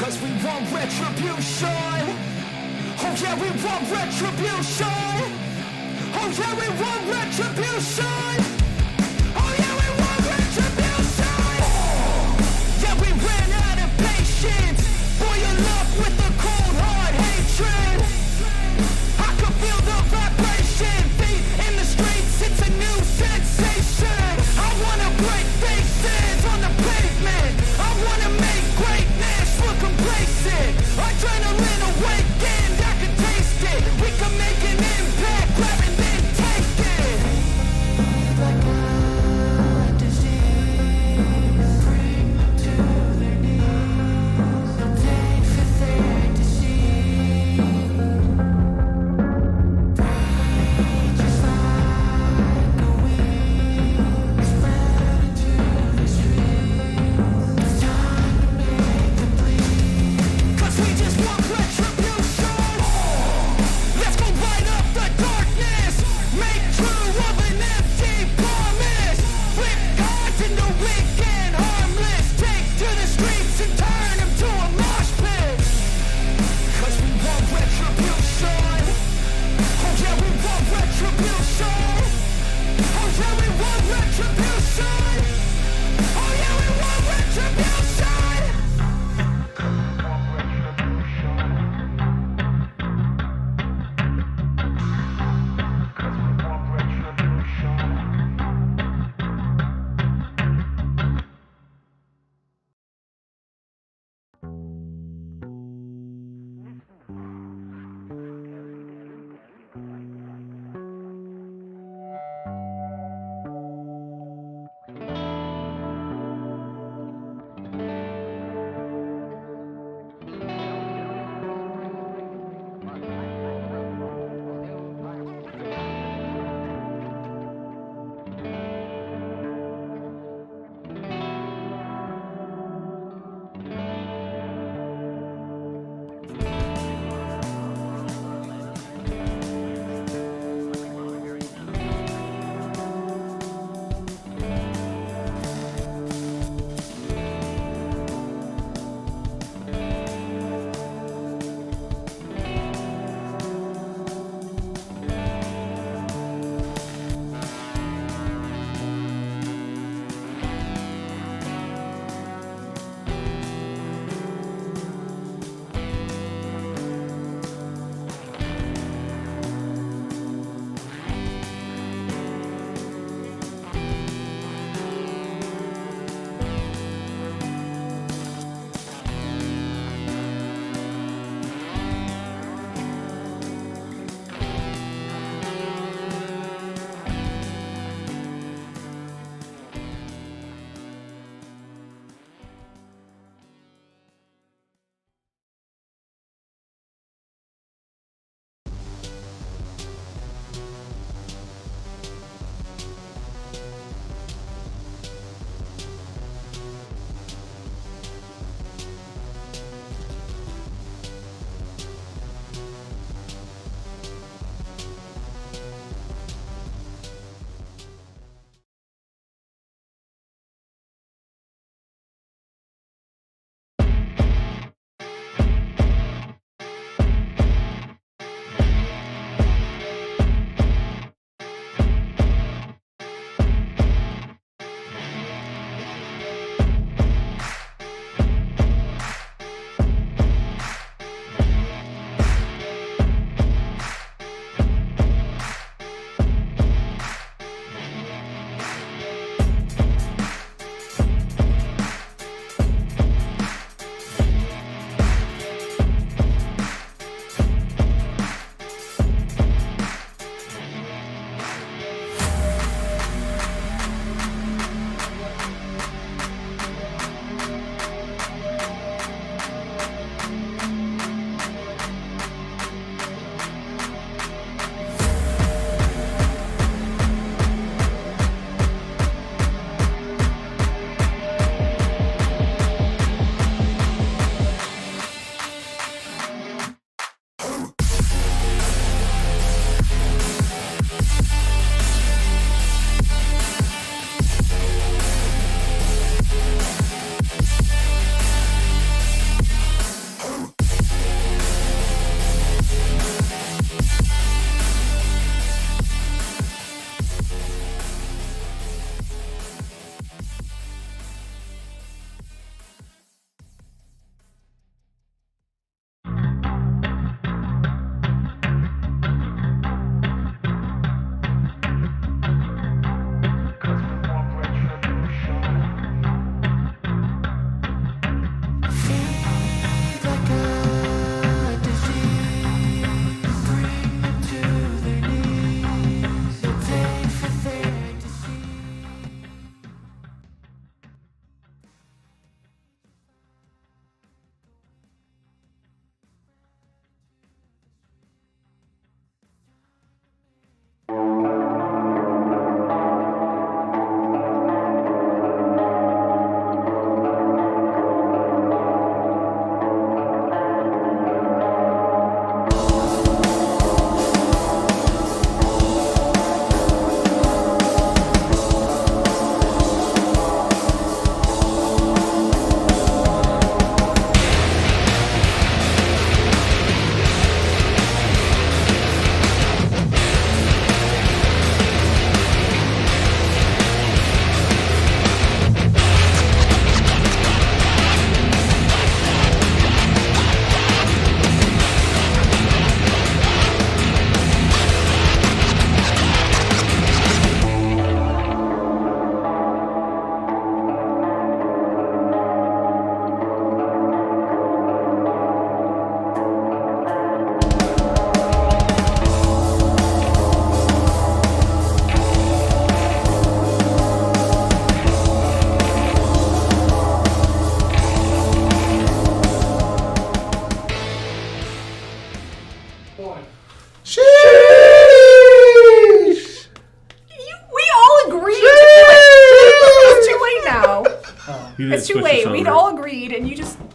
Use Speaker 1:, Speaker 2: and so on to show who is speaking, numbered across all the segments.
Speaker 1: Cause we want retribution. Oh yeah, we want retribution. Oh yeah, we want retribution. Oh yeah, we want retribution. Yeah, we ran out of patience. Boil up with the cold hard hatred. I can feel the vibration. Feet in the streets, it's a new sensation. I wanna break faces on the pavement. I wanna make greatness look complacent. Adrenaline awakened, I can taste it. We can make an impact, grab and then take it.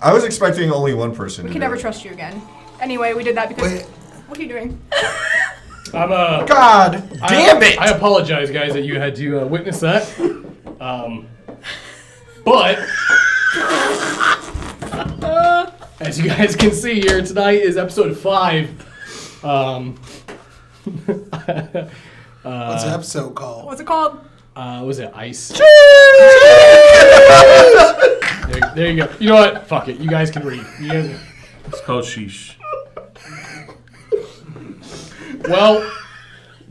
Speaker 2: I was expecting only one person.
Speaker 3: We can never trust you again. Anyway, we did that because.
Speaker 4: Wait.
Speaker 3: What are you doing?
Speaker 2: God damn it!
Speaker 5: I apologize, guys, that you had to witness that. But as you guys can see here, tonight is episode 5.
Speaker 4: What's the episode called?
Speaker 3: What's it called?
Speaker 5: Was it Ice? there you go. You know what? Fuck it. You guys can read. You guys.
Speaker 6: It's called Sheesh.
Speaker 5: Well,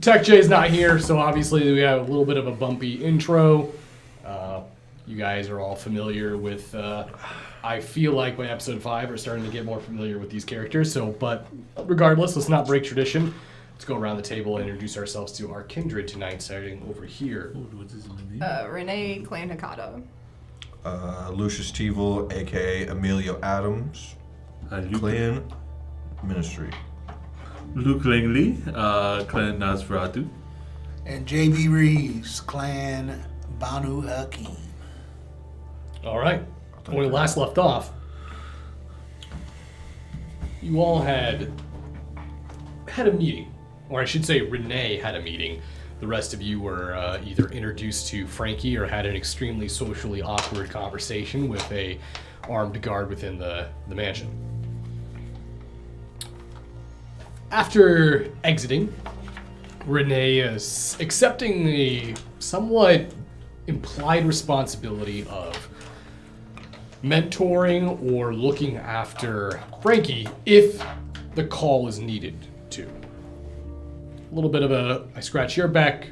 Speaker 5: Tech J's not here, so obviously we have a little bit of a bumpy intro. You guys are all familiar with. I feel like by episode 5, we're starting to get more familiar with these characters. So, but regardless, let's not break tradition. Let's go around the table and introduce ourselves to our kindred tonight, starting over here.
Speaker 6: What's his name?
Speaker 3: Renee Clan Hakata.
Speaker 2: Lucius Teevil, a.k.a. Emilio Adams. Clan Ministry.
Speaker 6: Luke Langley, Clan Nosferatu.
Speaker 4: And JB Reeves, Clan Banu Hakim.
Speaker 5: All right. When we last left off, you all had a meeting, or I should say Renee had a meeting. The rest of you were either introduced to Frankie or had an extremely socially awkward conversation with a armed guard within the mansion. After exiting, Renee is accepting the somewhat implied responsibility of mentoring or looking after Frankie if the call is needed to. A little bit of a, I scratch your back,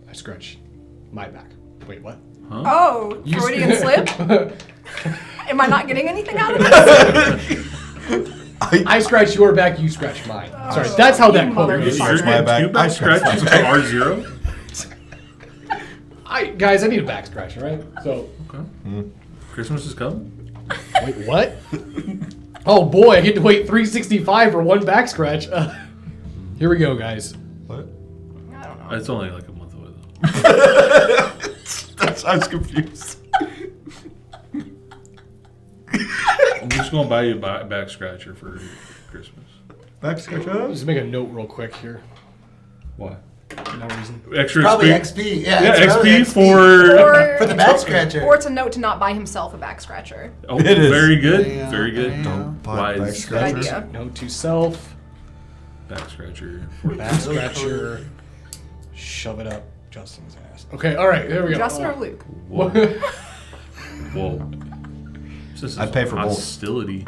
Speaker 5: I scratch my back. Wait, what?
Speaker 6: Huh?
Speaker 3: Oh,
Speaker 5: You
Speaker 3: Freudian slip? Am I not getting anything out of this?
Speaker 5: I scratch your back, you scratch mine. Sorry, that's how that quote
Speaker 3: mother-
Speaker 5: goes.
Speaker 2: Scratch my back,
Speaker 6: Two
Speaker 2: I
Speaker 6: back
Speaker 2: scratch
Speaker 6: scratches
Speaker 2: my
Speaker 6: to
Speaker 2: back.
Speaker 6: R0.
Speaker 5: Guys, I need a back scratcher, right? So,
Speaker 6: Okay. Christmas is coming.
Speaker 5: wait, what? Oh boy, I get to wait 365 for one back scratch. Here we go, guys.
Speaker 2: What?
Speaker 3: I don't know.
Speaker 6: It's only like a month away though.
Speaker 2: I was confused.
Speaker 6: I'm just gonna buy you a back scratcher for Christmas.
Speaker 2: Back scratcher?
Speaker 5: Just make a note real quick here.
Speaker 6: Why?
Speaker 5: No reason.
Speaker 6: Extra
Speaker 4: Probably
Speaker 6: XP.
Speaker 4: XP.
Speaker 6: Yeah,
Speaker 4: it's probably
Speaker 6: XP for.
Speaker 4: for the back scratcher.
Speaker 3: Or it's a note to not buy himself a back scratcher.
Speaker 6: Oh,
Speaker 2: It is.
Speaker 6: very good.
Speaker 4: Yeah,
Speaker 6: Very good.
Speaker 4: yeah.
Speaker 2: Don't buy back
Speaker 6: Wise.
Speaker 3: Good
Speaker 2: scratchers.
Speaker 3: idea.
Speaker 5: Note to self.
Speaker 6: Back scratcher.
Speaker 5: Back scratcher. Shove it up Justin's ass. Okay, all right, there we go.
Speaker 3: Justin or Luke?
Speaker 6: Whoa. Whoa. This
Speaker 2: I'd pay for both.
Speaker 6: hostility.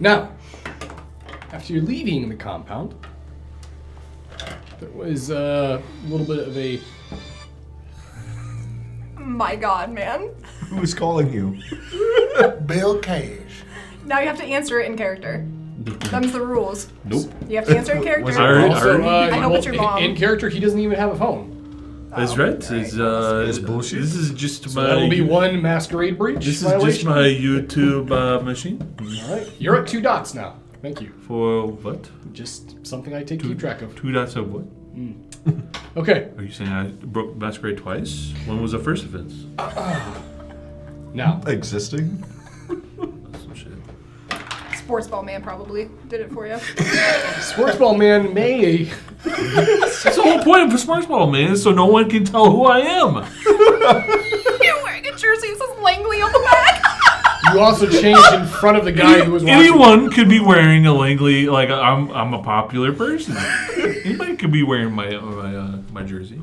Speaker 5: Now, after you're leaving the compound, there was a little bit of a...
Speaker 3: My God, man.
Speaker 2: Who's calling you?
Speaker 4: Bill Cash.
Speaker 3: Now you have to answer it in character. Them's the rules.
Speaker 6: Nope.
Speaker 3: You have to answer in character.
Speaker 2: Was
Speaker 6: I already-
Speaker 5: Also,
Speaker 3: I hope it's your
Speaker 5: in-
Speaker 3: mom.
Speaker 5: In character, he doesn't even have a phone.
Speaker 6: That's right. It's,
Speaker 2: It's bullshit.
Speaker 6: This is just
Speaker 5: So
Speaker 6: my.
Speaker 5: that will be one masquerade breach
Speaker 6: This is
Speaker 5: violation.
Speaker 6: just my YouTube machine.
Speaker 5: All right, you're at 2 dots now. Thank you.
Speaker 6: For what?
Speaker 5: Just something I keep track of.
Speaker 6: 2 dots of what?
Speaker 5: Okay,
Speaker 6: Are you saying I broke Masquerade twice? When was the first offense?
Speaker 5: now,
Speaker 2: Existing?
Speaker 6: Some shit.
Speaker 3: Sports ball man probably did it for you.
Speaker 5: Sportsball Man may...
Speaker 6: That's the whole point of a Smarts Ball, man, is so no one can tell who I am.
Speaker 3: You're wearing a jersey that says Langley on the back.
Speaker 5: You also changed in front of the guy who was watching.
Speaker 6: Anyone could be wearing a Langley. Like I'm a popular person. Anybody could be wearing my jersey.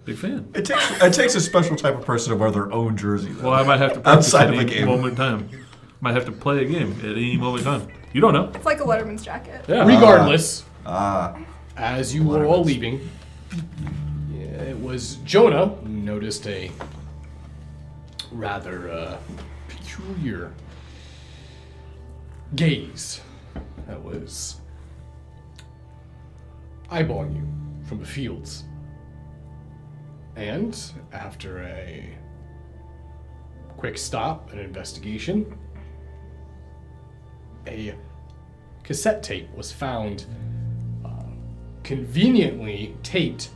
Speaker 6: Big fan.
Speaker 2: It takes a special type of person to wear their own jersey, though.
Speaker 6: Well, I might have to practice
Speaker 2: Outside
Speaker 6: at
Speaker 2: of a
Speaker 6: any
Speaker 2: game.
Speaker 6: moment in time. Might have to play a game at any moment in time. You don't know.
Speaker 3: It's like a Letterman's jacket.
Speaker 6: Yeah.
Speaker 5: Regardless,
Speaker 2: Ah.
Speaker 5: as you were all leaving, it was Jonah who noticed a rather peculiar gaze that was eyeballing you from the fields. And after a quick stop and investigation, a cassette tape was found conveniently taped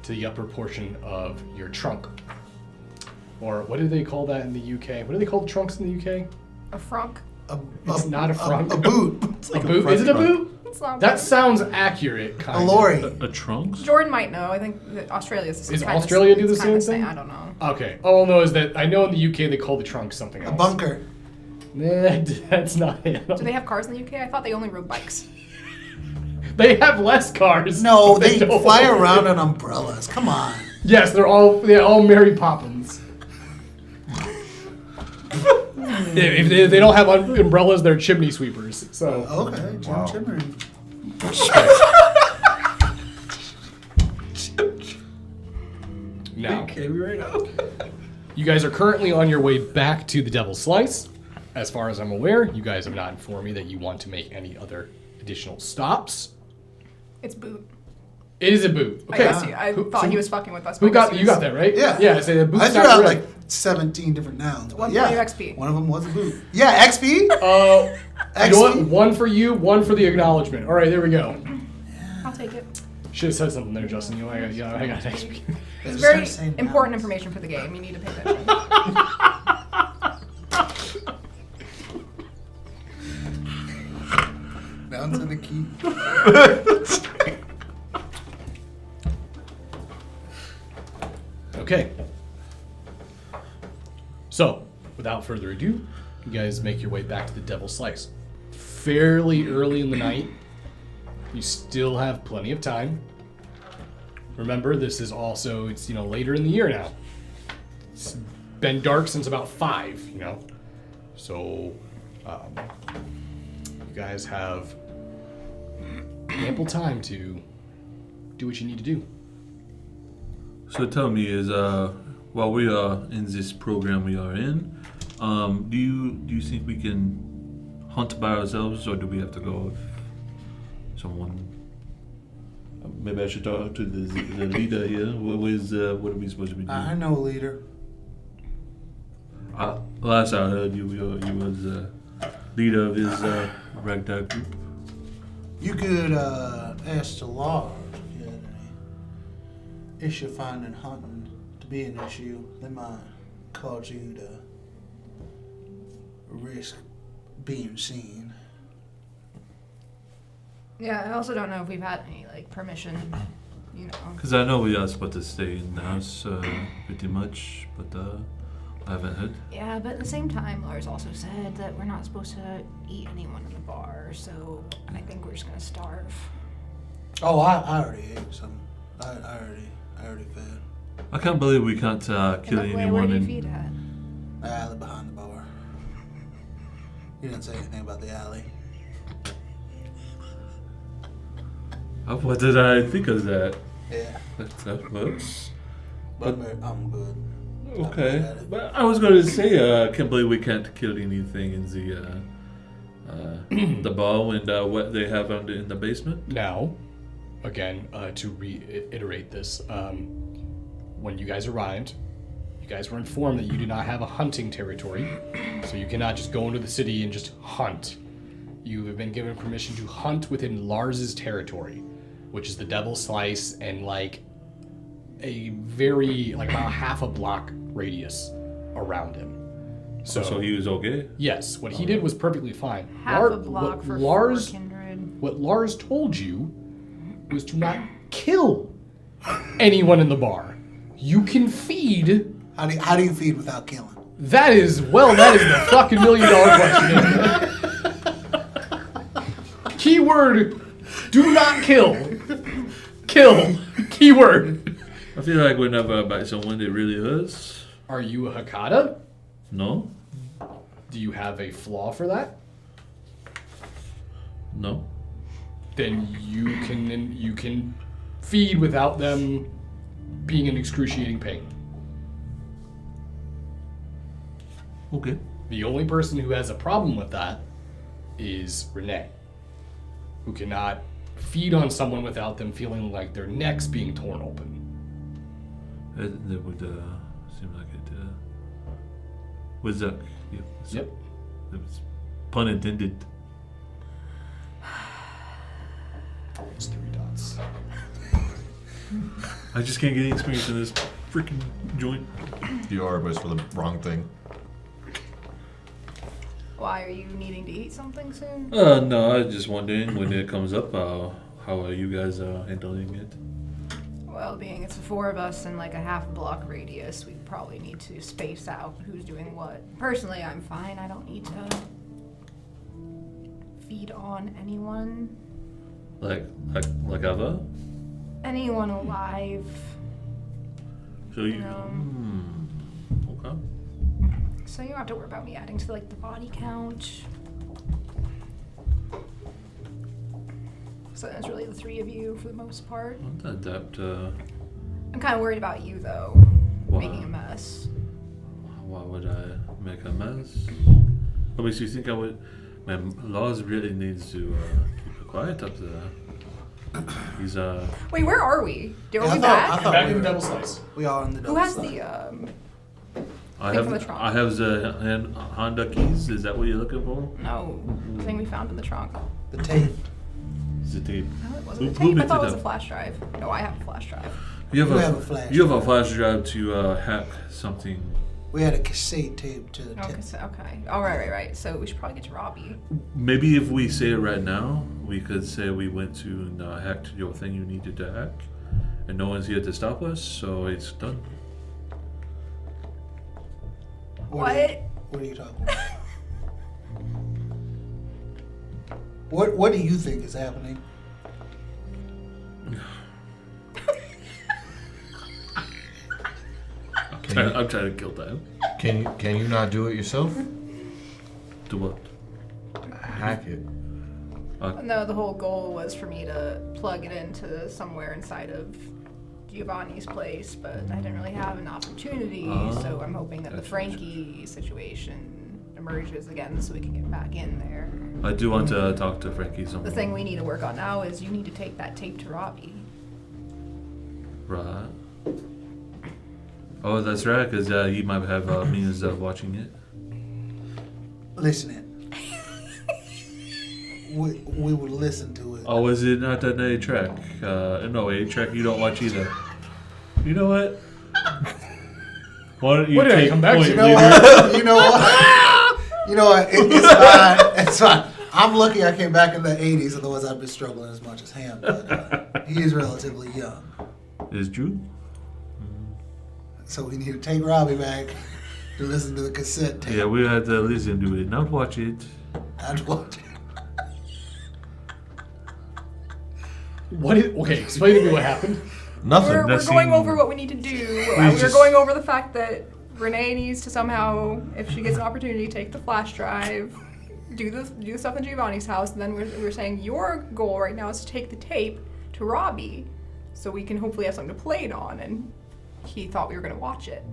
Speaker 5: to the upper portion of your trunk. Or what do they call that in the UK? What do they call the trunks in the UK?
Speaker 3: A frunk.
Speaker 5: It's not a frunk.
Speaker 4: A boot.
Speaker 5: A boot? Is it a boot?
Speaker 3: It's not
Speaker 5: That
Speaker 3: bad.
Speaker 5: sounds accurate, kind
Speaker 4: A
Speaker 5: of.
Speaker 4: lorry.
Speaker 6: A trunks?
Speaker 3: Jordan might know. I think that Australia's the
Speaker 5: Is
Speaker 3: kinda
Speaker 5: Australia do the
Speaker 3: it's kinda
Speaker 5: same thing?
Speaker 3: I don't know.
Speaker 5: Okay. All I know is that I know in the UK they call the trunk something else.
Speaker 4: A bunker.
Speaker 5: Nah, that's not it.
Speaker 3: Do they have cars in the UK? I thought they only rode bikes.
Speaker 5: They have less cars.
Speaker 4: No,
Speaker 5: but
Speaker 4: they
Speaker 5: don't.
Speaker 4: fly around on umbrellas. Come on.
Speaker 5: Yes, they're all Mary Poppins. if they don't have umbrellas, they're chimney sweepers. So
Speaker 4: Okay, Jim Chimney.
Speaker 5: now,
Speaker 2: Kidding me right now?
Speaker 5: you guys are currently on your way back to the Devil's Slice. As far as I'm aware, you guys have not informed me that you want to make any other additional stops.
Speaker 3: It's boot.
Speaker 5: It is a boot. Okay.
Speaker 3: I thought he was fucking with us.
Speaker 5: Who
Speaker 3: but
Speaker 5: got
Speaker 3: he
Speaker 5: you
Speaker 3: was-
Speaker 5: got that right?
Speaker 4: Yeah.
Speaker 5: Yeah. I say the boot's
Speaker 4: I threw
Speaker 5: not
Speaker 4: out
Speaker 5: correct.
Speaker 4: like 17 different nouns.
Speaker 3: One
Speaker 4: yeah,
Speaker 3: for your XP.
Speaker 4: One of them was a boot. Yeah, XP?
Speaker 5: You know what?
Speaker 4: XP?
Speaker 5: One for you, one for the acknowledgement. All right, there we go.
Speaker 3: I'll take it.
Speaker 5: Should have said something there, Justin. You know, I got XP.
Speaker 3: It's very important information for the game. You need to pay attention.
Speaker 4: Down to the key.
Speaker 5: Okay. So, without further ado, you guys make your way back to the Devil's Slice. Fairly early in the night. You still have plenty of time. Remember, this is also, it's, later in the year now. It's been dark since about 5, So, you guys have ample time to do what you need to do.
Speaker 6: So tell me, while we are in this program we are in, do you think we can hunt by ourselves, or do we have to go with someone? Maybe I should talk to the leader here. What are we supposed to be doing?
Speaker 4: I know a leader.
Speaker 6: Last I heard, you was leader of his ragtag group.
Speaker 4: You could ask the law if you had any issue finding hunting to be an issue. They might cause you to risk being seen.
Speaker 3: Yeah, I also don't know if we've had any permission.
Speaker 6: Because I know we are supposed to stay in the house pretty much, but I haven't heard.
Speaker 3: Yeah, but at the same time, Lars also said that we're not supposed to eat anyone in the bar, so I think we're just gonna starve.
Speaker 4: Oh, I already ate some. I already fed.
Speaker 6: I can't believe we can't kill
Speaker 3: Where
Speaker 6: anyone.
Speaker 3: do you
Speaker 6: in-
Speaker 3: feed at?
Speaker 4: The alley behind the bar. You didn't say anything about the alley.
Speaker 6: What did I think of that?
Speaker 4: Yeah,
Speaker 6: That works.
Speaker 4: but I'm good.
Speaker 6: Okay. But I was going to say, I can't believe we can't kill anything in the bar and what they have in the basement.
Speaker 5: Now, again, to reiterate this, when you guys arrived, you guys were informed that you do not have a hunting territory, so you cannot just go into the city and just hunt. You have been given permission to hunt within Lars's territory, which is the Devil's Slice and a very, about half a block radius around him.
Speaker 6: So he was okay?
Speaker 5: Yes, what he did was perfectly fine.
Speaker 3: Half a block
Speaker 5: what
Speaker 3: for
Speaker 5: Lars,
Speaker 3: 4 kindred.
Speaker 5: What Lars told you was to not kill anyone in the bar. You can feed.
Speaker 4: How do you feed without killing?
Speaker 5: That is the fucking $1 million question. Keyword, do not kill. Kill. Keyword.
Speaker 6: I feel like whenever I bite someone, it really hurts.
Speaker 5: Are you a Hakata?
Speaker 6: No?
Speaker 5: Do you have a flaw for that?
Speaker 6: No?
Speaker 5: Then you can feed without them being in excruciating pain.
Speaker 6: Okay.
Speaker 5: The only person who has a problem with that is Renee, who cannot feed on someone without them feeling like their neck's being torn open.
Speaker 6: It would seem like it was yeah.
Speaker 5: Yep.
Speaker 6: It was pun intended.
Speaker 5: It's 3 dots.
Speaker 6: I just can't get any experience in this freaking joint.
Speaker 2: You are, but it's for the wrong thing.
Speaker 3: Why are you needing to eat something soon?
Speaker 6: No, I was just wondering when it comes up, how are you guys handling it?
Speaker 3: Well, being it's the four of us in like a half-block radius, we probably need to space out who's doing what. Personally, I'm fine. I don't need to feed on anyone.
Speaker 6: Like ever?
Speaker 3: Anyone alive.
Speaker 6: So you.
Speaker 3: No.
Speaker 6: Okay.
Speaker 3: So you don't have to worry about me adding to like the body count. So it's really the three of you for the most part.
Speaker 6: Not that.
Speaker 3: I'm kind of worried about you though,
Speaker 6: Why?
Speaker 3: making a mess.
Speaker 6: Why would I make a mess? What makes you think I would? Man, Laws really needs to keep it quiet up there. He's
Speaker 3: Wait, where are we? Are
Speaker 4: Yeah,
Speaker 3: we back?
Speaker 4: thought
Speaker 5: Back
Speaker 4: we
Speaker 5: in the
Speaker 4: were-
Speaker 5: double slice.
Speaker 4: We are in the
Speaker 3: Who
Speaker 4: double
Speaker 3: has
Speaker 4: slide.
Speaker 3: the
Speaker 6: I
Speaker 3: Thing
Speaker 6: have
Speaker 3: from the trunk.
Speaker 6: I have the Honda keys. Is that what you're looking for?
Speaker 3: no thing we found in the trunk?
Speaker 4: The tape.
Speaker 6: Is it the
Speaker 3: No, it wasn't
Speaker 6: Who-
Speaker 3: a
Speaker 6: who
Speaker 3: tape. I
Speaker 6: picked
Speaker 3: thought
Speaker 6: it
Speaker 3: it was a
Speaker 6: up?
Speaker 3: flash drive. No, I have a flash drive.
Speaker 6: You
Speaker 4: You have a flash
Speaker 6: You have a
Speaker 4: drive.
Speaker 6: flash drive to hack something.
Speaker 4: We had a cassette tape to the
Speaker 3: Oh,
Speaker 4: tape.
Speaker 3: okay. Oh, right. So we should probably get to Robbie.
Speaker 6: Maybe if we say it right now, we could say we went to and hacked your thing you needed to hack, and no one's here to stop us, so it's done.
Speaker 4: What are you talking about? What do you think is happening?
Speaker 6: I'm trying to kill time.
Speaker 2: Can you not do it yourself?
Speaker 6: Do what?
Speaker 2: Hack it.
Speaker 3: No, the whole goal was for me to plug it into somewhere inside of Giovanni's place, but I didn't really have an opportunity, so I'm hoping that the
Speaker 6: that's
Speaker 3: Frankie situation emerges again so we can get back in there.
Speaker 6: I do want to talk to Frankie some
Speaker 3: The
Speaker 6: more.
Speaker 3: thing we need to work on now is you need to take that tape to Robbie.
Speaker 6: Right. Oh, that's right, because he might have means of watching it.
Speaker 4: Listen in. We would listen to it.
Speaker 6: Oh, is it not an 8-track? No, 8-track you don't watch either. You know what? Why don't you
Speaker 5: What did I
Speaker 6: take
Speaker 5: come back
Speaker 6: point,
Speaker 5: to?
Speaker 4: You know
Speaker 6: leader?
Speaker 4: what? You know what? You know what? It's fine. It's fine. I'm lucky I came back in the 80s, otherwise I'd be struggling as much as him. But he is relatively young.
Speaker 6: Is Drew?
Speaker 4: So we need to take Robbie back to listen to the cassette tape.
Speaker 6: Yeah, we had to listen to it, not watch it.
Speaker 4: I'd watch it.
Speaker 5: Okay, explain to me what happened.
Speaker 2: Nothing.
Speaker 3: We're
Speaker 6: That
Speaker 3: going
Speaker 6: scene-
Speaker 3: over what we need to do. We're
Speaker 6: just-
Speaker 3: going over the fact that Renee needs to somehow, if she gets an opportunity, take the flash drive, do the stuff in Giovanni's house, and then we're saying your goal right now is to take the tape to Robbie, so we can hopefully have something to play it on. And he thought we were going to watch it.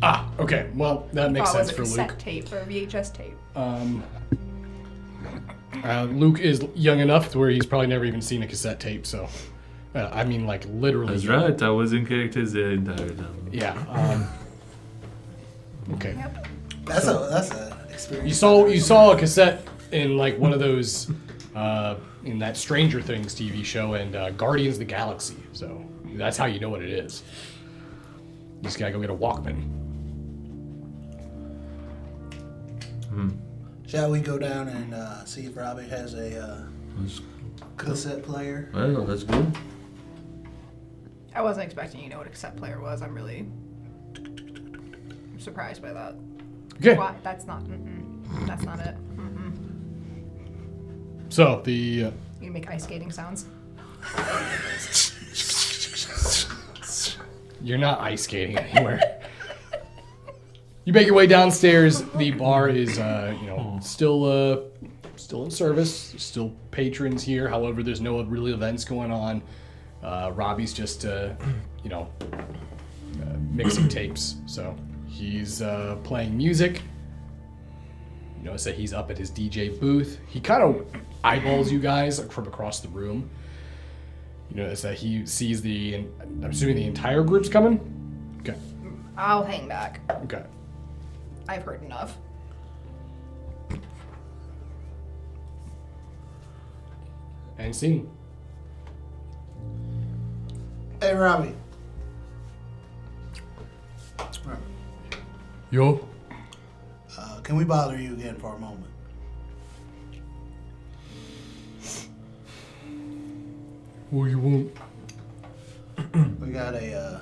Speaker 5: Ah, okay. Well, that makes
Speaker 3: Thought it
Speaker 5: sense
Speaker 3: was
Speaker 5: for
Speaker 3: a
Speaker 5: Luke.
Speaker 3: cassette tape or a VHS tape.
Speaker 5: Luke is young enough to where he's probably never even seen a cassette tape, so I mean, like literally.
Speaker 6: That's right, I was in characters the entire time.
Speaker 5: Yeah. Okay.
Speaker 3: Yep.
Speaker 4: That's a experience.
Speaker 5: You saw a cassette in like one of those in that Stranger Things TV show and Guardians of the Galaxy. So that's how you know what it is. You just gotta go get a Walkman.
Speaker 4: Shall we go down and see if Robbie has a
Speaker 6: Let's-
Speaker 4: cassette player?
Speaker 6: Well, that's good.
Speaker 3: I wasn't expecting you to know what a cassette player was. I'm really surprised by that.
Speaker 5: Okay.
Speaker 3: Why? That's not it.
Speaker 5: So the
Speaker 3: You make ice skating sounds.
Speaker 5: you're not ice skating anywhere. You make your way downstairs. The bar is, still in service. Still patrons here. However, there's no real events going on. Robbie's just, mixing tapes. So he's playing music. You notice that he's up at his DJ booth. He kind of eyeballs you guys from across the room. You notice that he sees I'm assuming the entire group's coming? Okay.
Speaker 3: I'll hang back.
Speaker 5: Okay.
Speaker 3: I've heard enough.
Speaker 5: And scene.
Speaker 4: Hey, Robbie.
Speaker 5: Yo?
Speaker 4: Can we bother you again for a moment?
Speaker 5: What do you want?
Speaker 4: We got a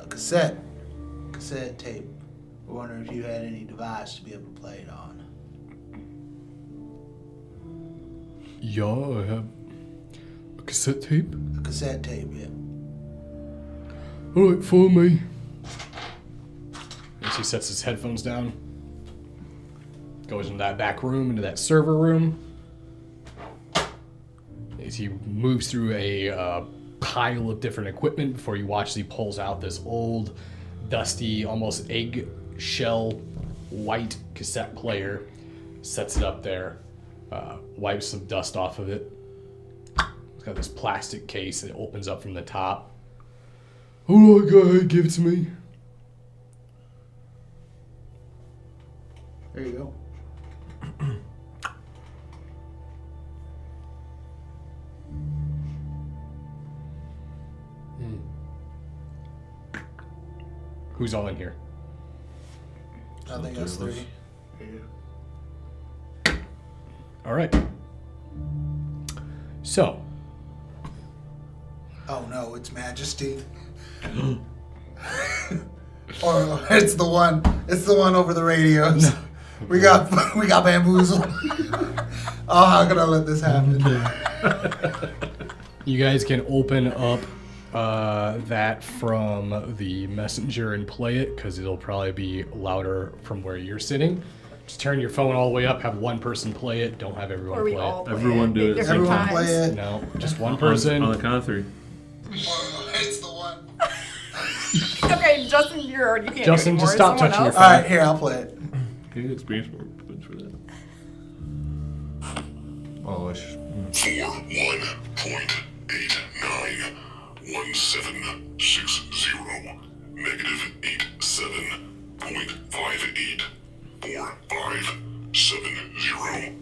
Speaker 4: cassette tape. We're wondering if you had any device to be able to play it on.
Speaker 5: Yeah, I have a cassette tape.
Speaker 4: A cassette tape, yeah.
Speaker 5: Alright, follow me. As he sets his headphones down, goes into that back room, into that server room. As he moves through a pile of different equipment before you watch as he pulls out this old, dusty, almost eggshell white cassette player, sets it up there, wipes some dust off of it. It's got this plastic case that opens up from the top. Alright, go ahead, give it to me.
Speaker 4: There you go.
Speaker 5: Who's all in here?
Speaker 4: I think that's 3.
Speaker 5: All right. So,
Speaker 4: Oh no, it's Majesty. Or it's the one over the radios. We got bamboozled. Oh, how could I let this happen?
Speaker 5: you guys can open up that from the messenger and play it because it'll probably be louder from where you're sitting. Just turn your phone all the way up, have one person play it, don't have everyone
Speaker 3: Or we
Speaker 5: play
Speaker 3: all
Speaker 5: it.
Speaker 3: play
Speaker 6: Everyone
Speaker 3: it
Speaker 6: do
Speaker 3: at
Speaker 6: it.
Speaker 3: different
Speaker 4: Everyone
Speaker 3: times.
Speaker 4: play it.
Speaker 5: No, just one person.
Speaker 6: On the count of 3.
Speaker 4: It's the one.
Speaker 3: Okay, Justin, you can't
Speaker 5: Justin,
Speaker 3: do it
Speaker 5: just
Speaker 3: anymore.
Speaker 5: stop
Speaker 3: Someone
Speaker 5: touching your
Speaker 3: else?
Speaker 5: phone.
Speaker 4: Alright, here, I'll play it.
Speaker 6: Can you experience points for that?
Speaker 2: Oh,
Speaker 7: 4.891760 negative 87.584570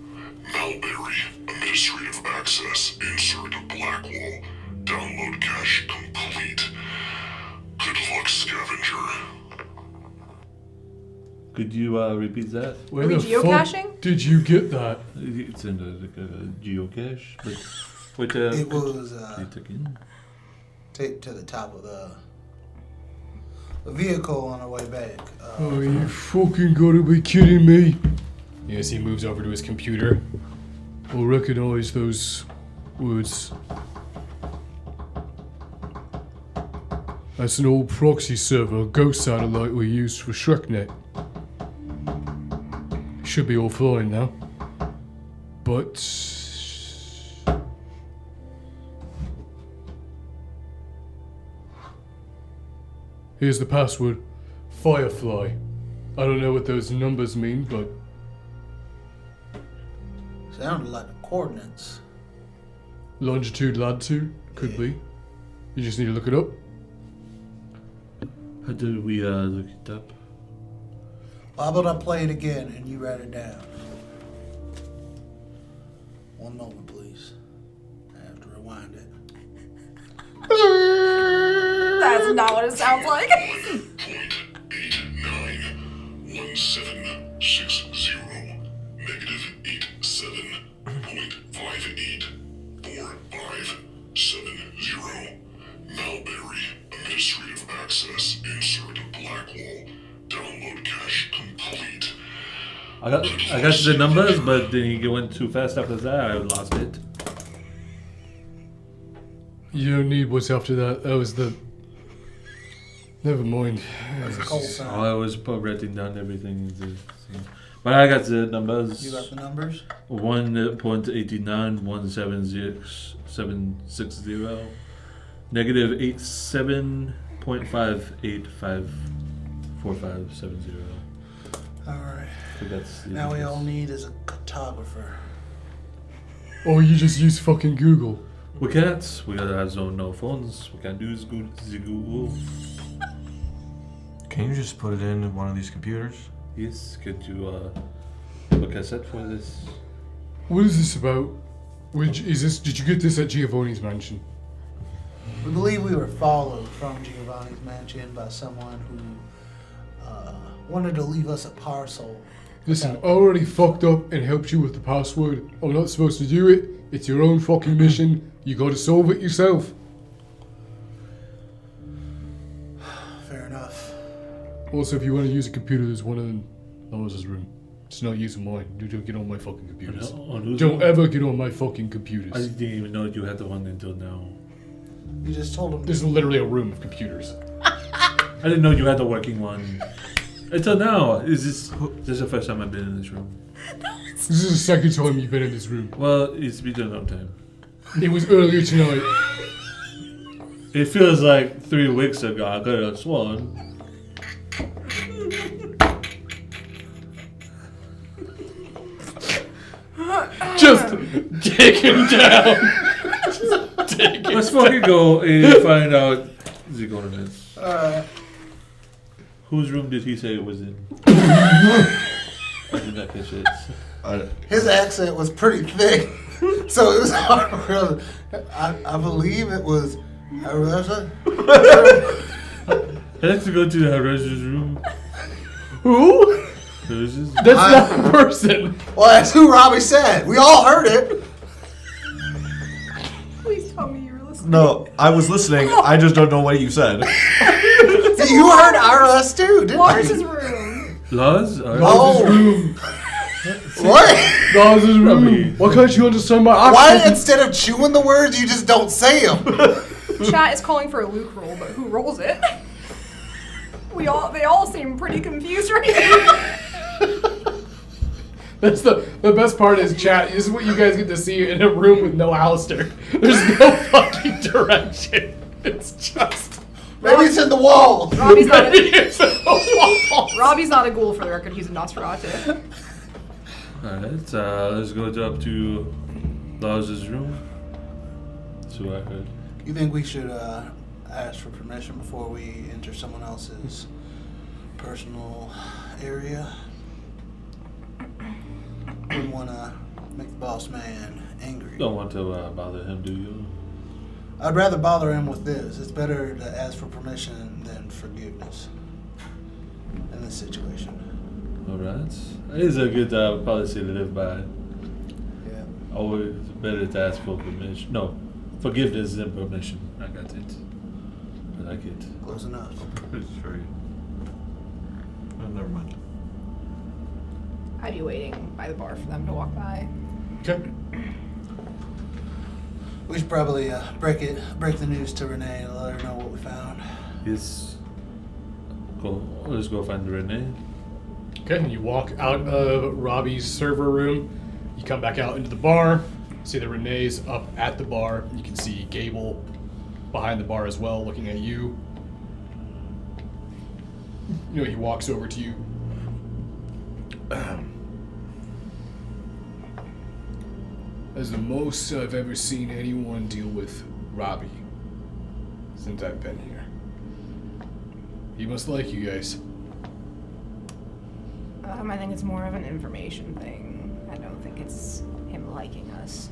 Speaker 7: Malberry administrative access insert Blackwall download cache complete. Good luck, scavenger.
Speaker 6: Could you repeat that?
Speaker 5: Where
Speaker 3: Are we
Speaker 5: the
Speaker 3: geocaching?
Speaker 5: fuck did you get that?
Speaker 6: It's in a geocache, but what
Speaker 4: It was
Speaker 6: you took in?
Speaker 4: taped to the top of the vehicle on our way back.
Speaker 5: Oh, you fucking gotta be kidding me. Yes, he moves over to his computer. I'll recognize those words. That's an old proxy server, a ghost satellite we used for ShrekNet. Should be all fine now. But... here's the password. Firefly. I don't know what those numbers mean, but...
Speaker 4: Sounded like the coordinates.
Speaker 5: longitude, latitude? Could be. You just need to look it up.
Speaker 6: How did we look it up?
Speaker 4: How about I play it again and you write it down? One moment, please. I have to rewind it.
Speaker 3: That's not what it sounds like.
Speaker 7: 1.891760 negative 87.584570 Malberry administrative access insert Blackwall download cache complete.
Speaker 6: I got the numbers, but then you went too fast after that. I lost it.
Speaker 5: You don't need what's after that. That was the... Never mind.
Speaker 4: That's a cold sound.
Speaker 6: I was writing down everything. But I got the numbers.
Speaker 4: You got the numbers?
Speaker 6: 1.89176760 negative 87.58554570.
Speaker 4: Alright.
Speaker 6: So that's the
Speaker 4: Now we
Speaker 6: numbers.
Speaker 4: all need is a cartographer.
Speaker 5: Or you just use fucking Google.
Speaker 6: We can't. We gotta have no phones. We can't do is go to the Google.
Speaker 2: can you just put it in one of these computers?
Speaker 6: Yes, could you have a cassette for this?
Speaker 5: What is this about? Did you get this at Giovanni's mansion?
Speaker 4: We believe we were followed from Giovanni's mansion by someone who wanted to leave us a parcel.
Speaker 5: Listen, I already fucked up and helped you with the password. I'm not supposed to do it. It's your own fucking mission. You gotta solve it yourself.
Speaker 4: Fair enough.
Speaker 5: Also, if you want to use a computer, there's one in Lois's room. Just not using mine. You don't get on my fucking computers.
Speaker 6: On whose
Speaker 5: Don't
Speaker 6: room?
Speaker 5: ever get on my fucking
Speaker 6: I
Speaker 5: computers.
Speaker 6: didn't even know you had the one until now.
Speaker 4: You just told him.
Speaker 5: This is literally a room of computers.
Speaker 6: I didn't know you had the working one. Until now. This is the first time I've been in this room.
Speaker 5: This is the second time you've been in this room.
Speaker 6: Well, it's been a long time.
Speaker 5: It was earlier tonight.
Speaker 6: It feels like 3 weeks ago. I could have sworn.
Speaker 5: Just take him down. Take him
Speaker 6: Let's fucking go and find out the coordinates. Whose room did he say it was in? I did not catch it.
Speaker 4: His accent was pretty thick, so it was hard to realize. I believe it was.
Speaker 6: I have to go to the Haraju's room.
Speaker 5: Who?
Speaker 6: Haraju's?
Speaker 5: That's not a person.
Speaker 4: Well, that's who Robbie said. We all heard it.
Speaker 3: Please tell me you were listening.
Speaker 2: No, I was listening. I just don't know what you said.
Speaker 4: You heard RS too, didn't
Speaker 3: Lars's
Speaker 4: you?
Speaker 3: room.
Speaker 6: Lars?
Speaker 4: Oh.
Speaker 5: room.
Speaker 4: What?
Speaker 5: Lois's room. Why can't you understand my accent?
Speaker 4: Why instead of chewing the words, you just don't say them?
Speaker 3: Chat is calling for a Luke roll, but who rolls it? They all seem pretty confused right now.
Speaker 5: That's the best part is chat. This is what you guys get to see in a room with no Alistair. There's no fucking direction. It's just
Speaker 4: Maybe it's in the wall.
Speaker 3: Robbie's not
Speaker 5: it's a wall.
Speaker 3: Robbie's not a ghoul, for the record. He's a Nosferatu.
Speaker 6: Alright, let's go up to Lars' room. That's who I heard.
Speaker 4: You think we should ask for permission before we enter someone else's personal area? Wouldn't want to make the boss man angry.
Speaker 6: Don't want to bother him, do you?
Speaker 4: I'd rather bother him with this. It's better to ask for permission than forgiveness in this situation.
Speaker 6: Alright. It is a good policy to live by.
Speaker 4: Yeah.
Speaker 6: Always better to ask for permission. No, forgiveness than permission. I got it. I like it.
Speaker 4: Close enough.
Speaker 2: Pretty sure. Oh, never mind.
Speaker 3: I'd be waiting by the bar for them to walk by.
Speaker 5: Okay.
Speaker 4: We should probably break the news to Renee and let her know what we found.
Speaker 6: Yes. Let's go find Renee.
Speaker 5: Okay, and you walk out of Robbie's server room. You come back out into the bar. See that Renee's up at the bar. You can see Gable behind the bar as well, looking at you. You know, he walks over to you. That's the most I've ever seen anyone deal with Robbie since I've been here. He must like you guys.
Speaker 3: I think it's more of an information thing. I don't think it's him liking us.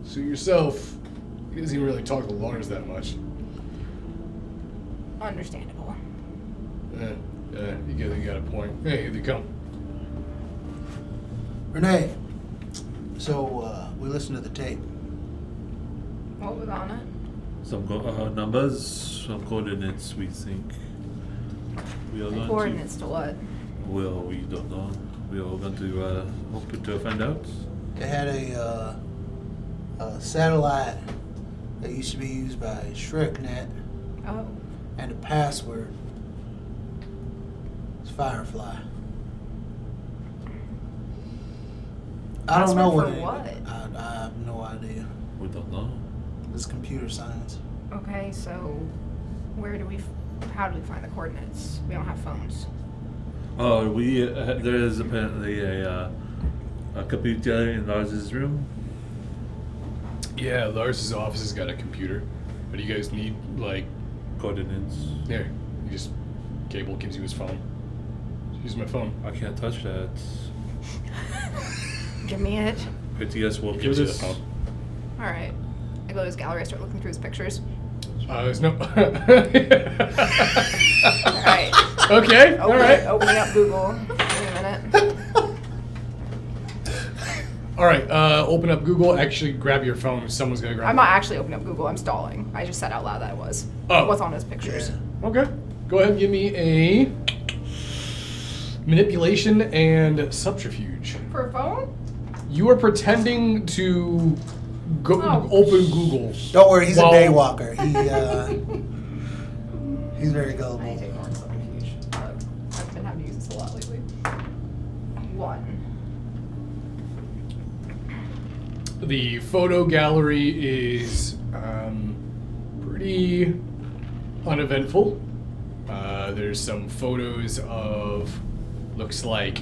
Speaker 5: So yourself, he doesn't even really talk to Lars that much.
Speaker 3: Understandable.
Speaker 5: You got a point. Hey, here they come.
Speaker 4: Renee, so we listened to the tape.
Speaker 3: What was on it?
Speaker 6: Some numbers, some coordinates we think. We are going
Speaker 3: Coordinates to what?
Speaker 6: Well, we don't know. We are going to hope to find out.
Speaker 4: It had a satellite that used to be used by ShrekNet
Speaker 3: Oh.
Speaker 4: and a password. It's Firefly. I don't know
Speaker 3: Password
Speaker 4: what.
Speaker 3: for what?
Speaker 4: I have no idea.
Speaker 6: We don't know.
Speaker 4: It's computer science.
Speaker 3: Okay, so how do we find the coordinates? We don't have phones.
Speaker 6: Oh, there is apparently a computer in Lars's room.
Speaker 5: Yeah, Lars's office has got a computer. But you guys need, like,
Speaker 6: Coordinates.
Speaker 5: there. Cable gives you his phone. Use my phone.
Speaker 6: I can't touch that.
Speaker 3: Give me it.
Speaker 6: ATS will
Speaker 5: Gives
Speaker 6: do
Speaker 5: you the
Speaker 6: this.
Speaker 5: phone.
Speaker 3: Alright. I go to his gallery, I start looking through his pictures.
Speaker 5: There's no.
Speaker 3: Alright.
Speaker 5: Okay, all right.
Speaker 3: Opening up Google. Wait a minute.
Speaker 5: All right, open up Google. Actually, grab your phone. Someone's going to grab
Speaker 3: I'm not actually opening up Google. I'm stalling. I just said out loud that it was.
Speaker 5: Oh.
Speaker 3: What's on his pictures?
Speaker 5: Okay. Go ahead and give me a manipulation and subterfuge.
Speaker 3: For a phone?
Speaker 5: You are pretending to go open Google.
Speaker 4: Don't worry, he's
Speaker 5: Well-
Speaker 4: a day walker. He's very
Speaker 3: I
Speaker 4: gullible.
Speaker 3: need to ignore subterfuge. I've been having to use this a lot lately. 1.
Speaker 5: The photo gallery is pretty uneventful. There's some photos of, looks like,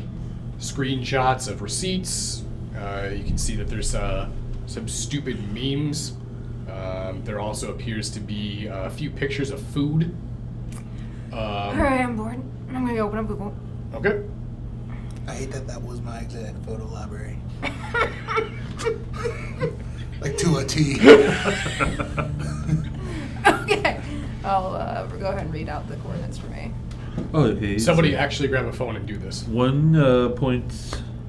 Speaker 5: screenshots of receipts. You can see that there's some stupid memes. There also appears to be a few pictures of food.
Speaker 3: Alright, I'm bored. I'm gonna go open up Google.
Speaker 5: Okay.
Speaker 4: I hate that was my exact photo library. Like to a T.
Speaker 3: Okay. I'll go ahead and read out the coordinates for me.
Speaker 6: Okay.
Speaker 5: Somebody actually grab a phone and do this.
Speaker 6: 1 point.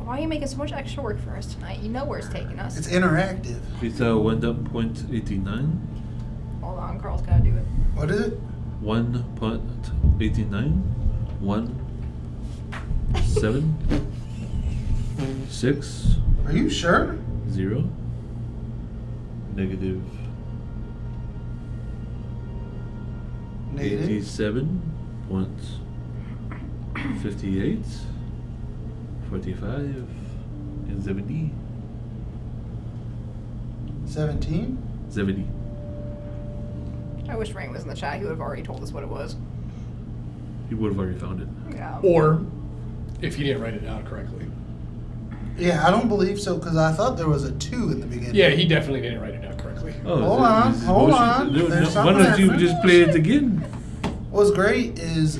Speaker 3: Why are you making so much extra work for us tonight? You know where it's taking us.
Speaker 4: It's interactive.
Speaker 6: It's 1.89.
Speaker 3: Hold on, Carl's gotta do it.
Speaker 4: What is it?
Speaker 6: 1.89. 1. 7. 6.
Speaker 4: Are you sure?
Speaker 6: 0. Negative.
Speaker 4: Negative.
Speaker 6: 87.58. 45. And 70.
Speaker 4: 17?
Speaker 6: 70.
Speaker 3: I wish Rain was in the chat. He would have already told us what it was.
Speaker 6: You would have already found it.
Speaker 3: Yeah.
Speaker 5: Or, if you didn't write it down correctly.
Speaker 4: Yeah, I don't believe so because I thought there was a 2 in the beginning.
Speaker 5: Yeah, he definitely didn't write it down correctly.
Speaker 6: Oh,
Speaker 4: Hold on,
Speaker 6: this is
Speaker 4: hold
Speaker 6: bullshit.
Speaker 4: on.
Speaker 6: No,
Speaker 4: There's
Speaker 6: why
Speaker 4: something
Speaker 6: don't you
Speaker 4: there.
Speaker 6: just play it again?
Speaker 4: What's great is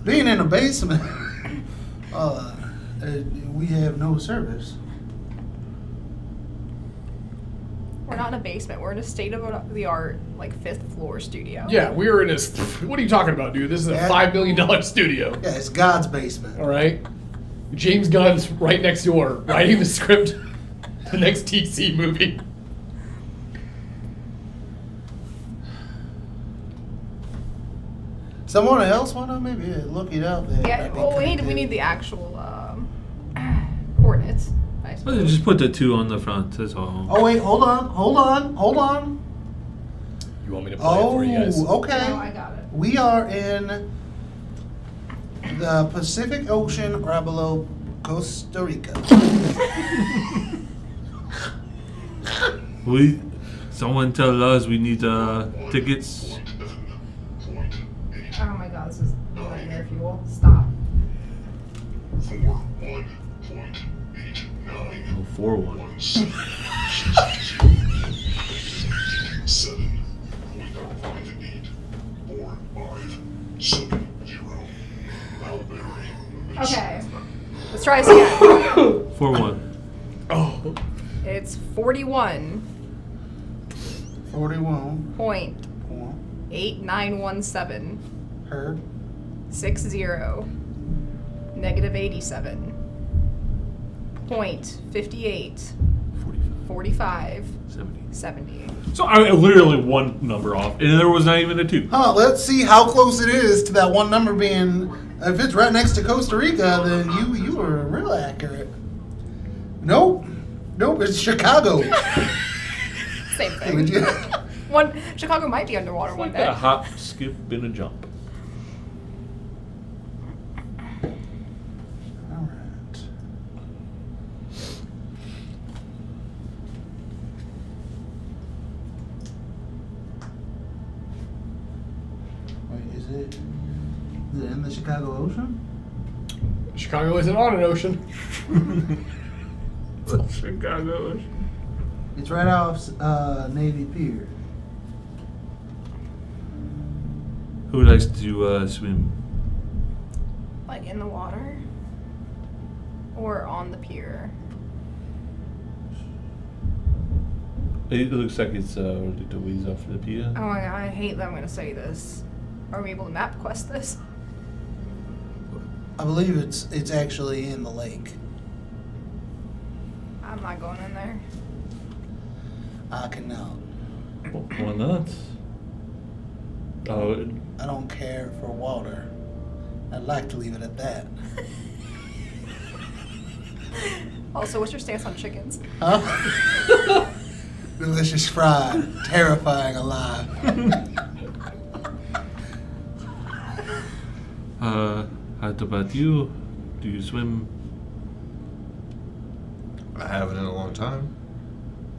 Speaker 4: being in a basement, we have no service.
Speaker 3: We're not in a basement. We're in a state-of-the-art, like, 5th floor studio.
Speaker 5: Yeah, we were in a. What are you talking about, dude? This is a
Speaker 4: Yeah.
Speaker 5: $5 million studio.
Speaker 4: Yeah, it's God's basement.
Speaker 5: All right. James Gunn's right next door, writing the script, the next TC movie.
Speaker 4: Someone else want to maybe look it up there?
Speaker 3: Yeah.
Speaker 4: Might be
Speaker 3: Well, we
Speaker 4: connected.
Speaker 3: need the actual coordinates. I
Speaker 6: Well,
Speaker 3: suppose.
Speaker 6: just put the 2 on the front. That's all.
Speaker 4: Oh wait, hold on.
Speaker 5: You want me to play it for you guys?
Speaker 4: Oh, okay.
Speaker 3: No, I got it.
Speaker 4: We are in the Pacific Ocean, right below Costa Rica.
Speaker 6: Someone tell us we need tickets.
Speaker 3: Oh my god, this is nightmare fuel. Stop.
Speaker 6: 4-1.
Speaker 7: 7.584570.
Speaker 3: Okay. Let's try this again.
Speaker 6: 4-1.
Speaker 5: Oh.
Speaker 3: It's 41.
Speaker 4: 41.
Speaker 3: Point
Speaker 4: Cool.
Speaker 3: 8917
Speaker 4: Heard.
Speaker 3: 60 negative 87 point 58
Speaker 6: 45.
Speaker 3: 45
Speaker 6: 70.
Speaker 3: 70.
Speaker 2: So I literally one number off, and there was not even a 2.
Speaker 4: Huh, let's see how close it is to that one number being. If it's right next to Costa Rica, then you were real accurate. Nope, it's Chicago.
Speaker 3: Same thing.
Speaker 4: Would you-
Speaker 3: Chicago might be underwater one
Speaker 2: A
Speaker 3: day.
Speaker 2: hop, skip, and a jump.
Speaker 4: All right. Wait, is it in the Chicago Ocean?
Speaker 5: Chicago isn't on an ocean.
Speaker 6: Chicago.
Speaker 4: It's right off Navy Pier.
Speaker 6: Who likes to swim?
Speaker 3: Like in the water? Or on the pier?
Speaker 6: It looks like it's a little ways off the pier.
Speaker 3: Oh my god, I hate that I'm gonna say this. Are we able to map quest this?
Speaker 4: I believe it's actually in the lake.
Speaker 3: I'm not going in there.
Speaker 4: I cannot.
Speaker 6: Why not? Oh,
Speaker 4: I don't care for water. I'd like to leave it at that.
Speaker 3: Also, what's your stance on chickens?
Speaker 4: Huh? Delicious fried, terrifying alive.
Speaker 6: how about you? Do you swim?
Speaker 2: I haven't in a long time.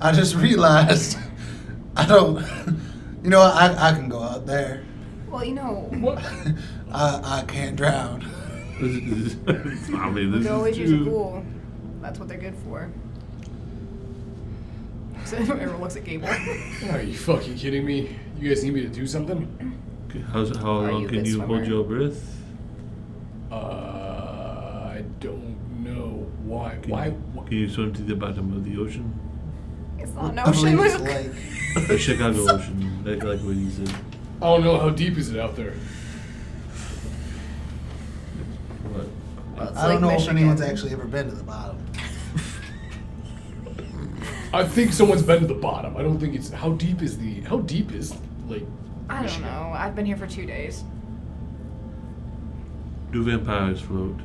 Speaker 4: I just realized I don't. You know what? I can go out there.
Speaker 3: Well, you know,
Speaker 5: What?
Speaker 4: I can't drown.
Speaker 6: I mean, this
Speaker 3: we
Speaker 6: is
Speaker 3: always use a
Speaker 6: true.
Speaker 3: ghoul. That's what they're good for. So everyone looks at Gable.
Speaker 5: Are you fucking kidding me? You guys need me to do something?
Speaker 6: Okay, how
Speaker 3: Are
Speaker 6: long
Speaker 3: you a
Speaker 6: can
Speaker 3: good
Speaker 6: you
Speaker 3: swimmer?
Speaker 6: hold your breath?
Speaker 5: I don't know. Why?
Speaker 6: Can,
Speaker 5: Why?
Speaker 6: Can you swim to the bottom of the ocean?
Speaker 3: It's not an
Speaker 4: I
Speaker 3: ocean,
Speaker 4: believe it's
Speaker 3: Luke.
Speaker 4: lake.
Speaker 6: The Chicago Ocean, like what you said.
Speaker 5: I don't know. How deep is it out there?
Speaker 6: What?
Speaker 3: Well, it's
Speaker 4: I don't
Speaker 3: Lake
Speaker 4: know if
Speaker 3: Michigan.
Speaker 4: anyone's actually ever been to the bottom.
Speaker 5: I think someone's been to the bottom. I don't think it's. How deep is Lake
Speaker 3: I don't
Speaker 5: Michigan?
Speaker 3: know. I've been here for 2 days.
Speaker 6: Do vampires float?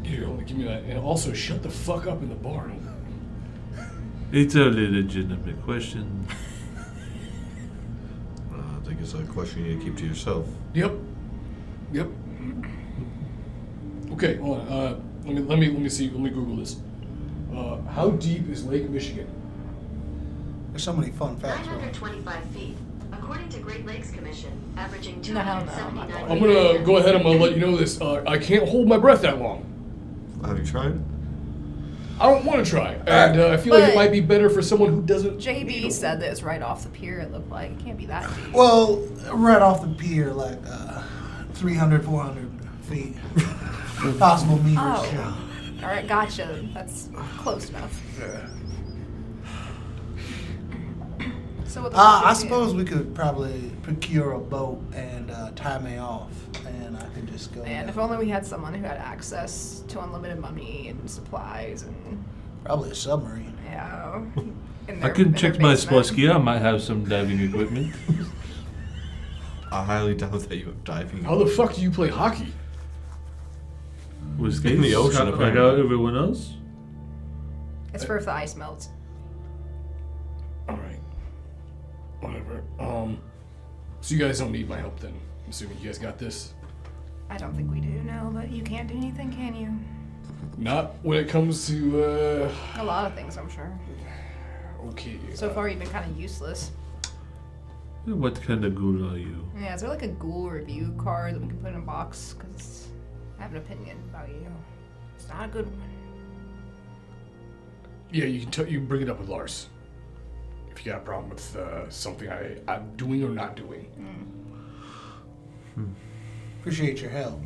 Speaker 5: Here, hold on, give me that. And also, shut the fuck up in the bar.
Speaker 6: It's a legitimate question.
Speaker 2: I think it's a question you need to keep to yourself.
Speaker 5: Yep. Okay, hold on. Let me see. Let me Google this. How deep is Lake Michigan?
Speaker 4: There's so many fun facts. With it.
Speaker 8: 925 feet. According to Great Lakes Commission, averaging
Speaker 3: No, hell no,
Speaker 8: 279
Speaker 5: I'm gonna go ahead. I'm gonna let you know this. I can't hold my breath that long.
Speaker 2: Have you tried?
Speaker 5: I don't want to try, and I feel like it
Speaker 3: But-
Speaker 5: might be better for someone who doesn't.
Speaker 3: JB said that it's right off the pier. It looked like it can't be that deep.
Speaker 4: Well, right off the pier, like 300, 400 feet. Possible meters.
Speaker 3: Oh, all right, gotcha. That's close enough. So what the fuck
Speaker 4: I
Speaker 3: is it?
Speaker 4: suppose we could probably procure a boat and tie me off, and I could just go.
Speaker 3: Man, if only we had someone who had access to unlimited money and supplies and
Speaker 4: Probably a submarine.
Speaker 3: yeah. in
Speaker 6: I
Speaker 3: their-
Speaker 6: can
Speaker 3: in
Speaker 6: check
Speaker 3: their
Speaker 6: my
Speaker 3: basement.
Speaker 6: sports gear. I might have some diving equipment.
Speaker 2: I highly doubt that you have diving.
Speaker 5: How the fuck do you play hockey?
Speaker 6: With
Speaker 2: In the
Speaker 6: skates,
Speaker 2: ocean,
Speaker 6: like
Speaker 2: apparently.
Speaker 6: everyone else.
Speaker 3: It's for if the ice melts.
Speaker 5: All right. Whatever. So you guys don't need my help then. I'm assuming you guys got this.
Speaker 3: I don't think we do, no, but you can't do anything, can you?
Speaker 5: Not when it comes to.
Speaker 3: A lot of things, I'm sure.
Speaker 5: Okay.
Speaker 3: So far, you've been kind of useless.
Speaker 6: What kind of ghoul are you?
Speaker 3: Yeah, is there like a ghoul review card that we can put in a box? Because I have an opinion about you. It's not a good one.
Speaker 5: Yeah, you can you bring it up with Lars. If you got a problem with something I'm doing or not doing.
Speaker 4: Appreciate your help.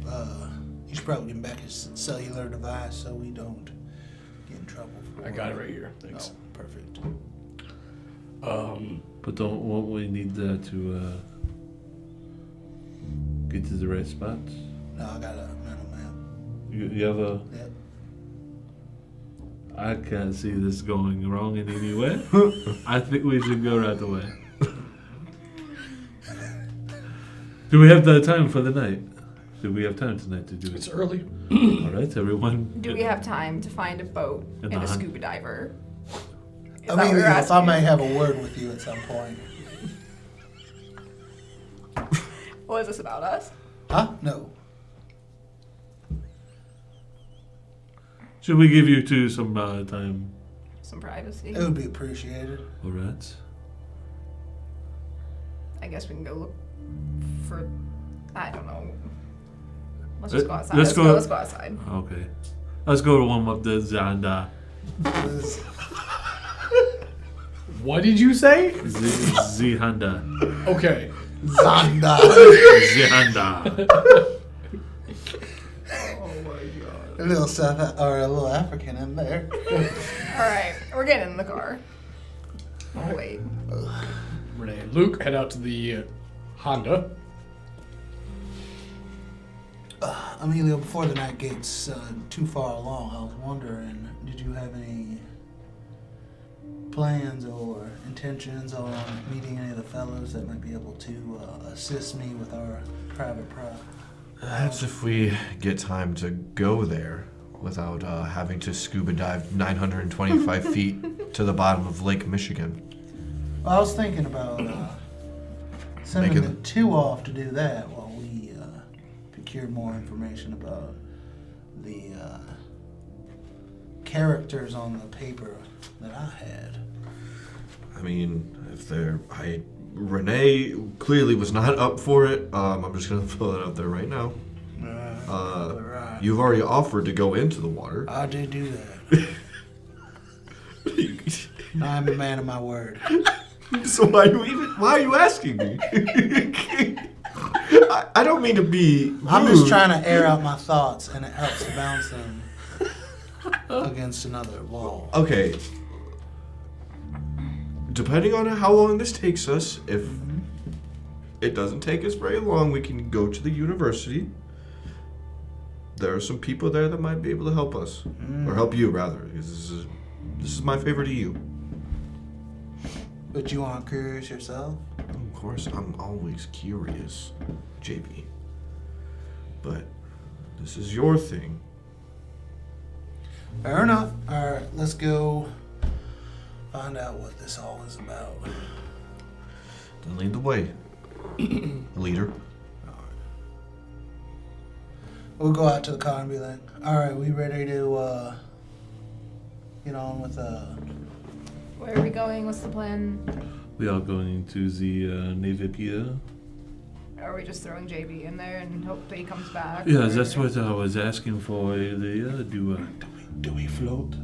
Speaker 4: You should probably give him back his cellular device so we don't get in trouble.
Speaker 5: I got it right here. Thanks.
Speaker 4: Oh, perfect.
Speaker 6: But won't we need that to get to the right spots?
Speaker 4: No, I got a mental map.
Speaker 6: You have a.
Speaker 4: Yep.
Speaker 6: I can't see this going wrong in any way. I think we should go right away. Do we have the time for the night? Do we have time tonight to do
Speaker 5: It's
Speaker 6: it?
Speaker 5: early.
Speaker 6: All right, everyone.
Speaker 3: Do we have time to find a boat
Speaker 6: And
Speaker 3: and a
Speaker 6: the hunt.
Speaker 3: scuba diver? Is
Speaker 4: I
Speaker 3: that
Speaker 4: mean,
Speaker 3: what you're
Speaker 4: if I
Speaker 3: asking?
Speaker 4: may have a word with you at some point.
Speaker 3: What is this about us?
Speaker 4: Huh? No.
Speaker 6: Should we give you two some time?
Speaker 3: Some privacy.
Speaker 4: It would be appreciated.
Speaker 6: All right.
Speaker 3: I guess we can go look for. I don't know. Let's just go outside.
Speaker 6: let's
Speaker 3: Let's
Speaker 6: go-
Speaker 3: go outside.
Speaker 6: Okay. Let's go to warm up the Zanda.
Speaker 5: What did you say?
Speaker 6: Zihanda.
Speaker 5: Okay.
Speaker 4: Zonda.
Speaker 6: Zihanda.
Speaker 4: A little South or a little African in there.
Speaker 3: All right, we're getting in the car. Oh wait.
Speaker 5: Renee and Luke head out to the Honda.
Speaker 4: Emilio, before the night gets too far along, I was wondering, did you have any plans or intentions on meeting any of the fellows that might be able to assist me with our private
Speaker 2: That's if we get time to go there without having to scuba dive 925 feet to the bottom of Lake Michigan.
Speaker 4: Well, I was thinking about sending
Speaker 2: Making-
Speaker 4: the two off to do that while we procure more information about the characters on the paper that I had.
Speaker 2: I mean, if they're... Renee clearly was not up for it. I'm just going to throw that out there right now.
Speaker 4: Right.
Speaker 2: You've already offered to go into the water.
Speaker 4: I did do that. I'm a man of my word.
Speaker 2: So why are you asking me? I don't mean to be rude.
Speaker 4: I'm just trying to air out my thoughts, and it helps to bounce them against another wall.
Speaker 2: Okay. Depending on how long this takes us, if it doesn't take us very long, we can go to the university. There are some people there that might be able to help us. Or help you, rather. Because this is my favor to you.
Speaker 4: But you aren't curious yourself?
Speaker 2: Of course, I'm always curious, JB. But this is your thing.
Speaker 4: Fair enough. Alright, let's go find out what this all is about.
Speaker 2: Then lead the way, leader.
Speaker 4: We'll go out to the car and be like, alright, we ready to get on with
Speaker 3: Where are we going? What's the plan?
Speaker 6: We are going to the Navy Pier.
Speaker 3: Are we just throwing JB in there and hope that he comes back?
Speaker 6: Yeah,
Speaker 3: or-
Speaker 6: that's what I was asking for.
Speaker 4: do we float?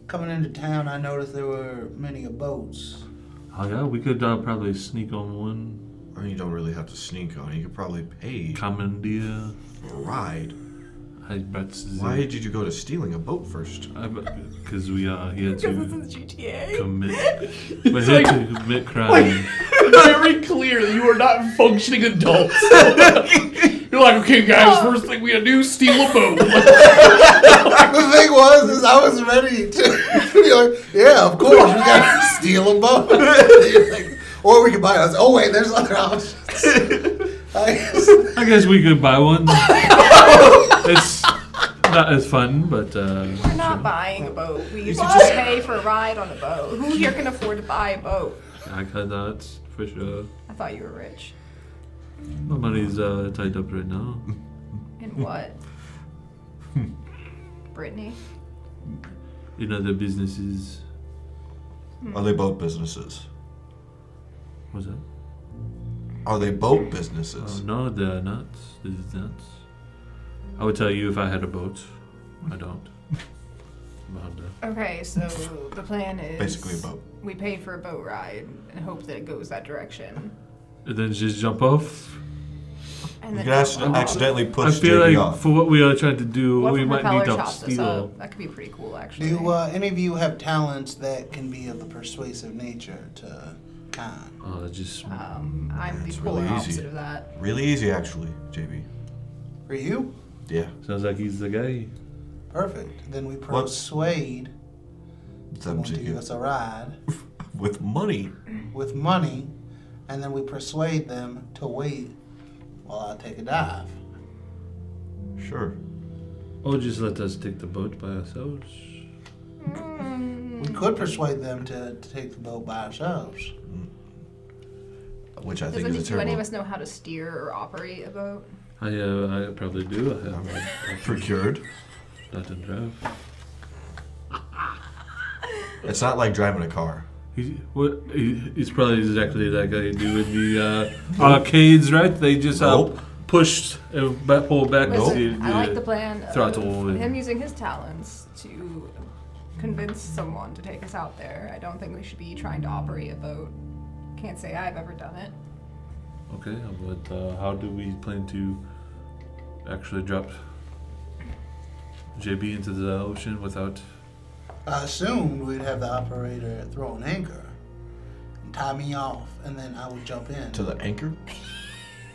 Speaker 4: Coming into town, I noticed there were many boats.
Speaker 6: Oh yeah, we could probably sneak on one.
Speaker 2: I mean, you don't really have to sneak on it. You could probably pay
Speaker 6: Commandeer.
Speaker 2: for a ride.
Speaker 6: Why
Speaker 2: Why did you go to stealing a boat first?
Speaker 6: Because he had
Speaker 3: Because
Speaker 6: to
Speaker 3: this is GTA.
Speaker 6: commit. We had to commit crime.
Speaker 5: Very clear that you are not functioning adults. You're like, okay, guys, first thing we gotta do is steal a boat.
Speaker 4: The thing was, I was ready to be like, yeah, of course, we gotta steal a boat. Like, or we could buy us. Oh wait, there's other options.
Speaker 6: I guess we could buy one. It's not as fun, but
Speaker 3: We're not buying a boat. We
Speaker 2: could
Speaker 3: used to
Speaker 2: just-
Speaker 3: pay for a ride on a boat. Who here can afford to buy a boat?
Speaker 6: I cannot for sure.
Speaker 3: I thought you were rich.
Speaker 6: My money's tied up right now.
Speaker 3: In what? Brittany?
Speaker 6: In other businesses.
Speaker 2: Are they boat businesses?
Speaker 6: What's that?
Speaker 2: Are they boat businesses?
Speaker 6: Oh, no, they're not. This is not. I would tell you if I had a boat. I don't.
Speaker 3: Okay, so the plan is
Speaker 2: Basically a boat.
Speaker 3: we pay for a boat ride and hope that it goes that direction.
Speaker 6: And then just jump off.
Speaker 3: And
Speaker 2: You
Speaker 3: then
Speaker 2: can accidentally
Speaker 6: I
Speaker 2: push
Speaker 6: feel
Speaker 2: JB
Speaker 6: like
Speaker 2: off.
Speaker 6: for what we are trying to do,
Speaker 3: what
Speaker 6: we
Speaker 3: if a
Speaker 6: might
Speaker 3: propeller
Speaker 6: need to
Speaker 3: chops us
Speaker 6: steal.
Speaker 3: up? That could be pretty cool, actually.
Speaker 4: Do any of you have talents that can be of the persuasive nature to con?
Speaker 6: Oh, just
Speaker 3: I'm the
Speaker 2: It's
Speaker 3: polar
Speaker 2: really
Speaker 3: opposite
Speaker 2: easy.
Speaker 3: of that.
Speaker 2: Really easy, actually, JB.
Speaker 4: For you?
Speaker 2: Yeah.
Speaker 6: sounds like he's the guy.
Speaker 4: Perfect. Then we
Speaker 2: What?
Speaker 4: persuade
Speaker 2: Them
Speaker 4: someone
Speaker 2: to
Speaker 4: to give
Speaker 2: you.
Speaker 4: us a ride
Speaker 2: With money.
Speaker 4: with money, and then we persuade them to wait while I take a dive.
Speaker 2: Sure.
Speaker 6: Or just let us take the boat by ourselves.
Speaker 4: We could persuade them to take the boat by ourselves.
Speaker 2: Which I think
Speaker 3: Do
Speaker 2: is a
Speaker 3: any of
Speaker 2: terrible...
Speaker 3: us know how to steer or operate a boat?
Speaker 6: I probably do. I have
Speaker 2: Procured.
Speaker 6: not in drive.
Speaker 2: It's not like driving a car.
Speaker 6: He's probably exactly that guy you do in the arcades, right? They just
Speaker 2: Nope.
Speaker 6: push and pull back
Speaker 3: Listen,
Speaker 6: the
Speaker 3: I like the plan of
Speaker 6: throttle.
Speaker 3: him using his talents to convince someone to take us out there. I don't think we should be trying to operate a boat. Can't say I've ever done it.
Speaker 6: Okay, but how do we plan to actually drop JB into the ocean without
Speaker 4: I assumed we'd have the operator throw an anchor and tie me off, and then I would jump in.
Speaker 2: To the anchor?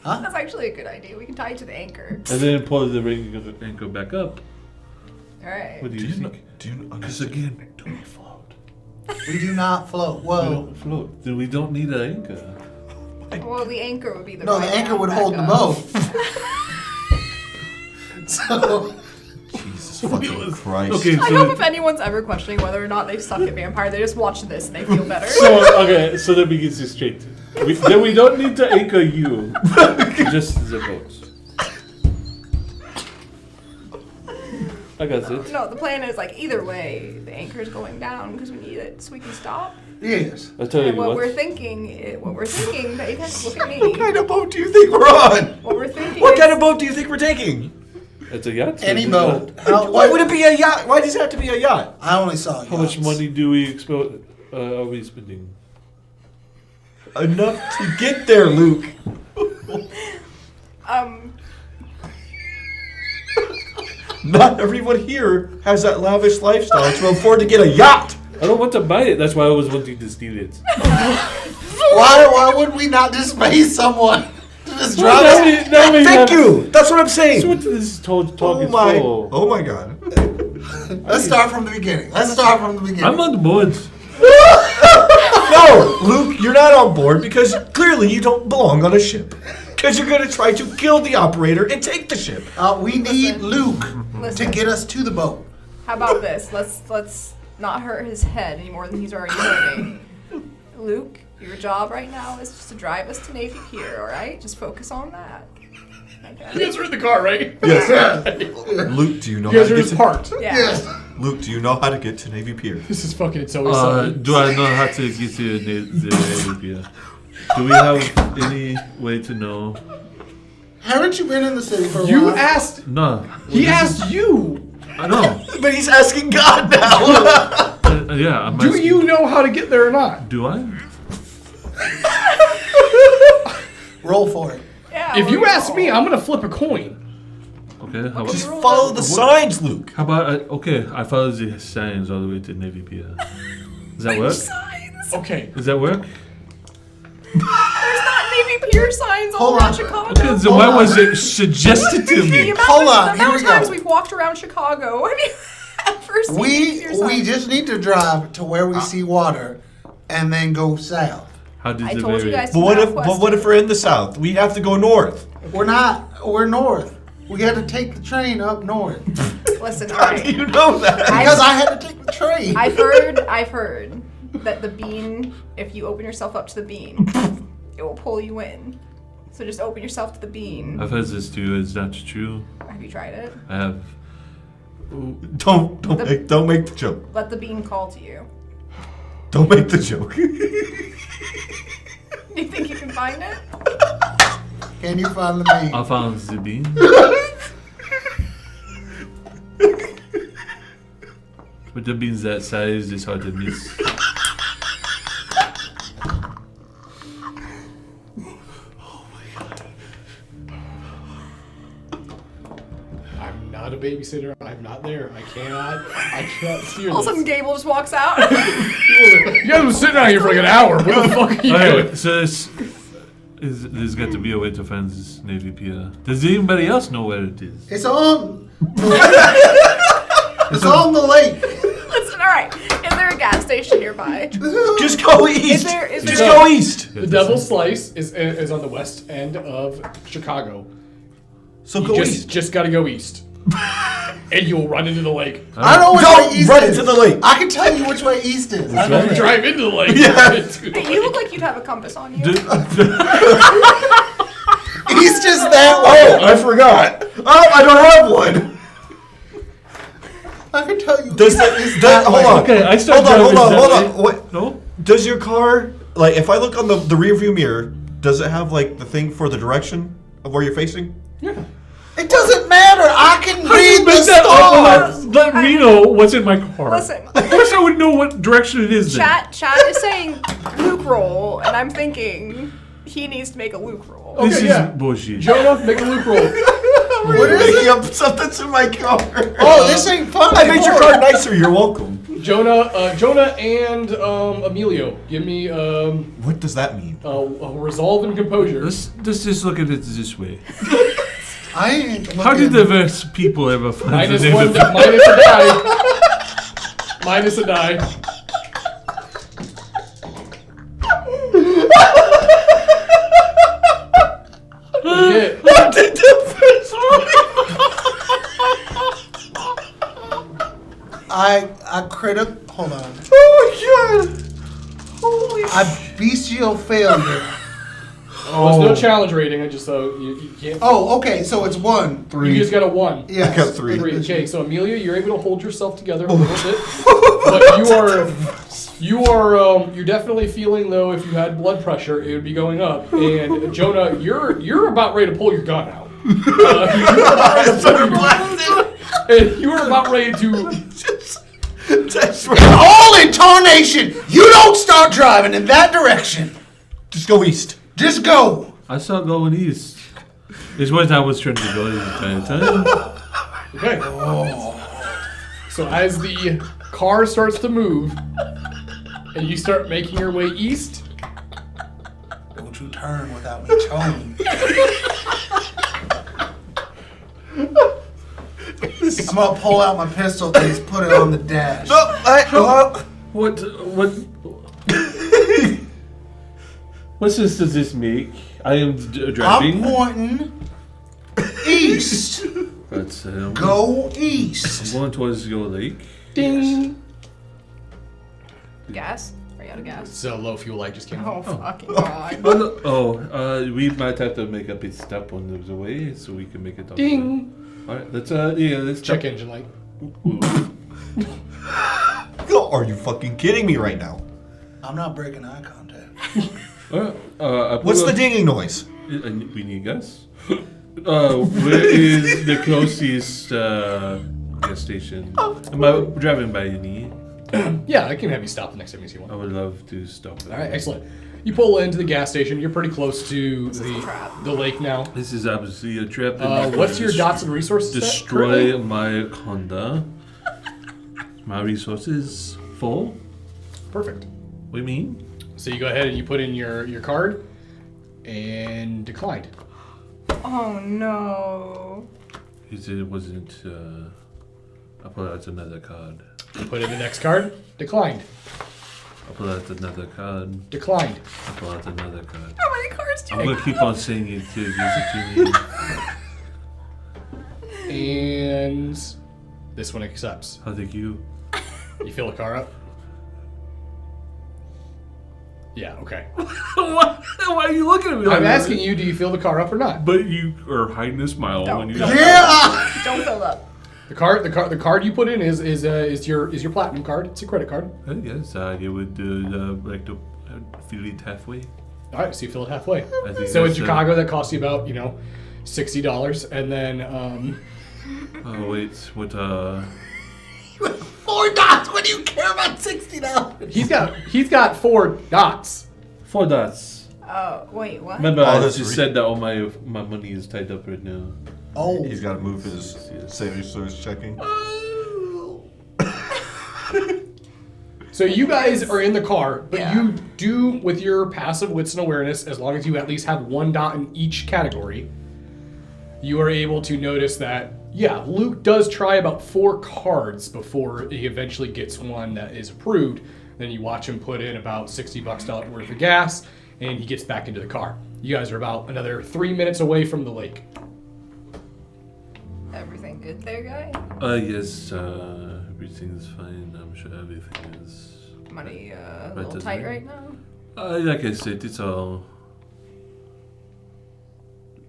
Speaker 3: That's actually a good idea. We can tie you to the anchor.
Speaker 6: And then pull the anchor back up.
Speaker 3: All right.
Speaker 6: What do you think?
Speaker 2: Do you
Speaker 6: Because again, do we float?
Speaker 4: We do not float.
Speaker 6: We
Speaker 4: Well,
Speaker 6: don't float. Then we don't need an anchor.
Speaker 3: Well, the anchor would be the
Speaker 4: no, the
Speaker 3: right
Speaker 4: anchor would hold the
Speaker 3: backup.
Speaker 4: boat. So,
Speaker 2: Jesus fucking Christ.
Speaker 6: Okay,
Speaker 3: I
Speaker 6: so
Speaker 3: hope if anyone's ever questioning whether or not they suck at Vampire, they just watch this and they feel better.
Speaker 6: so let me get this straight. Then we don't need to anchor you, just the boats. I got it.
Speaker 3: No, the plan is like either way, the anchor is going down because we need it so we can stop.
Speaker 4: yes.
Speaker 6: I'll tell
Speaker 3: And
Speaker 6: you
Speaker 3: what
Speaker 6: what.
Speaker 3: we're thinking, Nathan, look at me.
Speaker 2: What kind of boat do you think we're on?
Speaker 3: What we're thinking
Speaker 2: What
Speaker 3: is,
Speaker 2: kind of boat do you think we're taking?
Speaker 6: It's a yacht.
Speaker 4: Any
Speaker 6: it's a
Speaker 4: boat.
Speaker 6: yacht.
Speaker 2: Why would it be a yacht? Why does it have to be a yacht?
Speaker 4: I only saw
Speaker 6: How much
Speaker 4: yachts.
Speaker 6: money do we are we spending?
Speaker 2: Enough to get there, Luke. Not everyone here has that lavish lifestyle to afford to get a yacht.
Speaker 6: I don't want to buy it. That's why I was wanting to steal it.
Speaker 4: Why would we not just pay someone to just drive
Speaker 6: Now
Speaker 4: us?
Speaker 6: we
Speaker 2: Thank
Speaker 6: have-
Speaker 2: you. That's what I'm
Speaker 6: That's
Speaker 2: saying.
Speaker 6: what this talk
Speaker 2: Oh
Speaker 6: is
Speaker 2: my!
Speaker 6: for.
Speaker 2: Oh my God!
Speaker 4: Let's start from the beginning.
Speaker 6: I'm on board.
Speaker 2: No, Luke, you're not on board because clearly you don't belong on a ship. Because you're gonna try to kill the operator and take the ship.
Speaker 4: We need Luke to
Speaker 3: Listen.
Speaker 4: get us to the boat.
Speaker 3: How about this? Let's not hurt his head any more than he's already hurting. Luke, your job right now is just to drive us to Navy Pier, all right? Just focus on that.
Speaker 5: You
Speaker 3: Okay.
Speaker 5: guys are in the car, right?
Speaker 2: Yes. Luke, do you know
Speaker 5: You
Speaker 2: how
Speaker 5: guys
Speaker 2: to
Speaker 5: are
Speaker 2: get
Speaker 5: just
Speaker 2: to
Speaker 5: parked.
Speaker 3: Yeah.
Speaker 2: Luke? Do you know how to get to Navy Pier?
Speaker 5: This is fucking It's Always Sunny.
Speaker 6: Do I know how to get to the Navy? Do we have any way to know?
Speaker 4: Haven't you been in the city for a
Speaker 5: You
Speaker 4: while?
Speaker 5: asked.
Speaker 6: No.
Speaker 5: He asked you.
Speaker 6: I know.
Speaker 2: But he's asking God now.
Speaker 6: Yeah. I'm
Speaker 5: Do
Speaker 6: asking-
Speaker 5: you know how to get there or not?
Speaker 6: Do I?
Speaker 4: Roll for it.
Speaker 3: Yeah.
Speaker 5: If
Speaker 3: what
Speaker 5: you
Speaker 3: do
Speaker 5: ask me, I'm gonna flip a coin.
Speaker 6: Okay. How
Speaker 2: Just
Speaker 6: about?
Speaker 2: follow the signs, Luke.
Speaker 6: How about? Okay. I follow the signs all the way to Navy Pier. Does that work?
Speaker 3: Signs.
Speaker 5: Okay.
Speaker 6: Does that work?
Speaker 3: There's not Navy Pier signs all
Speaker 4: Hold
Speaker 3: around
Speaker 4: on.
Speaker 3: Chicago.
Speaker 6: Okay. So why was it suggested to
Speaker 3: The
Speaker 6: me?
Speaker 3: amount
Speaker 4: Hold
Speaker 3: of,
Speaker 4: on,
Speaker 3: the
Speaker 4: here
Speaker 3: amount
Speaker 4: we
Speaker 3: of times
Speaker 4: go.
Speaker 3: we've walked around Chicago. Have you ever seen Navy Pier
Speaker 4: We
Speaker 3: signs?
Speaker 4: just need to drive to where we see water, and then go south.
Speaker 6: How does
Speaker 3: I
Speaker 6: it
Speaker 3: told you
Speaker 6: vary?
Speaker 3: guys to
Speaker 2: But what
Speaker 3: map
Speaker 2: if?
Speaker 3: west.
Speaker 2: But what if we're in the south? We have to go north.
Speaker 4: We're not. We're north. We had to take the train up north
Speaker 3: Listen, all
Speaker 2: How do
Speaker 3: right.
Speaker 2: you know that?
Speaker 4: because I had to take the train.
Speaker 3: I've heard that the bean, if you open yourself up to the bean, it will pull you in. So just open yourself to the bean.
Speaker 6: I've heard this too. Is that true?
Speaker 3: Have you tried it?
Speaker 6: I have.
Speaker 2: Don't make the joke.
Speaker 3: Let the bean call to you.
Speaker 2: Don't make the joke.
Speaker 3: Do you think you can find it?
Speaker 4: Can you find the bean?
Speaker 6: I found the bean. But the beans that size is hard to miss.
Speaker 5: I'm not a babysitter. I'm not there. I cannot steer
Speaker 3: All of a sudden,
Speaker 5: this.
Speaker 3: Gable just walks out.
Speaker 5: You guys been sitting out here for like an hour. What the fuck are you
Speaker 6: Okay,
Speaker 5: doing?
Speaker 6: so there's got to be a way to find this Navy Pier. Does anybody else know where it is?
Speaker 4: It's on. It's on the lake.
Speaker 3: Listen, all right. Is there a gas station nearby?
Speaker 2: Just go east.
Speaker 3: Is
Speaker 2: Just
Speaker 3: there-
Speaker 2: go east.
Speaker 5: The Devil's Slice is on the west end of Chicago.
Speaker 2: So
Speaker 5: You
Speaker 2: go
Speaker 5: just
Speaker 2: east.
Speaker 5: just gotta go east, and you will run into the lake.
Speaker 4: I know which
Speaker 2: Don't
Speaker 4: way east
Speaker 2: run
Speaker 4: is.
Speaker 2: into the lake.
Speaker 4: I can tell you which way east is. I know
Speaker 5: You
Speaker 4: that.
Speaker 5: drive into the lake.
Speaker 2: Yeah.
Speaker 3: Hey, you look like you'd have a compass on you.
Speaker 4: East is that
Speaker 2: Oh,
Speaker 4: way.
Speaker 2: I forgot. Oh, I don't have one.
Speaker 4: I can tell you.
Speaker 2: Does
Speaker 4: east is
Speaker 2: that?
Speaker 4: that
Speaker 2: Hold
Speaker 4: way.
Speaker 2: on.
Speaker 6: Okay, I start
Speaker 2: Hold on.
Speaker 6: driving that
Speaker 2: What?
Speaker 6: No?
Speaker 2: Does your car, like, if I look on the rear view mirror, does it have like the thing for the direction of where you're facing?
Speaker 5: Yeah.
Speaker 4: It doesn't matter. I can
Speaker 6: How do you
Speaker 4: read the
Speaker 6: make that up?
Speaker 4: stars.
Speaker 6: Let me know what's in my car.
Speaker 3: Listen.
Speaker 6: Of course I would know what direction it is then.
Speaker 3: Chat is saying Luke roll, and I'm thinking he needs to make a Luke roll.
Speaker 6: This
Speaker 5: Okay,
Speaker 6: is
Speaker 5: yeah.
Speaker 6: bullshit.
Speaker 5: Jonah, make a loop roll.
Speaker 4: What is
Speaker 2: Making
Speaker 4: it?
Speaker 2: up something to my car.
Speaker 4: Oh, this ain't fun.
Speaker 2: I made your car nicer. You're welcome.
Speaker 5: Jonah and Emilio, give me
Speaker 2: What does that mean?
Speaker 5: a resolve and composure.
Speaker 6: Let's just look at it this way.
Speaker 4: I ain't looking.
Speaker 6: How did diverse people ever find
Speaker 5: Minus
Speaker 6: the name
Speaker 5: one,
Speaker 6: of
Speaker 5: minus a die. Minus a die. What do you get?
Speaker 4: I hold on.
Speaker 2: Oh my god! Holy
Speaker 4: I bestial failure.
Speaker 5: There's no challenge rating. I just you can't.
Speaker 4: Oh, okay, so it's 1.
Speaker 5: You just got a 1.
Speaker 4: Yeah.
Speaker 2: I got 3.
Speaker 5: Okay, so Amelia, you're able to hold yourself together a little bit, but you're definitely feeling though if you had blood pressure, it would be going up. And Jonah, you're about ready to pull your gun out. You were about ready to.
Speaker 4: All in tarnation! You don't start driving in that direction.
Speaker 2: Just go east.
Speaker 4: Just go.
Speaker 6: I saw going east. It's what I was trying to go the entire time.
Speaker 5: Okay. So as the car starts to move, and you start making your way east.
Speaker 4: Don't you turn without me towing. I'm gonna pull out my pistol case, put it on the dash.
Speaker 6: What sense does this make? I am
Speaker 4: I'm
Speaker 6: driving.
Speaker 4: pointing east.
Speaker 6: But,
Speaker 4: Go east.
Speaker 6: I'm going towards your lake.
Speaker 5: Ding.
Speaker 3: Gas? Are you out of gas?
Speaker 5: So low fuel light just came
Speaker 3: Oh,
Speaker 5: on.
Speaker 3: fucking god.
Speaker 6: We might have to make up a step on the way so we can make it.
Speaker 5: Ding.
Speaker 6: All right, let's
Speaker 5: Check engine light.
Speaker 2: Are you fucking kidding me right now?
Speaker 4: I'm not breaking eye contact.
Speaker 2: What's the dinging noise?
Speaker 6: We need gas. Where is the closest gas station? Am I driving by any?
Speaker 5: Yeah, I can have you stop the next time you see one.
Speaker 6: I would love to stop.
Speaker 5: All right, excellent. You pull into the gas station. You're pretty close to the lake now.
Speaker 6: This is obviously a trap.
Speaker 5: What's your dots and resources?
Speaker 6: Destroy my Honda. My resources full.
Speaker 5: Perfect.
Speaker 6: What do you mean?
Speaker 5: So you go ahead and you put in your card and declined.
Speaker 3: Oh no.
Speaker 6: He said it wasn't. I pull out another card.
Speaker 5: You put in the next card, declined.
Speaker 6: I pull out another card.
Speaker 5: Declined.
Speaker 6: I pull out another card.
Speaker 3: How many cards do
Speaker 6: I'm
Speaker 3: you
Speaker 6: gonna keep on saying it to use it to me.
Speaker 5: And this one accepts.
Speaker 6: How think you?
Speaker 5: You fill the car up? Yeah, okay.
Speaker 6: Why are you looking at me like
Speaker 5: I'm
Speaker 6: that?
Speaker 5: asking you, do you fill the car up or not?
Speaker 6: But you are hiding a smile
Speaker 3: Don't.
Speaker 6: when you.
Speaker 4: Yeah!
Speaker 3: Don't fill up.
Speaker 5: The card you put in is your platinum card. It's a credit card.
Speaker 6: Yes, you would like to fill it halfway.
Speaker 5: All right, so you fill it halfway.
Speaker 6: I think
Speaker 5: So in
Speaker 6: that's,
Speaker 5: Chicago, that costs you about $60, and then
Speaker 6: Oh wait, what?
Speaker 4: $4. What do you care about $60?
Speaker 5: he's got 4 dots.
Speaker 6: 4 dots.
Speaker 3: Oh, wait, what?
Speaker 6: Remember,
Speaker 2: Oh,
Speaker 6: I
Speaker 2: that's
Speaker 6: just said that all my money is tied up right now.
Speaker 4: Oh.
Speaker 2: He's got to move his save source checking.
Speaker 5: So you guys are in the car, but
Speaker 3: Yeah.
Speaker 5: you do, with your passive wits and awareness, as long as you at least have 1 dot in each category, you are able to notice that, yeah, Luke does try about 4 cards before he eventually gets one that is approved. Then you watch him put in about $60 worth of gas, and he gets back into the car. You guys are about another 3 minutes away from the lake.
Speaker 3: Everything good there, guy?
Speaker 6: Yes, everything's fine. I'm sure everything is.
Speaker 3: Money a
Speaker 6: Right,
Speaker 3: little
Speaker 6: doesn't
Speaker 3: tight
Speaker 6: it?
Speaker 3: right now?
Speaker 6: Like I said, it's all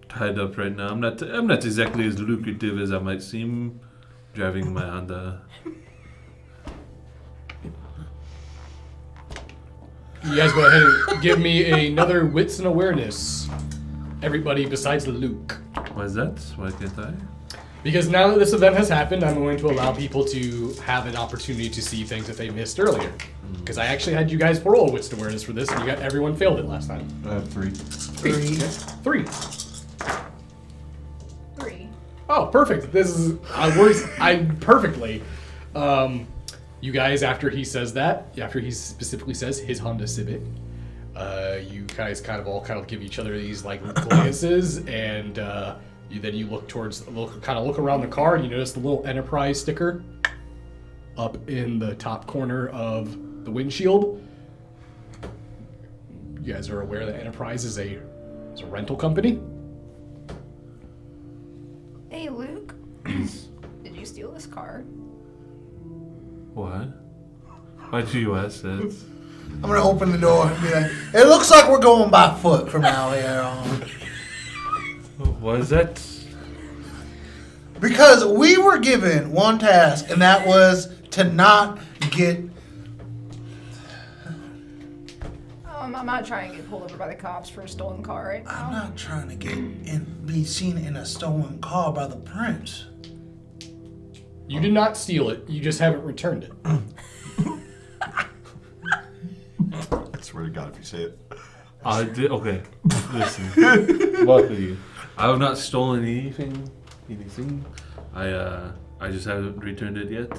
Speaker 6: tied up right now. I'm not exactly as lucrative as I might seem driving my Honda.
Speaker 5: You guys go ahead and give me another wits and awareness. Everybody besides Luke.
Speaker 6: Why is that? Why can't I?
Speaker 5: Because now that this event has happened, I'm going to allow people to have an opportunity to see things that they missed earlier. Because I actually had you guys roll wits and awareness for this, and everyone failed it last time.
Speaker 2: I have 3.
Speaker 5: 3.
Speaker 3: 3.
Speaker 5: Oh, perfect. This is works. I perfectly. You guys, after he says that, after he specifically says his Honda Civic, you guys kind of give each other these like glances, and you look around the car, and you notice the little Enterprise sticker up in the top corner of the windshield. You guys are aware that Enterprise is a rental company.
Speaker 3: Hey, Luke. Did you steal this car?
Speaker 6: What? Why do you ask that?
Speaker 4: I'm gonna open the door and be like, it looks like we're going by foot from now here on.
Speaker 6: What is that?
Speaker 4: Because we were given one task, and that was to not get...
Speaker 3: I'm not trying to get pulled over by the cops for a stolen car right now.
Speaker 4: I'm not trying to be seen in a stolen car by the prince.
Speaker 5: You did not steal it. You just haven't returned it.
Speaker 2: I swear to God, if you say it.
Speaker 6: I did. Okay, listen, both of you. I have not stolen anything. I just haven't returned it yet.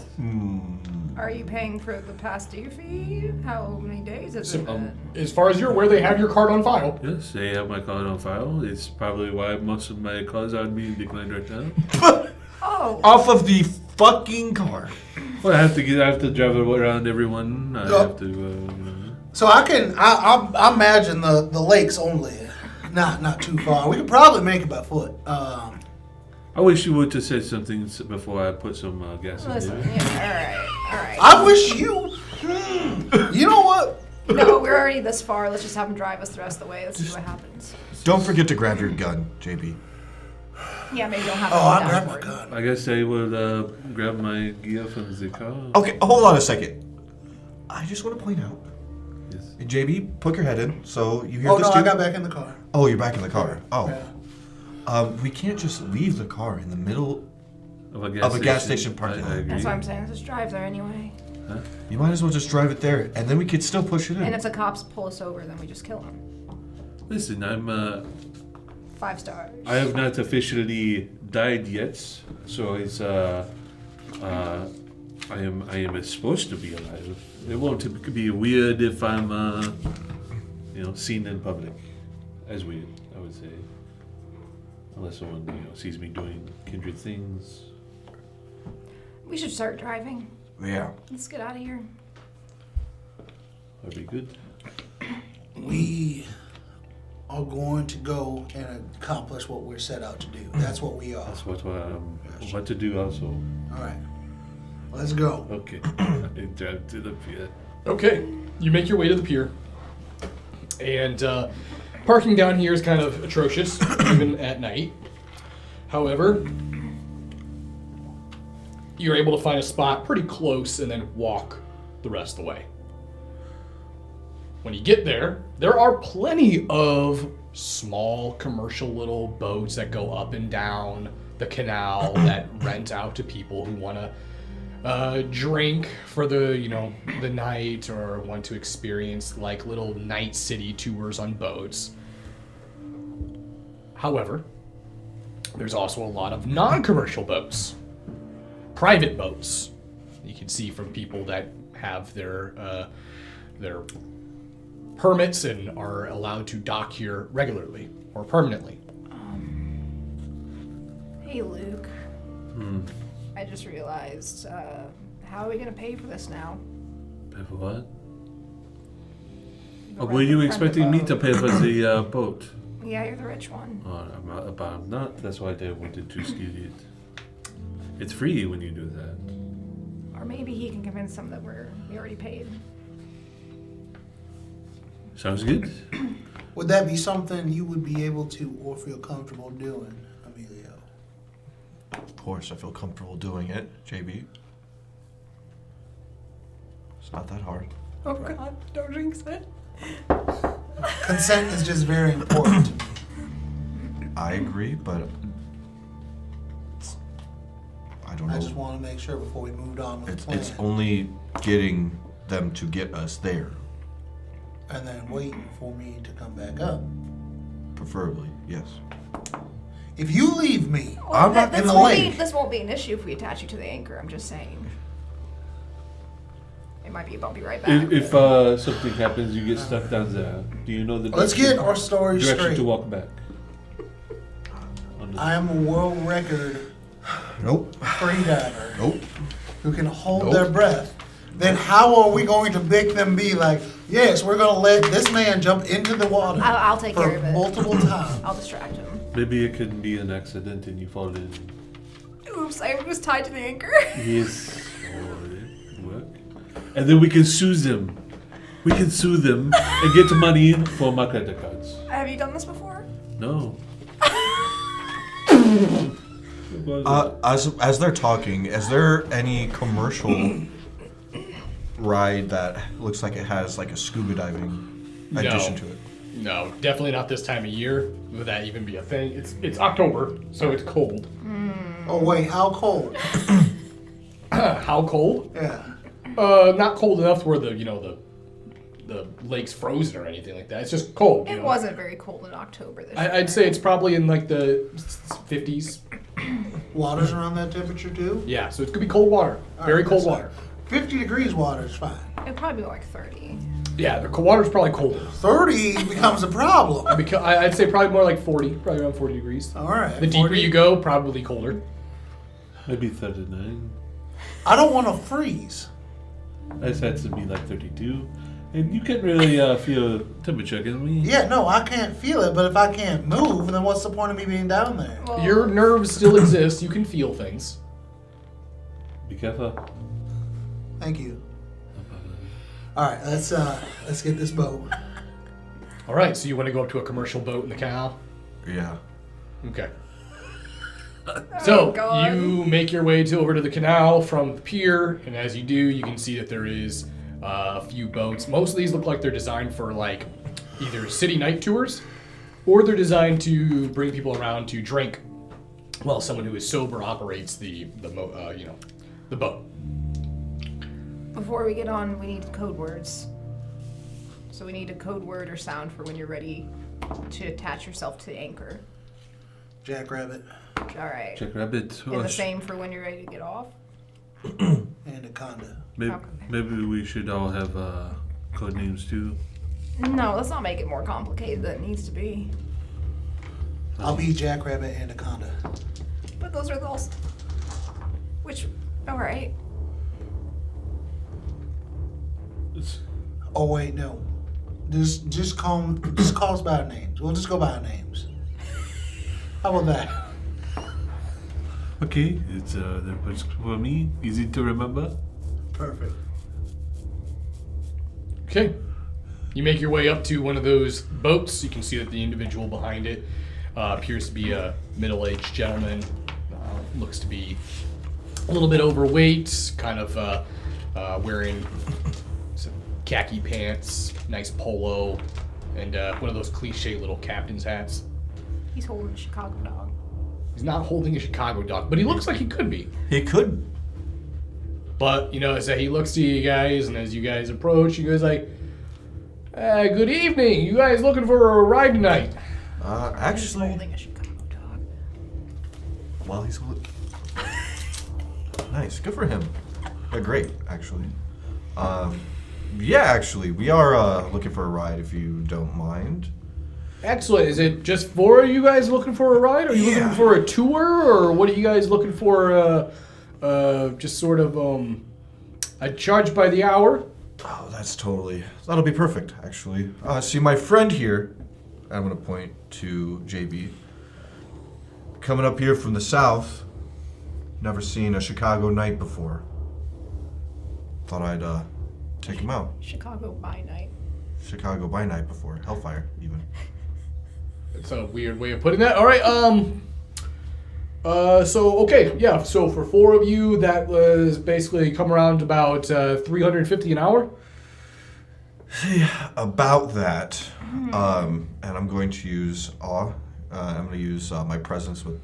Speaker 3: Are you paying for the past due fee? How many days is it?
Speaker 5: As far as you're aware, they have your card on file.
Speaker 6: Yes, they have my card on file. It's probably why most of my calls are being declined right now.
Speaker 3: Oh.
Speaker 2: Off of the fucking car.
Speaker 6: Well, I have to drive around everyone. I have to.
Speaker 4: So I imagine the lakes only, not too far. We could probably make it by foot.
Speaker 6: I wish you would have said something before I put some gas in
Speaker 3: Listen,
Speaker 6: there.
Speaker 3: yeah, all right.
Speaker 4: I wish you. You know what?
Speaker 3: No, we're already this far. Let's just have him drive us the rest of the way. Let's see what happens.
Speaker 2: Don't forget to grab your gun, JB.
Speaker 3: Yeah, maybe don't have
Speaker 4: Oh,
Speaker 3: it on
Speaker 4: I
Speaker 3: the
Speaker 4: grabbed my
Speaker 3: dashboard.
Speaker 4: gun.
Speaker 6: I guess I would grab my gear from the car.
Speaker 2: Okay, hold on a second. I just want to point out.
Speaker 6: Yes.
Speaker 2: JB, poke your head in. So you hear
Speaker 4: Oh
Speaker 2: this
Speaker 4: no,
Speaker 2: dude?
Speaker 4: I got back in the car.
Speaker 2: Oh, you're back in the car. Oh.
Speaker 4: Yeah.
Speaker 2: We can't just leave the car in the middle
Speaker 6: Of a
Speaker 2: gas station parking
Speaker 6: I
Speaker 2: lot.
Speaker 6: agree.
Speaker 3: That's what I'm saying. Let's just drive there anyway.
Speaker 2: You might as well just drive it there, and then we could still push it in.
Speaker 3: And if the cops pull us over, then we just kill them.
Speaker 6: Listen, I'm
Speaker 3: 5 stars.
Speaker 6: I have not officially died yet, so it's I am supposed to be alive. It won't be weird if I'm seen in public as weird, I would say, unless someone sees me doing kindred things.
Speaker 3: We should start driving.
Speaker 2: Yeah.
Speaker 3: Let's get out of here.
Speaker 6: That'd be good.
Speaker 4: We are going to go and accomplish what we're set out to do. That's what we are.
Speaker 6: That's what to do also.
Speaker 4: All right. Let's go.
Speaker 6: Okay. I drive to the pier.
Speaker 5: Okay, you make your way to the pier, and parking down here is kind of atrocious, even at night. However, you're able to find a spot pretty close and then walk the rest of the way. When you get there, there are plenty of small commercial little boats that go up and down the canal that rent out to people who want to drink for the night or want to experience like little night city tours on boats. However, there's also a lot of non-commercial boats, private boats. You can see from people that have their permits and are allowed to dock here regularly or permanently.
Speaker 3: Hey, Luke. I just realized, how are we going to pay for this now?
Speaker 6: Pay for what?
Speaker 3: We're
Speaker 6: Were you
Speaker 3: renting
Speaker 6: expecting
Speaker 3: the
Speaker 6: me to
Speaker 3: boat.
Speaker 6: pay for the boat?
Speaker 3: Yeah, you're the rich one.
Speaker 6: I'm not. That's why they wanted to steal it. It's free when you do that.
Speaker 3: Or maybe he can convince them that we already paid.
Speaker 6: Sounds good.
Speaker 4: Would that be something you would be able to or feel comfortable doing, Emilio?
Speaker 2: Of course, I feel comfortable doing it, JB. It's not that hard.
Speaker 3: Oh God, don't jinx it.
Speaker 4: Consent is just very important to me.
Speaker 2: I agree, but I don't know.
Speaker 4: I just want to make sure before we moved on with the plan.
Speaker 2: It's only getting them to get us there,
Speaker 4: And then waiting for me to come back up.
Speaker 2: preferably. Yes.
Speaker 4: If you leave me
Speaker 2: I'm not
Speaker 4: in
Speaker 3: this
Speaker 4: the
Speaker 3: won't be,
Speaker 4: lake,
Speaker 3: this won't be an issue if we attach you to the anchor. I'm just saying. might be a bumpy ride back.
Speaker 6: If something happens, you get stuck down there. Do you know the
Speaker 4: Let's get our story
Speaker 6: direction
Speaker 4: straight.
Speaker 6: to walk back?
Speaker 4: I am a world record
Speaker 2: Nope.
Speaker 4: freediver
Speaker 2: Nope.
Speaker 4: who can hold
Speaker 2: Nope.
Speaker 4: their breath. Then how are we going to make them be like, yes, we're going to let this man jump into the water
Speaker 3: I'll take
Speaker 4: for
Speaker 3: care of it.
Speaker 4: multiple times?
Speaker 3: I'll distract him.
Speaker 6: Maybe it could be an accident and you fall in.
Speaker 3: Oops, I was tied to the anchor.
Speaker 6: Yes. Work. And then we can sue them. We can sue them and get the money for my credit cards.
Speaker 3: Have you done this before?
Speaker 6: No.
Speaker 2: As they're talking, is there any commercial ride that looks like it has like a scuba diving addition to it?
Speaker 5: No, definitely not this time of year. Would that even be a thing? It's October, so it's cold.
Speaker 4: Oh, wait, how cold?
Speaker 5: How cold?
Speaker 4: Yeah.
Speaker 5: Not cold enough where the lake's frozen or anything like that. It's just cold. you
Speaker 3: It
Speaker 5: know?
Speaker 3: wasn't very cold in October this year.
Speaker 5: I'd say it's probably in like the 50s.
Speaker 4: Water's around that temperature too?
Speaker 5: Yeah, so it's gonna be cold water.
Speaker 4: All
Speaker 5: Very
Speaker 4: right,
Speaker 5: cold
Speaker 4: that's
Speaker 5: water.
Speaker 4: 50 degrees water is fine.
Speaker 3: It'd probably be like 30.
Speaker 5: Yeah, the water's probably colder.
Speaker 4: 30 becomes a problem.
Speaker 5: Because I'd say probably more like 40, probably around 40 degrees.
Speaker 4: All right.
Speaker 5: The deeper
Speaker 4: 40.
Speaker 5: you go, probably colder.
Speaker 6: Maybe 39.
Speaker 4: I don't want to freeze.
Speaker 6: I said to be like 32. And you can't really feel temperature, can we?
Speaker 4: Yeah, no, I can't feel it, but if I can't move, then what's the point of me being down there?
Speaker 3: Well,
Speaker 5: Your nerves still exist. You can feel things.
Speaker 6: Be careful.
Speaker 4: Thank you. All right, let's get this boat.
Speaker 5: All right, so you want to go up to a commercial boat in the canal?
Speaker 2: Yeah.
Speaker 5: Okay. So
Speaker 3: God.
Speaker 5: you make your way over to the canal from the pier, and as you do, you can see that there is a few boats. Most of these look like they're designed for like either city night tours, or they're designed to bring people around to drink while someone who is sober operates the boat.
Speaker 3: Before we get on, we need code words. So we need a code word or sound for when you're ready to attach yourself to the anchor.
Speaker 4: Jackrabbit,
Speaker 3: All right.
Speaker 6: Jackrabbit.
Speaker 3: And the same for when you're ready to get off.
Speaker 4: Anaconda.
Speaker 6: Maybe we should all have code names too.
Speaker 3: No, let's not make it more complicated than it needs to be.
Speaker 4: I'll be Jackrabbit Anaconda.
Speaker 3: But those are those. Which, all right.
Speaker 4: Oh wait, no. Just call us by our names. We'll just go by our names. How about that?
Speaker 6: Okay, it's that works for me. Easy to remember.
Speaker 4: Perfect.
Speaker 5: Okay. You make your way up to one of those boats. You can see that the individual behind it appears to be a middle-aged gentleman. Looks to be a little bit overweight, kind of wearing some khaki pants, nice polo, and one of those cliche little captain's hats.
Speaker 3: He's holding a Chicago dog.
Speaker 5: He's not holding a Chicago dog, but he looks like he could be.
Speaker 2: He could.
Speaker 5: But, as he looks to you guys, and as you guys approach, he goes like, good evening. You guys looking for a ride tonight?
Speaker 3: He's
Speaker 2: Actually,
Speaker 3: holding a Chicago dog.
Speaker 2: while he's nice, good for him. Great, actually. Yeah, actually, we are looking for a ride. If you don't mind.
Speaker 5: Excellent. Is it just for you guys looking for a ride? Are you looking for a tour, or what are you guys looking for? Just sort of a charge by the hour?
Speaker 2: Oh, that'll be perfect, actually. See, my friend here, I'm going to point to JB, coming up here from the south, never seen a Chicago night before. Thought I'd take him out.
Speaker 3: Chicago by night.
Speaker 2: Chicago by night before. Hellfire, even.
Speaker 5: It's a weird way of putting that. All right, so for 4 of you, that was basically come around about $350 an hour.
Speaker 2: About that. And I'm going to use awe. I'm going to use my presence with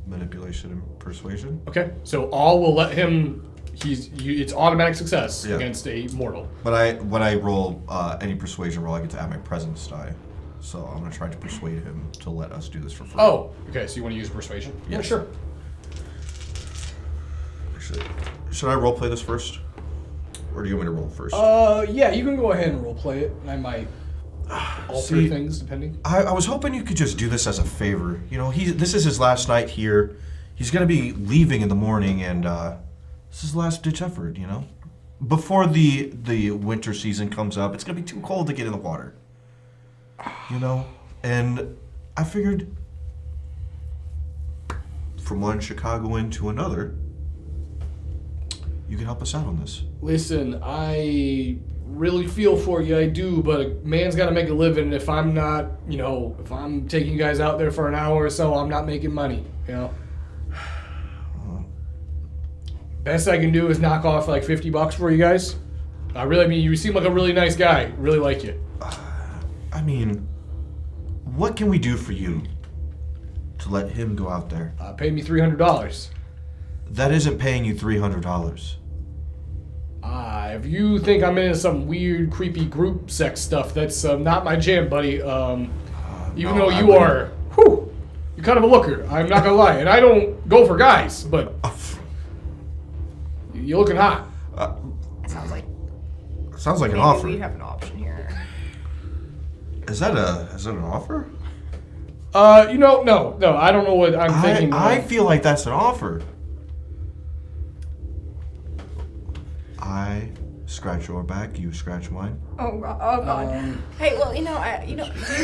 Speaker 2: manipulation and persuasion.
Speaker 5: Okay, so all will let him. It's automatic success
Speaker 2: Yeah.
Speaker 5: against a mortal.
Speaker 2: But when I roll any persuasion roll, I get to add my presence die. So I'm going to try to persuade him to let us do this for free.
Speaker 5: Oh, okay. So you want to use persuasion?
Speaker 2: Yes.
Speaker 5: Yeah, sure.
Speaker 2: Should I roleplay this first? Or do you want me to roll first?
Speaker 5: Yeah, you can go ahead and roleplay it. I might alter things depending.
Speaker 2: I was hoping you could just do this as a favor. You know, this is his last night here. He's going to be leaving in the morning, and this is last-ditch effort, you know? Before the winter season comes up, it's going to be too cold to get in the water. You know? And I figured from one Chicagoan to another, you can help us out on this.
Speaker 5: Listen, I really feel for you, I do, but a man's got to make a living. If I'm not, you know, if I'm taking you guys out there for an hour or so, I'm not making money, you know? Best I can do is knock off like $50 for you guys. I mean, you seem like a really nice guy. Really like you.
Speaker 2: I mean, what can we do for you to let him go out there?
Speaker 5: Pay me $300.
Speaker 2: That isn't paying you $300.
Speaker 5: If you think I'm into some weird, creepy group sex stuff, that's not my jam, buddy. Even though you are, you're kind of a looker. I'm not gonna lie, and I don't go for guys, but you're looking hot.
Speaker 3: Sounds like
Speaker 2: Sounds like an
Speaker 3: maybe
Speaker 2: offer.
Speaker 3: we have an option here.
Speaker 2: Is that an offer?
Speaker 5: No, I don't know what I'm thinking.
Speaker 2: I feel like that's an offer. I scratch your back, you scratch mine.
Speaker 3: Oh God. Hey, well, do you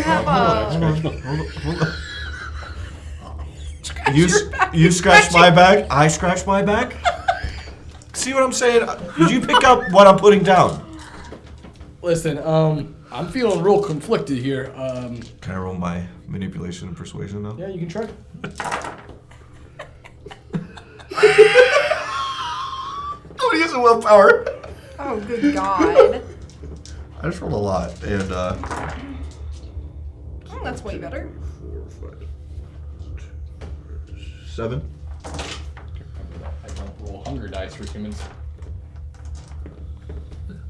Speaker 3: have
Speaker 2: Hold on. You scratch my back, I scratch my back. See what I'm saying? Did you pick up what I'm putting down?
Speaker 5: Listen, I'm feeling real conflicted here.
Speaker 2: Can I roll my manipulation and persuasion now?
Speaker 5: Yeah, you can try.
Speaker 2: I'm gonna use a willpower.
Speaker 3: Oh, good God.
Speaker 2: I just rolled a lot, and
Speaker 3: Oh, that's way better.
Speaker 2: 7.
Speaker 5: I don't roll hunger dice for humans.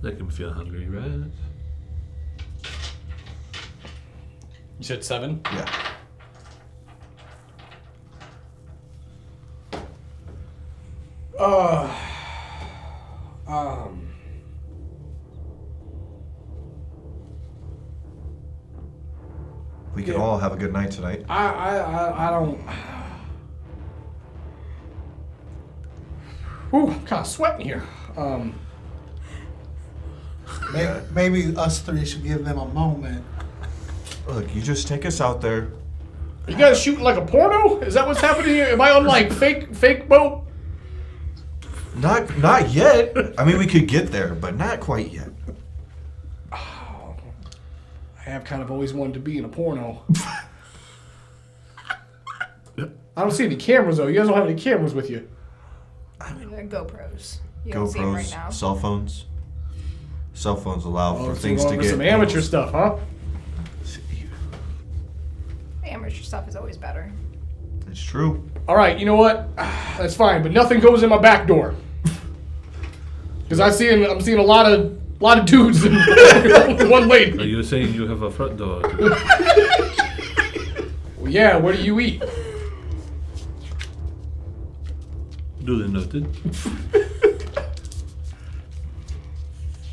Speaker 6: That can feel hungry, right?
Speaker 5: You said 7?
Speaker 2: Yeah. We can all have a good night tonight.
Speaker 5: I don't. Ooh, I'm kind of sweating here.
Speaker 4: Maybe us three should give them a moment.
Speaker 2: Look, you just take us out there.
Speaker 5: You guys shooting like a porno? Is that what's happening here? Am I on like fake boat?
Speaker 2: Not yet. I mean, we could get there, but not quite yet.
Speaker 5: I have kind of always wanted to be in a porno. I don't see any cameras though. You guys don't have any cameras with you.
Speaker 3: GoPros. You don't see them right now.
Speaker 2: GoPros, cell phones. Cell phones allow for
Speaker 5: so
Speaker 2: things
Speaker 5: going
Speaker 2: to
Speaker 5: for
Speaker 2: get
Speaker 5: some amateur
Speaker 2: angles.
Speaker 5: stuff, huh?
Speaker 3: Amateur stuff is always better.
Speaker 2: It's true.
Speaker 5: All right, you know what? That's fine, but nothing goes in my back door. Because I'm seeing a lot of dudes and one
Speaker 6: Are
Speaker 5: lady.
Speaker 6: you saying you have a front door?
Speaker 5: Well, yeah, where do you eat?
Speaker 6: Duly noted.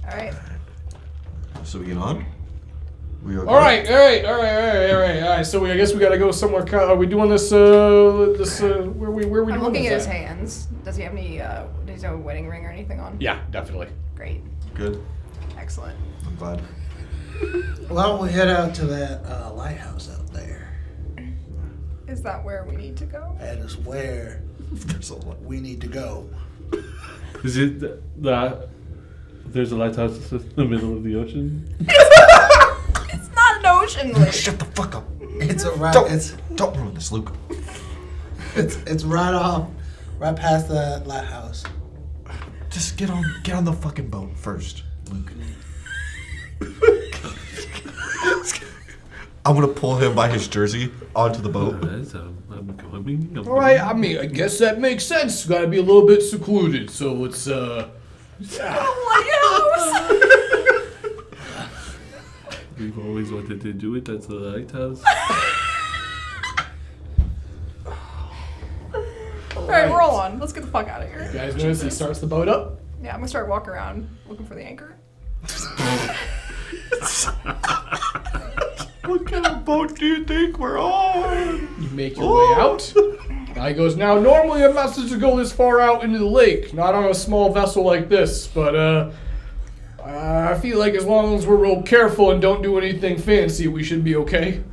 Speaker 3: All right.
Speaker 2: So we get on? We are
Speaker 5: All right. So I guess we gotta go somewhere. Are we doing this? Where we
Speaker 3: I'm
Speaker 5: doing
Speaker 3: looking
Speaker 5: this
Speaker 3: at his
Speaker 5: at?
Speaker 3: hands. Does he have any? Does he have a wedding ring or anything on?
Speaker 5: Yeah, definitely.
Speaker 3: Great.
Speaker 2: Good.
Speaker 3: Excellent.
Speaker 2: I'm glad.
Speaker 4: Why don't we head out to that lighthouse out there?
Speaker 3: Is that where we need to go?
Speaker 4: That is where
Speaker 2: There's a lot.
Speaker 4: we need to go.
Speaker 6: Is it that there's a lighthouse in the middle of the ocean?
Speaker 3: It's not an ocean lake.
Speaker 2: Shut the fuck up.
Speaker 4: It's a right.
Speaker 2: Don't ruin this, Luke.
Speaker 4: It's right past the lighthouse.
Speaker 2: Just get on the fucking boat first, Luke. I'm gonna pull him by his jersey onto the boat.
Speaker 6: I'm coming.
Speaker 5: All right. I mean, I guess that makes sense. Got to be a little bit secluded. So let's
Speaker 3: Lighthouse.
Speaker 6: We've always wanted to do it at the lighthouse.
Speaker 3: All right, roll on. Let's get the fuck out of here.
Speaker 5: You guys notice he starts the boat up.
Speaker 3: Yeah, I'm gonna start walking around looking for the anchor.
Speaker 2: What kind of boat do you think we're on?
Speaker 5: You make your way out. Guy goes, now normally I'm not supposed to go this far out into the lake, not on a small vessel like this, but I feel like as long as we're real careful and don't do anything fancy, we should be okay.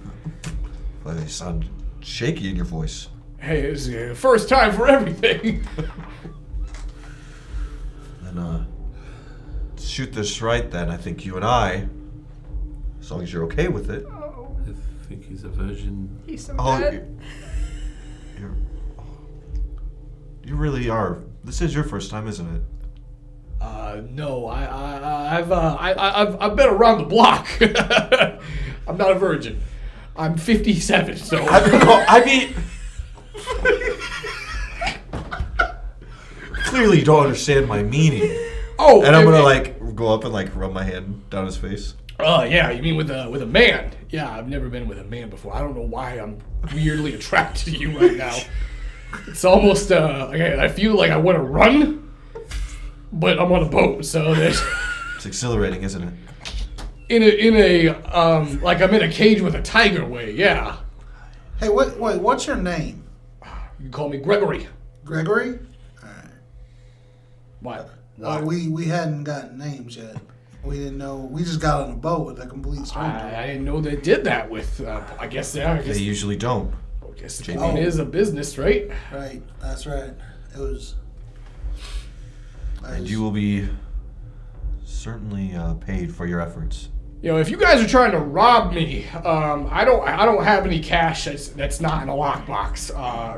Speaker 2: Well, you sound shaky in your voice.
Speaker 5: Hey, it's the first time for everything.
Speaker 2: Then, shoot this right then. I think you and I, as long as you're okay with it.
Speaker 3: Oh,
Speaker 6: I think he's a virgin.
Speaker 3: he's so
Speaker 2: Oh,
Speaker 3: dead.
Speaker 2: you really are. This is your first time, isn't it?
Speaker 5: No, I've been around the block. I'm not a virgin. I'm 57, so.
Speaker 2: I mean, clearly you don't understand my meaning.
Speaker 5: Oh,
Speaker 2: And I'm gonna like go up and like rub my hand down his face.
Speaker 5: Oh yeah, you mean with a man? Yeah, I've never been with a man before. I don't know why I'm weirdly attracted to you right now. It's almost I feel like I want to run, but I'm on a boat, so there's
Speaker 2: It's exhilarating, isn't it?
Speaker 5: in a like I'm in a cage with a tiger way. Yeah,
Speaker 4: Hey, what's your name?
Speaker 5: you can call me Gregory.
Speaker 4: Gregory?
Speaker 5: What?
Speaker 4: Well, we hadn't gotten names yet. We didn't know. We just got on a boat with a complete stranger.
Speaker 5: I didn't know they did that with. I guess
Speaker 2: They usually don't.
Speaker 5: I guess
Speaker 2: JP.
Speaker 5: it is a business, right?
Speaker 4: Right, that's right. It was.
Speaker 2: And you will be certainly paid for your efforts.
Speaker 5: You know, if you guys are trying to rob me, I don't have any cash that's not in a lockbox.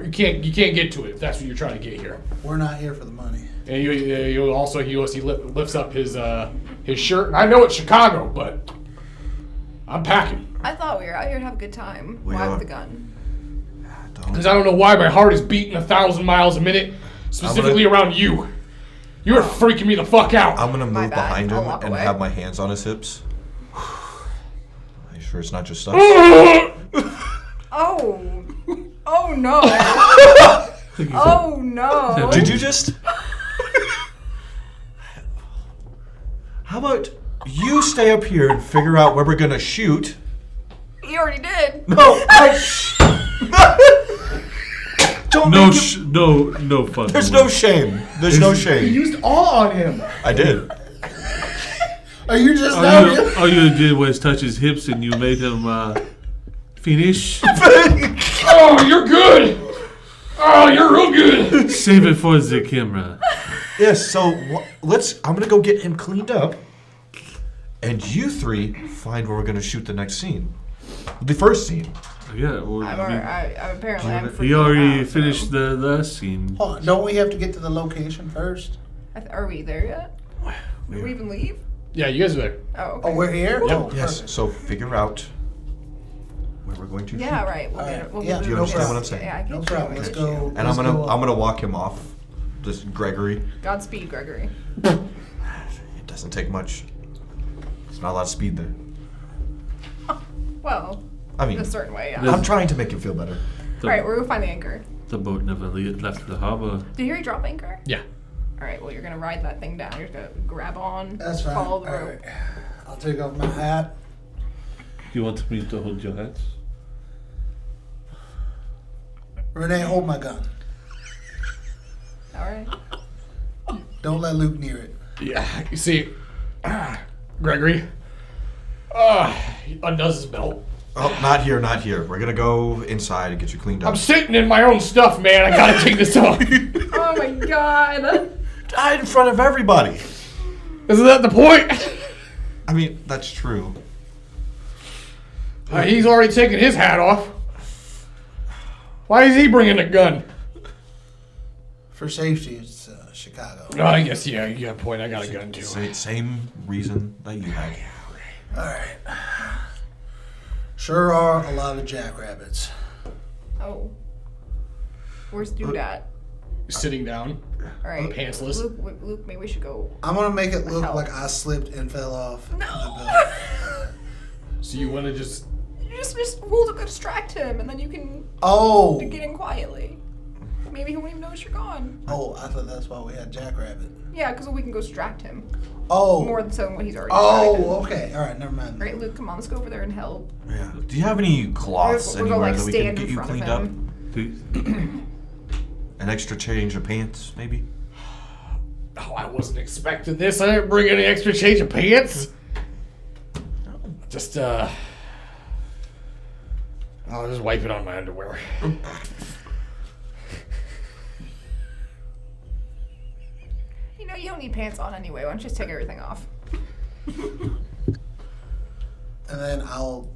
Speaker 5: You can't get to it if that's what you're trying to get here.
Speaker 4: We're not here for the money.
Speaker 5: And he lifts up his shirt. And I know it's Chicago, but I'm packing
Speaker 3: I thought we were out here to have a good time.
Speaker 2: We
Speaker 3: Why
Speaker 2: are.
Speaker 3: with the gun?
Speaker 5: because I don't know why my heart is beating 1,000 miles a minute, specifically around you. You're freaking me the fuck out.
Speaker 2: I'm gonna
Speaker 3: My
Speaker 2: move
Speaker 3: bad.
Speaker 2: behind
Speaker 3: I'll
Speaker 2: him
Speaker 3: walk
Speaker 2: and
Speaker 3: away.
Speaker 2: have my hands on his hips. Are you sure it's not just us?
Speaker 3: Oh. Oh no. Oh no.
Speaker 2: Did you just? How about you stay up here and figure out where we're gonna shoot?
Speaker 3: You already did.
Speaker 2: No, don't
Speaker 6: No,
Speaker 2: make it-
Speaker 6: no fun.
Speaker 2: There's no shame. There's no
Speaker 5: You
Speaker 2: shame.
Speaker 5: used awe on him.
Speaker 2: I did.
Speaker 4: Are you just now?
Speaker 6: All you did was touch his hips and you made him finish.
Speaker 5: Oh, you're good. Oh, you're real good.
Speaker 6: Save it for the camera.
Speaker 2: Yes. So I'm gonna go get him cleaned up, and you three find where we're gonna shoot the next scene, the first scene.
Speaker 6: Yeah, well,
Speaker 3: I'm apparently I'm freaking
Speaker 6: he already
Speaker 3: out, so-
Speaker 6: finished the last scene.
Speaker 4: Hold on, don't we have to get to the location first?
Speaker 3: Are we there yet? Did we even leave?
Speaker 5: Yeah, you guys are there.
Speaker 3: Oh, okay.
Speaker 4: Oh, we're here.
Speaker 5: Yep.
Speaker 4: Oh,
Speaker 2: Yes.
Speaker 4: perfect.
Speaker 2: So figure out where we're going to
Speaker 3: Yeah,
Speaker 2: shoot.
Speaker 3: right. We'll
Speaker 4: Alright,
Speaker 3: get it. We'll
Speaker 4: yeah,
Speaker 3: get
Speaker 2: Do you
Speaker 3: it.
Speaker 2: understand
Speaker 3: Yes.
Speaker 2: what I'm saying?
Speaker 3: Yeah, I get
Speaker 4: No
Speaker 3: you.
Speaker 4: problem.
Speaker 3: I
Speaker 4: Let's
Speaker 3: get
Speaker 4: go.
Speaker 3: you.
Speaker 2: And I'm gonna walk him off. This Gregory.
Speaker 3: Godspeed, Gregory.
Speaker 2: It doesn't take much. There's not a lot of speed there.
Speaker 3: Well,
Speaker 2: I
Speaker 3: in
Speaker 2: mean,
Speaker 3: a certain way, yeah.
Speaker 6: There's-
Speaker 2: I'm trying to make him feel better.
Speaker 3: All right, we're gonna find the anchor.
Speaker 6: The boat never left the harbor.
Speaker 3: Did you hear he drop anchor?
Speaker 5: Yeah.
Speaker 3: All right. Well, you're gonna ride that thing down. You're gonna grab on.
Speaker 4: That's fine.
Speaker 3: Follow the
Speaker 4: All
Speaker 3: rope.
Speaker 4: right. I'll take off my hat.
Speaker 6: You want me to hold your hats?
Speaker 4: Renee, hold my gun.
Speaker 3: All right.
Speaker 4: Don't let Luke near it.
Speaker 5: Yeah, you see, Gregory, he undoes his belt.
Speaker 2: Oh, not here, not here. We're gonna go inside and get you cleaned up.
Speaker 5: I'm sitting in my own stuff, man. I gotta take this off.
Speaker 3: Oh my god.
Speaker 2: Died in front of everybody.
Speaker 5: Isn't that the point?
Speaker 2: I mean, that's true.
Speaker 5: He's already taken his hat off. Why is he bringing a gun?
Speaker 4: For safety, it's Chicago.
Speaker 5: Oh, I guess, yeah, you got a point. I got a gun, too.
Speaker 2: Same reason that you had.
Speaker 4: All right. Sure are a lot of jackrabbits.
Speaker 3: Oh. Where's Dude at?
Speaker 5: Sitting down.
Speaker 3: All right.
Speaker 5: Pantsless.
Speaker 3: Luke, maybe we should go.
Speaker 4: I'm gonna make it look
Speaker 3: Help.
Speaker 4: like I slipped and fell off.
Speaker 3: No.
Speaker 5: So you want to just...
Speaker 3: Just we'll distract him, and then you can
Speaker 4: Oh,
Speaker 3: get in quietly. maybe he won't even notice you're gone.
Speaker 4: Oh, I thought that's why we had Jackrabbit.
Speaker 3: Yeah, because we can go distract him.
Speaker 4: Oh.
Speaker 3: More than so than what he's already distracted.
Speaker 4: Oh, okay. All right, never mind.
Speaker 3: Right, Luke, come on, let's go over there and help.
Speaker 2: Yeah. Do you have any cloths
Speaker 3: We're gonna,
Speaker 2: anywhere
Speaker 3: like,
Speaker 2: that we can
Speaker 3: stand
Speaker 2: get
Speaker 3: in
Speaker 2: you
Speaker 3: front of
Speaker 2: cleaned up?
Speaker 3: him.
Speaker 6: Please.
Speaker 2: An extra change of pants, maybe?
Speaker 5: Oh, I wasn't expecting this. I didn't bring any extra change of pants. Just, I'll just wipe it on my underwear.
Speaker 3: You know, you don't need pants on anyway. Why don't you just take everything off?
Speaker 4: And then I'll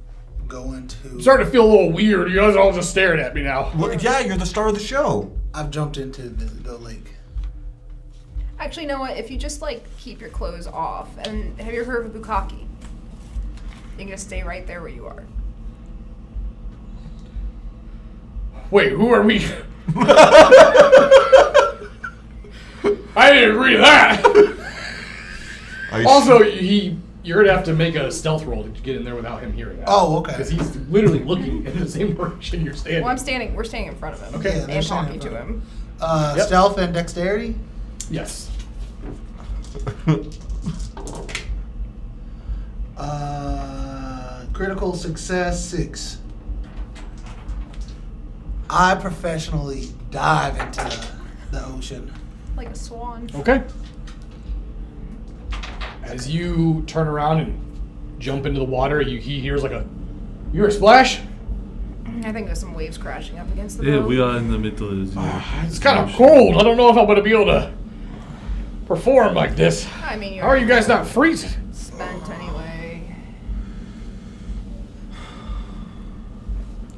Speaker 4: go into.
Speaker 5: I'm starting to feel a little weird. You guys are all just staring at me now.
Speaker 2: Well, yeah, you're the star of the show.
Speaker 4: I've jumped into the lake.
Speaker 3: Actually, you know what? If you just, like, keep your clothes off, and have you ever heard of a bukkake? You can just stay right there where you are.
Speaker 5: Wait, who are we? I didn't agree to that. Also, you're gonna have to make a stealth roll to get in there without him hearing that.
Speaker 4: Oh, okay.
Speaker 5: Because he's literally looking in the same direction you're standing.
Speaker 3: Well, we're standing in front of him.
Speaker 5: Okay.
Speaker 4: Yeah, they're
Speaker 3: And
Speaker 4: standing
Speaker 3: talking
Speaker 4: in
Speaker 3: to
Speaker 4: front
Speaker 3: him.
Speaker 5: Yep.
Speaker 4: Stealth and dexterity?
Speaker 5: Yes.
Speaker 4: Critical success 6. I professionally dive into the ocean.
Speaker 3: Like a swan.
Speaker 5: Okay. As you turn around and jump into the water, he hears like you hear a splash?
Speaker 3: I think there's some waves crashing up against the
Speaker 6: Yeah,
Speaker 3: boat.
Speaker 6: we are in the middle of the
Speaker 5: It's kind of cold. I don't know if I'm going to be able to perform like this.
Speaker 3: I mean,
Speaker 5: How are you guys not freezing?
Speaker 3: spent anyway.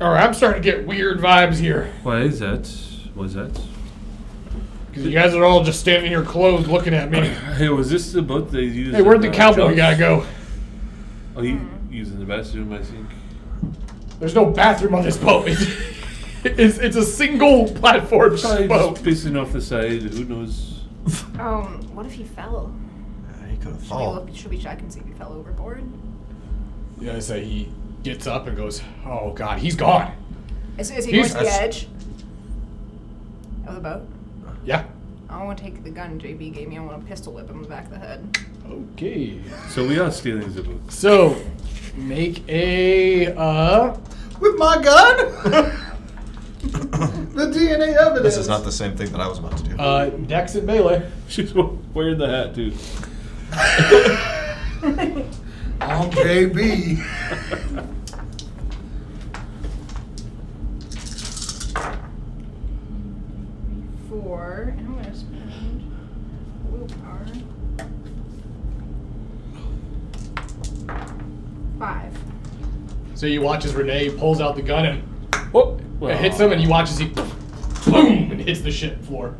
Speaker 5: Alright, I'm starting to get weird vibes here.
Speaker 6: Why is that? What's that?
Speaker 5: Because you guys are all just standing here clothed looking at me.
Speaker 6: Hey, was this the boat they used?
Speaker 5: Hey, where'd the
Speaker 6: in,
Speaker 5: cowboy
Speaker 6: Jaws?
Speaker 5: guy go?
Speaker 6: Oh, he using the bathroom, I think.
Speaker 5: There's no bathroom on this boat. It's a single platform
Speaker 6: Probably
Speaker 5: boat.
Speaker 6: just pissing off the side. Who knows?
Speaker 3: What if he fell?
Speaker 2: He could have fallen.
Speaker 3: Should we check and see if he fell overboard?
Speaker 5: Yeah, I say he gets up and goes, "Oh God, he's gone."
Speaker 3: Is he
Speaker 5: He's-
Speaker 3: going to the edge of the boat?
Speaker 5: Yeah.
Speaker 3: I want to take the gun JB gave me. I want to pistol whip him in the back of the head.
Speaker 5: Okay.
Speaker 6: So we are stealing the boat.
Speaker 5: So, make a
Speaker 4: With my gun? The DNA evidence.
Speaker 2: This is not the same thing that I was about to do.
Speaker 5: Dex and melee.
Speaker 6: She's wearing the hat too.
Speaker 4: I'm JB.
Speaker 3: Four, and I'm going to spend willpower. 5.
Speaker 5: So you watch as Renee pulls out the gun and
Speaker 6: Oh,
Speaker 5: it hits him, and you watch as he boom and hits the ship floor,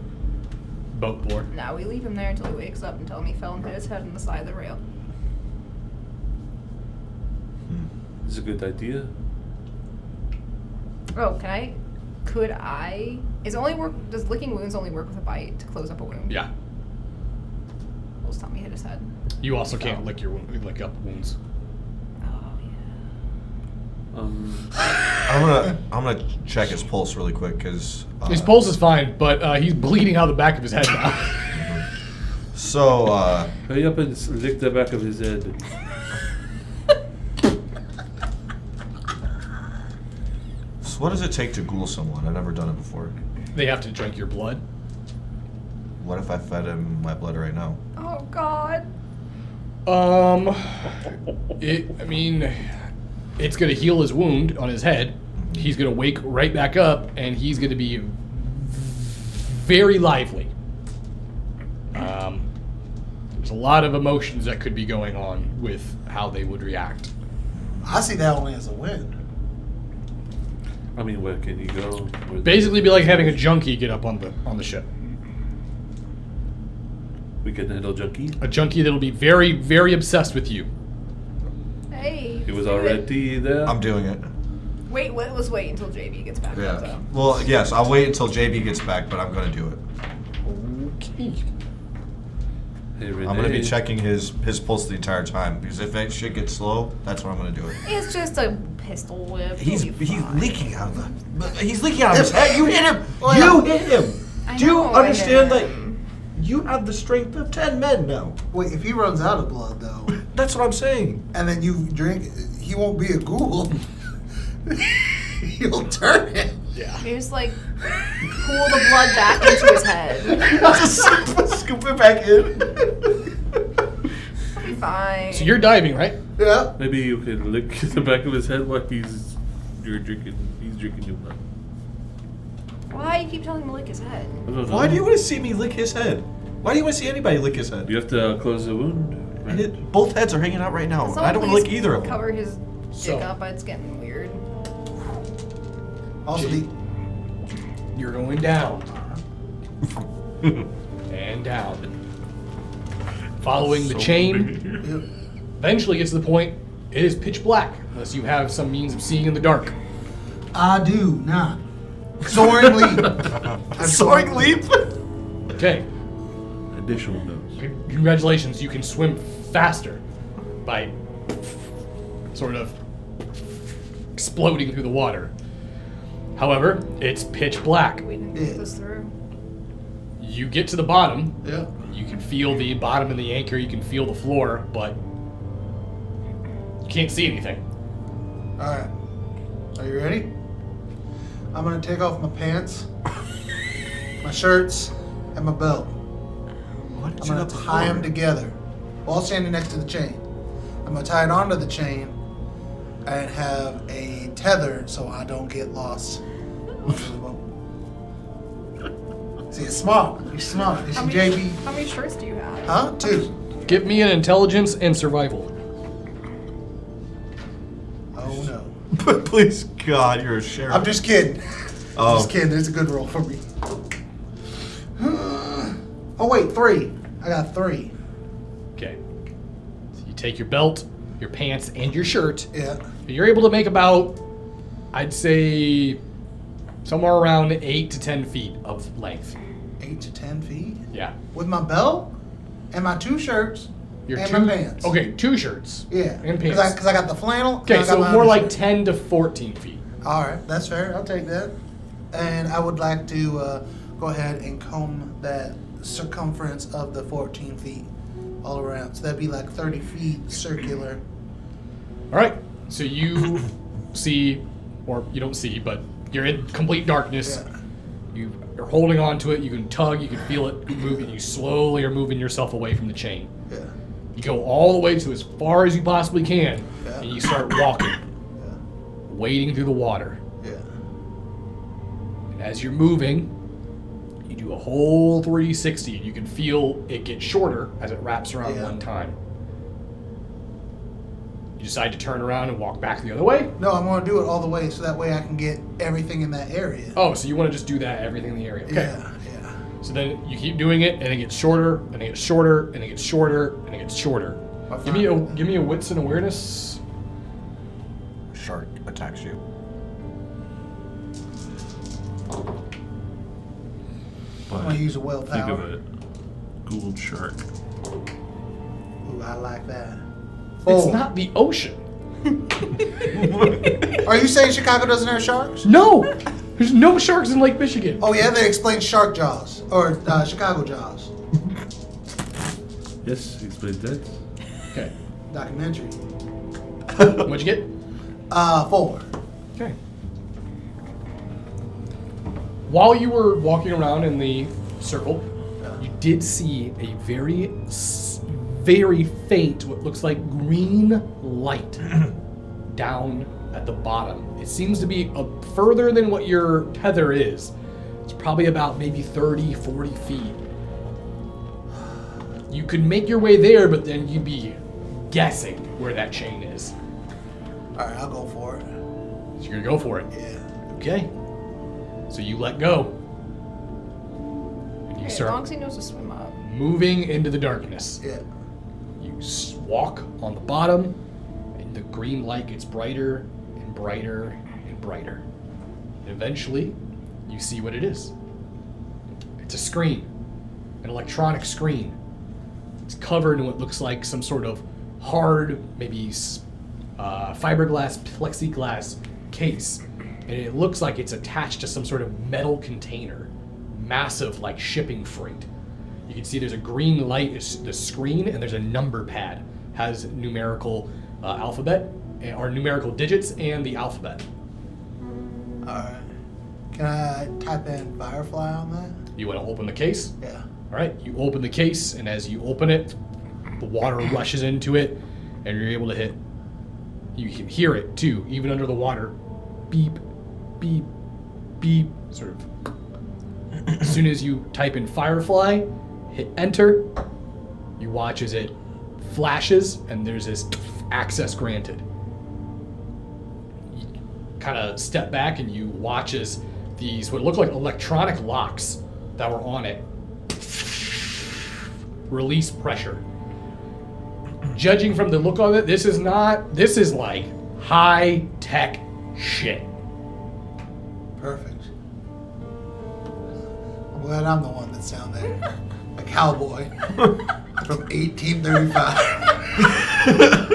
Speaker 5: boat floor.
Speaker 3: Now we leave him there until he wakes up and tell him he fell and hit his head on the side of the rail.
Speaker 6: It's a good idea.
Speaker 3: Oh, does licking wounds only work with a bite to close up a wound?
Speaker 5: Yeah.
Speaker 3: Well, just tell me he hit his head.
Speaker 5: You also can't lick up wounds.
Speaker 3: Oh, yeah.
Speaker 2: I'm gonna check his pulse really quick because
Speaker 5: His pulse is fine, but he's bleeding out the back of his head now.
Speaker 2: So
Speaker 6: Hurry up and lick the back of his head.
Speaker 2: so what does it take to ghoul someone? I've never done it before.
Speaker 5: They have to drink your blood.
Speaker 2: What if I fed him my blood right now?
Speaker 3: Oh, God.
Speaker 5: It's gonna heal his wound on his head. He's gonna wake right back up, and he's gonna be very lively. There's a lot of emotions that could be going on with how they would react.
Speaker 4: I see that only as a win.
Speaker 6: I mean, where can he go?
Speaker 5: Basically, be like having a junkie get up on the ship.
Speaker 6: We can handle junkie.
Speaker 5: A junkie that'll be very, very obsessed with you.
Speaker 3: Hey.
Speaker 6: He was
Speaker 3: do it.
Speaker 6: already there.
Speaker 2: I'm doing it.
Speaker 3: Let's wait until JB gets back.
Speaker 2: Yeah.
Speaker 3: So.
Speaker 2: Well, yes, I'll wait until JB gets back, but I'm gonna do it.
Speaker 5: Okay.
Speaker 6: Hey,
Speaker 2: I'm gonna be
Speaker 6: Renee.
Speaker 2: checking his pulse the entire time because if that shit gets slow, that's when I'm gonna do it.
Speaker 3: It's just a pistol whip.
Speaker 2: He's
Speaker 3: He'll be fine.
Speaker 2: leaking out of he's leaking out of his head. You hit him.
Speaker 4: Oh,
Speaker 2: You
Speaker 4: yeah.
Speaker 2: hit him.
Speaker 3: I
Speaker 2: Do you
Speaker 3: know I hit
Speaker 2: understand that
Speaker 3: him.
Speaker 2: you have the strength of 10 men now?
Speaker 4: Wait, if he runs out of blood though,
Speaker 2: That's what I'm saying.
Speaker 4: and then you drink, he won't be a ghoul. You'll turn him.
Speaker 5: Yeah.
Speaker 3: You just like pull the blood back into his head.
Speaker 2: Just scoop it back in.
Speaker 3: He'll be fine.
Speaker 5: So you're diving, right?
Speaker 4: Yeah.
Speaker 6: Maybe you can lick the back of his head while he's drinking your blood.
Speaker 3: Why you keep telling him to lick his head?
Speaker 6: I don't know.
Speaker 2: Why do you want to see me lick his head? Why do you want to see anybody lick his head?
Speaker 6: You have to close the wound.
Speaker 2: And both heads are hanging out right now.
Speaker 3: Someone
Speaker 2: I don't want to
Speaker 3: please
Speaker 2: lick either of them.
Speaker 3: Cover his
Speaker 5: So-
Speaker 3: dick up. It's getting weird.
Speaker 4: Also, the
Speaker 5: You're going down. And down. Following the chain, eventually gets to the point, it is pitch black, unless you have some means of seeing in the dark.
Speaker 4: I do not. Soaring leap.
Speaker 2: Soaring leap?
Speaker 5: Okay,
Speaker 6: Additional dose.
Speaker 5: congratulations, you can swim faster by sort of exploding through the water. However, it's pitch black.
Speaker 3: We didn't
Speaker 4: Yeah.
Speaker 3: get this through.
Speaker 5: You get to the bottom,
Speaker 4: Yeah.
Speaker 5: you can feel the bottom of the anchor, you can feel the floor, but you can't see anything.
Speaker 4: All right. Are you ready? I'm gonna take off my pants, my shirts, and my belt.
Speaker 2: Why did
Speaker 4: I'm
Speaker 2: you
Speaker 4: gonna
Speaker 2: not
Speaker 4: tie them together while standing next to the chain. I'm gonna tie it onto the chain and have a tether so I don't get lost. Under the boat. See, it's smart. You're smart. It's
Speaker 3: How
Speaker 4: JB.
Speaker 3: many shirts do you have?
Speaker 4: Huh? 2.
Speaker 5: Give me an intelligence and survival.
Speaker 4: Oh no.
Speaker 2: Please, God, you're a sheriff.
Speaker 4: I'm just kidding.
Speaker 2: Oh.
Speaker 4: Just kidding. It's a good roll for me. Oh wait, 3. I got 3.
Speaker 5: Okay. So you take your belt, your pants, and your shirt.
Speaker 4: Yeah.
Speaker 5: You're able to make about, I'd say, somewhere around 8 to 10 feet of length.
Speaker 4: 8 to 10 feet
Speaker 5: Yeah.
Speaker 4: with my belt and my 2 shirts
Speaker 5: Your
Speaker 4: and
Speaker 5: two,
Speaker 4: my pants.
Speaker 5: Okay, 2 shirts.
Speaker 4: Yeah.
Speaker 5: And pants.
Speaker 4: Because I got the flannel. and
Speaker 5: Okay,
Speaker 4: I got
Speaker 5: so
Speaker 4: my
Speaker 5: more like
Speaker 4: undershirt.
Speaker 5: 10 to 14 feet.
Speaker 4: All right, that's fair. I'll take that. And I would like to go ahead and comb that circumference of the 14 feet all around. So that'd be like 30 feet circular.
Speaker 5: All right. So you see, or you don't see, but you're in complete darkness.
Speaker 4: Yeah.
Speaker 5: You're holding on to it. You can tug. You can feel it moving. You slowly are moving yourself away from the chain.
Speaker 4: Yeah.
Speaker 5: You go all the way to as far as you possibly can,
Speaker 4: Yeah.
Speaker 5: and you start walking,
Speaker 4: Yeah.
Speaker 5: wading through the water.
Speaker 4: Yeah.
Speaker 5: And as you're moving, you do a whole 360. You can feel it get shorter as it wraps around
Speaker 4: Yeah.
Speaker 5: one time. You decide to turn around and walk back the other way?
Speaker 4: No, I'm going to do it all the way so that way I can get everything in that area.
Speaker 5: Oh, so you want to just do that, everything in the area. Okay.
Speaker 4: Yeah. Yeah.
Speaker 5: So then you keep doing it, and it gets shorter, and it gets shorter, and it gets shorter, and it gets shorter.
Speaker 4: I
Speaker 5: Give me a
Speaker 4: find-
Speaker 5: give me a wits and awareness.
Speaker 2: Shark attacks you.
Speaker 4: I'm going to use a
Speaker 6: Think of
Speaker 4: willpower.
Speaker 6: it. Gould shark.
Speaker 4: Ooh, I like that.
Speaker 5: It's
Speaker 4: Oh.
Speaker 5: not the ocean.
Speaker 4: Are you saying Chicago doesn't have sharks?
Speaker 5: No! There's no sharks in Lake Michigan.
Speaker 4: Oh yeah, they explain shark jaws or Chicago jaws
Speaker 6: Yes, explain that.
Speaker 5: Okay.
Speaker 4: documentary.
Speaker 5: What'd you get?
Speaker 4: 4.
Speaker 5: Okay. While you were walking around in the circle, you did see a very faint, what looks like green light down at the bottom. It seems to be further than what your tether is. It's probably about maybe 30, 40 feet. You could make your way there, but then you'd be guessing where that chain is.
Speaker 4: All right, I'll go for it.
Speaker 5: So you're gonna go for it.
Speaker 4: Yeah.
Speaker 5: Okay. So you let go. And you
Speaker 3: Hey, as
Speaker 5: start
Speaker 3: long as he knows to swim up.
Speaker 5: moving into the darkness.
Speaker 4: Yeah.
Speaker 5: You walk on the bottom, and the green light gets brighter and brighter and brighter. And eventually, you see what it is. It's a screen, an electronic screen. It's covered in what looks like some sort of hard, maybe fiberglass, plexiglass case. And it looks like it's attached to some sort of metal container. Massive, like shipping freight. You can see there's a green light, the screen, and there's a number pad. Has numerical alphabet, or numerical digits, and the alphabet.
Speaker 4: Alright. Can I type in Firefly on that?
Speaker 5: You want to open the case?
Speaker 4: Yeah.
Speaker 5: All right, you open the case, and as you open it, the water rushes into it, and you're able to hit. You can hear it too, even under the water. Beep, beep, beep. Sort of. As soon as you type in Firefly, hit enter. You watch as it flashes, and there's this access granted. You kind of step back, and you watch as these what look like electronic locks that were on it release pressure. Judging from the look of it, this is like high tech shit.
Speaker 4: Perfect. I'm glad I'm the one that sounded a cowboy from 1835.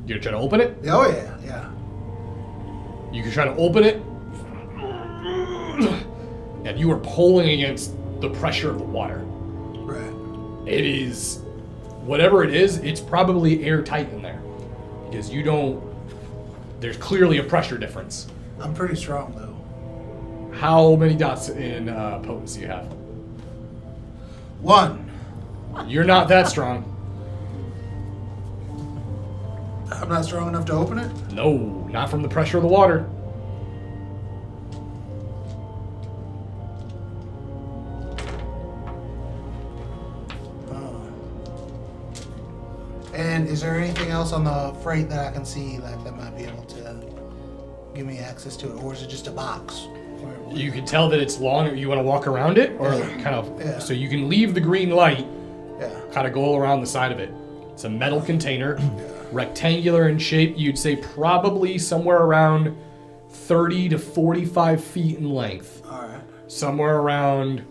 Speaker 5: You're trying to open it?
Speaker 4: Oh yeah, yeah.
Speaker 5: You can try to open it, and you are pulling against the pressure of the water.
Speaker 4: Right.
Speaker 5: It is, whatever it is, it's probably airtight in there. Because there's clearly a pressure difference.
Speaker 4: I'm pretty strong though.
Speaker 5: How many dots in potency you have?
Speaker 4: 1.
Speaker 5: You're not that strong.
Speaker 4: I'm not strong enough to open it?
Speaker 5: No, not from the pressure of the water.
Speaker 4: And is there anything else on the freight that I can see like that might be able to give me access to it, or is it just a box?
Speaker 5: You can tell that it's long. You want to walk around it, or kind of.
Speaker 4: Yeah.
Speaker 5: So you can leave the green light,
Speaker 4: Yeah.
Speaker 5: kind of go around the side of it. It's a metal container, rectangular in shape. You'd say probably somewhere around 30 to 45 feet in length.
Speaker 4: All right.
Speaker 5: Somewhere around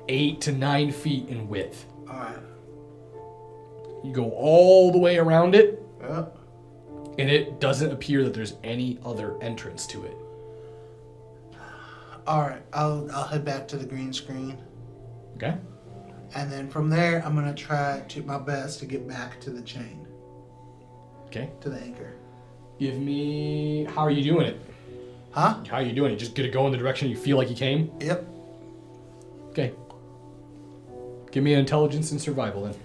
Speaker 5: 8 to 9 feet in width.
Speaker 4: All right.
Speaker 5: You go all the way around it,
Speaker 4: Yeah.
Speaker 5: and it doesn't appear that there's any other entrance to it.
Speaker 4: All right. I'll head back to the green screen,
Speaker 5: Okay?
Speaker 4: and then from there I'm gonna try to my best to get back to the chain,
Speaker 5: Okay.
Speaker 4: to the anchor.
Speaker 5: Give me. How are you doing it?
Speaker 4: Huh?
Speaker 5: How are you doing it? Just gonna go in the direction you feel like you came?
Speaker 4: Yep.
Speaker 5: Okay. Give me an intelligence and survival then.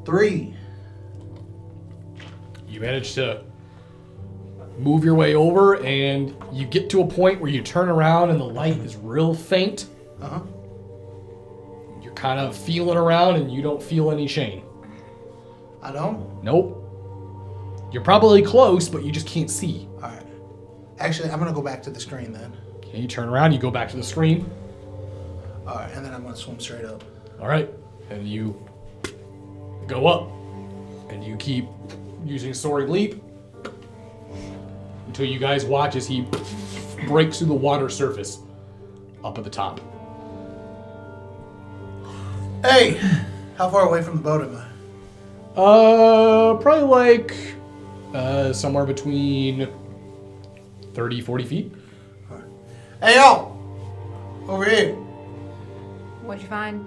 Speaker 4: Three.
Speaker 5: You manage to move your way over, and you get to a point where you turn around and the light is real faint.
Speaker 4: Uh-huh.
Speaker 5: You're kind of feeling around, and you don't feel any chain.
Speaker 4: I don't?
Speaker 5: Nope. You're probably close, but you just can't see.
Speaker 4: All right. Actually, I'm gonna go back to the screen then.
Speaker 5: Okay, you turn around, you go back to the screen.
Speaker 4: All right, and then I'm gonna swim straight up.
Speaker 5: All right, and you go up, and you keep using soaring leap until you guys watch as he breaks through the water surface up at the top.
Speaker 4: Hey, how far away from the boat am I?
Speaker 5: Probably like somewhere between 30, 40 feet.
Speaker 4: Hey, y'all! Over here.
Speaker 3: What'd you find?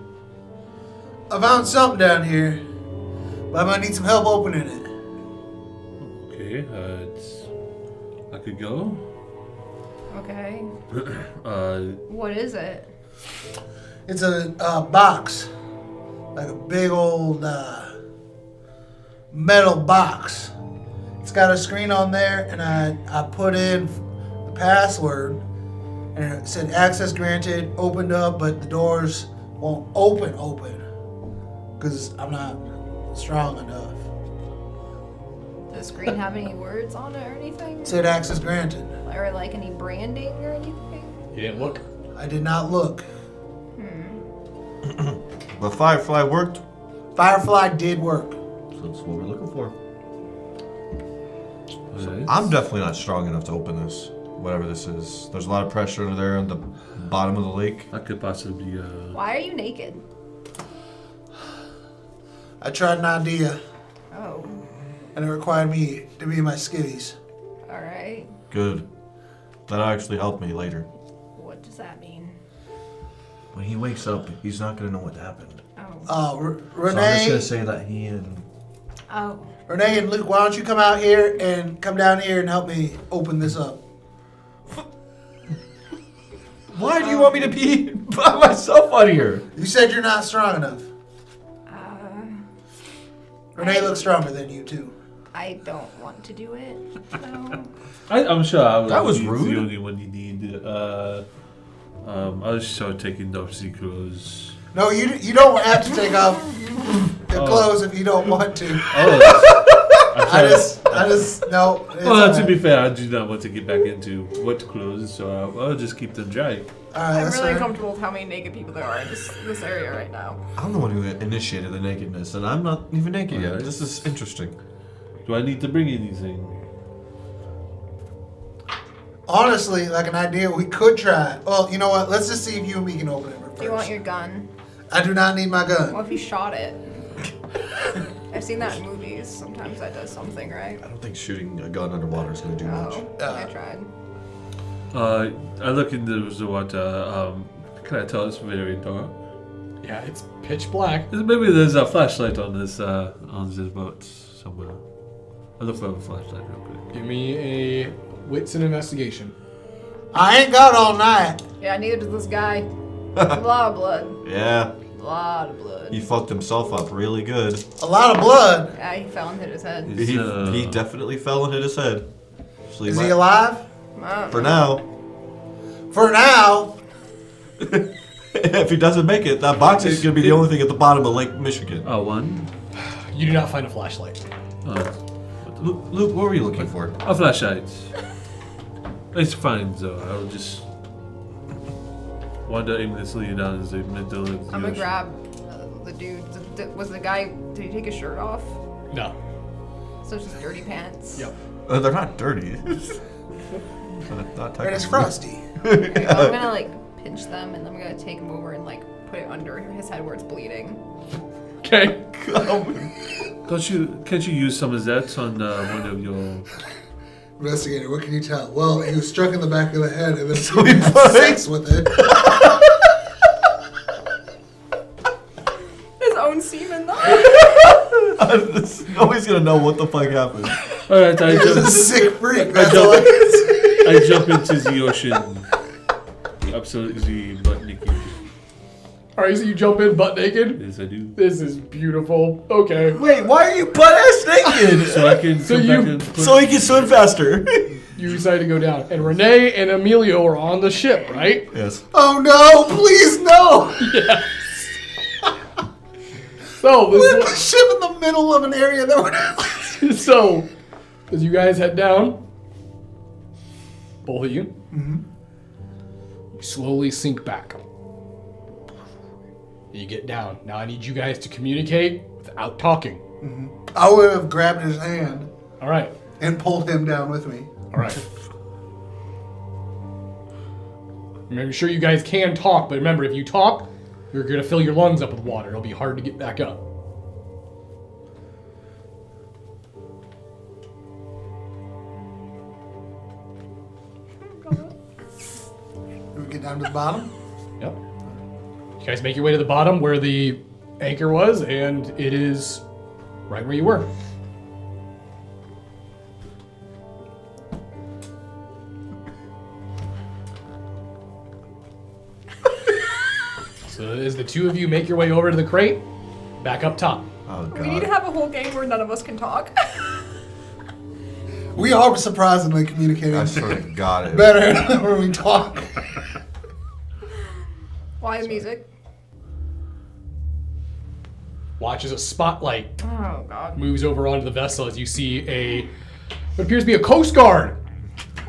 Speaker 4: I found something down here, but I might need some help opening it.
Speaker 6: Okay, I could go.
Speaker 3: Okay. What is it?
Speaker 4: It's a box, like a big old metal box. It's got a screen on there, and I put in the password, and it said access granted, opened up, but the doors won't open, because I'm not strong enough.
Speaker 3: Does the screen have any words on it or anything?
Speaker 4: It said access granted.
Speaker 3: Or like any branding or anything?
Speaker 5: You didn't look.
Speaker 4: I did not look.
Speaker 2: The Firefly worked,
Speaker 4: Firefly did work.
Speaker 2: so that's what we're looking for.
Speaker 6: Alright.
Speaker 2: I'm definitely not strong enough to open this, whatever this is. There's a lot of pressure under there on the bottom of the lake.
Speaker 6: That could possibly be.
Speaker 3: Why are you naked?
Speaker 4: I tried an idea,
Speaker 3: Oh,
Speaker 4: and it required me to be in my skivvies.
Speaker 3: all right.
Speaker 2: Good. That'll actually help me later.
Speaker 3: What does that mean?
Speaker 2: When he wakes up, he's not gonna know what happened.
Speaker 3: Oh.
Speaker 2: So I'm just
Speaker 4: Renee,
Speaker 2: gonna say that he and
Speaker 3: Oh.
Speaker 4: Renee and Luke, why don't you come out here and come down here and help me open this up?
Speaker 2: Why do you want me to be by myself out here?
Speaker 4: You said you're not strong enough. Renee looks stronger than you too.
Speaker 3: I don't want to do it. So.
Speaker 6: I'm sure I would
Speaker 2: That was
Speaker 6: be
Speaker 2: rude.
Speaker 6: the only one you need. I'll just start taking off the clothes.
Speaker 4: No, you don't have to take off your clothes if you don't want to.
Speaker 6: Oh,
Speaker 4: I just no. It's
Speaker 6: well, to
Speaker 4: alright.
Speaker 6: be fair, I do not want to get back into wet clothes, so I'll just keep them dry.
Speaker 4: All right,
Speaker 3: I'm
Speaker 4: that's
Speaker 3: really
Speaker 4: fair.
Speaker 3: uncomfortable with how many naked people there are in this area right now.
Speaker 2: I'm the one who initiated the nakedness, and I'm not even naked yet.
Speaker 6: Alright.
Speaker 2: This is interesting.
Speaker 6: Do I need to bring anything?
Speaker 4: Honestly, like an idea we could try. Well, you know what? Let's just see if you and me can open it first.
Speaker 3: Do you want your gun?
Speaker 4: I do not need my gun.
Speaker 3: What if you shot it? I've seen that in movies. Sometimes that does something, right?
Speaker 2: I don't think shooting a gun underwater is gonna do much.
Speaker 3: Oh, I tried.
Speaker 6: I look into the water. Can I tell it's very dark?
Speaker 5: Yeah, it's pitch black.
Speaker 6: Maybe there's a flashlight on this boat somewhere. I'll look for a flashlight real quick.
Speaker 5: Give me a wits and investigation.
Speaker 4: I ain't got all night.
Speaker 3: Yeah, neither does this guy. A lot of blood.
Speaker 2: Yeah,
Speaker 3: A lot of blood.
Speaker 2: he fucked himself up really good.
Speaker 4: A lot of blood.
Speaker 3: Yeah, he fell and hit his head.
Speaker 2: He definitely fell and hit his head. So
Speaker 4: Is he alive?
Speaker 2: For now.
Speaker 4: For now.
Speaker 2: If he doesn't make it, that box is gonna be the only thing at the bottom of Lake Michigan.
Speaker 6: Oh, one.
Speaker 5: You do not find a flashlight.
Speaker 6: Oh,
Speaker 2: Luke, what were you looking for?
Speaker 6: a flashlight. It's fine though. I'll just wander aimlessly down the middle of the
Speaker 3: I'm gonna
Speaker 6: ocean.
Speaker 3: grab the dude. Was the guy? Did he take his shirt off?
Speaker 5: No.
Speaker 3: So it's just dirty pants.
Speaker 5: Yep.
Speaker 2: They're not dirty. Not
Speaker 4: And it's
Speaker 2: technically.
Speaker 4: frosty.
Speaker 3: Okay, well, I'm gonna like pinch them and then I'm gonna take him over and like put it under his head where it's bleeding.
Speaker 5: Okay.
Speaker 6: Can't you use some of that on one of your?
Speaker 4: Investigator, what can you tell? Well, he was struck in the back of the head and then
Speaker 2: So he
Speaker 4: had
Speaker 2: put
Speaker 4: sex with it.
Speaker 3: His own semen though.
Speaker 2: Nobody's gonna know what the fuck happened.
Speaker 6: All right, I
Speaker 4: He was a
Speaker 6: jump.
Speaker 4: sick freak. That's all I can say.
Speaker 6: I jump into the ocean, absolutely butt naked.
Speaker 5: Alright, so you jump in butt naked?
Speaker 6: Yes, I do.
Speaker 5: This is beautiful. Okay.
Speaker 2: Wait, why are you butt ass naked?
Speaker 6: So I can
Speaker 5: So
Speaker 6: come
Speaker 5: you-
Speaker 6: back and put,
Speaker 2: So he can swim faster.
Speaker 5: You decide to go down. And Renee and Emilio are on the ship, right?
Speaker 2: Yes.
Speaker 4: Oh no, please no!
Speaker 5: So,
Speaker 4: Put the
Speaker 5: this
Speaker 4: ship in the middle of an area that would
Speaker 5: so, as you guys head down, both of you, you slowly sink back. You get down. Now I need you guys to communicate without talking.
Speaker 4: I would have grabbed his hand
Speaker 5: All right.
Speaker 4: and pulled him down with me.
Speaker 5: All right. Make sure you guys can talk, but remember, if you talk, you're going to fill your lungs up with water. It'll be hard to get back up.
Speaker 4: Did we get down to the bottom?
Speaker 5: Yep. You guys make your way to the bottom where the anchor was, and it is right where you were. So as the two of you make your way over to the crate, back up top.
Speaker 2: Oh god.
Speaker 3: We need to have a whole game where none of us can talk.
Speaker 4: We are surprisingly communicating
Speaker 2: I swear to God.
Speaker 4: better when we talk.
Speaker 3: Why the music?
Speaker 5: Watch as a spotlight
Speaker 3: Oh god.
Speaker 5: moves over onto the vessel as you see what appears to be a Coast Guard.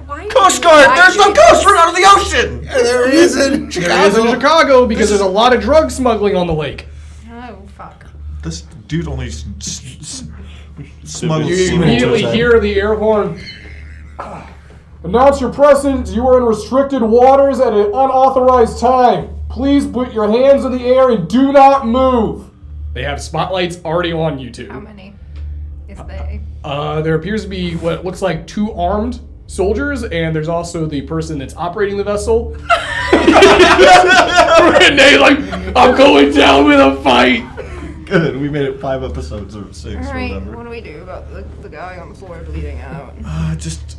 Speaker 3: Why?
Speaker 2: Coast Guard! There's no Coast Guard out of the ocean!
Speaker 4: There is in
Speaker 5: There is in
Speaker 4: Chicago.
Speaker 5: Chicago because there's a lot of drug smuggling on the lake.
Speaker 3: Oh fuck.
Speaker 2: This dude only Smuggled
Speaker 5: You
Speaker 2: semen
Speaker 5: immediately
Speaker 2: to his
Speaker 5: hear the air horn. Announce your presence. You are in restricted waters at an unauthorized time. Please put your hands in the air and do not move. They have spotlights already on you two.
Speaker 3: How many? Is they?
Speaker 5: There appears to be what looks like 2 armed soldiers, and there's also the person that's operating the vessel. Renee's like, I'm going down with a fight.
Speaker 2: Good. We made it 5 episodes or 6
Speaker 3: All
Speaker 2: or
Speaker 3: right.
Speaker 2: whatever.
Speaker 3: What do we do about the guy on the floor bleeding out?
Speaker 2: Just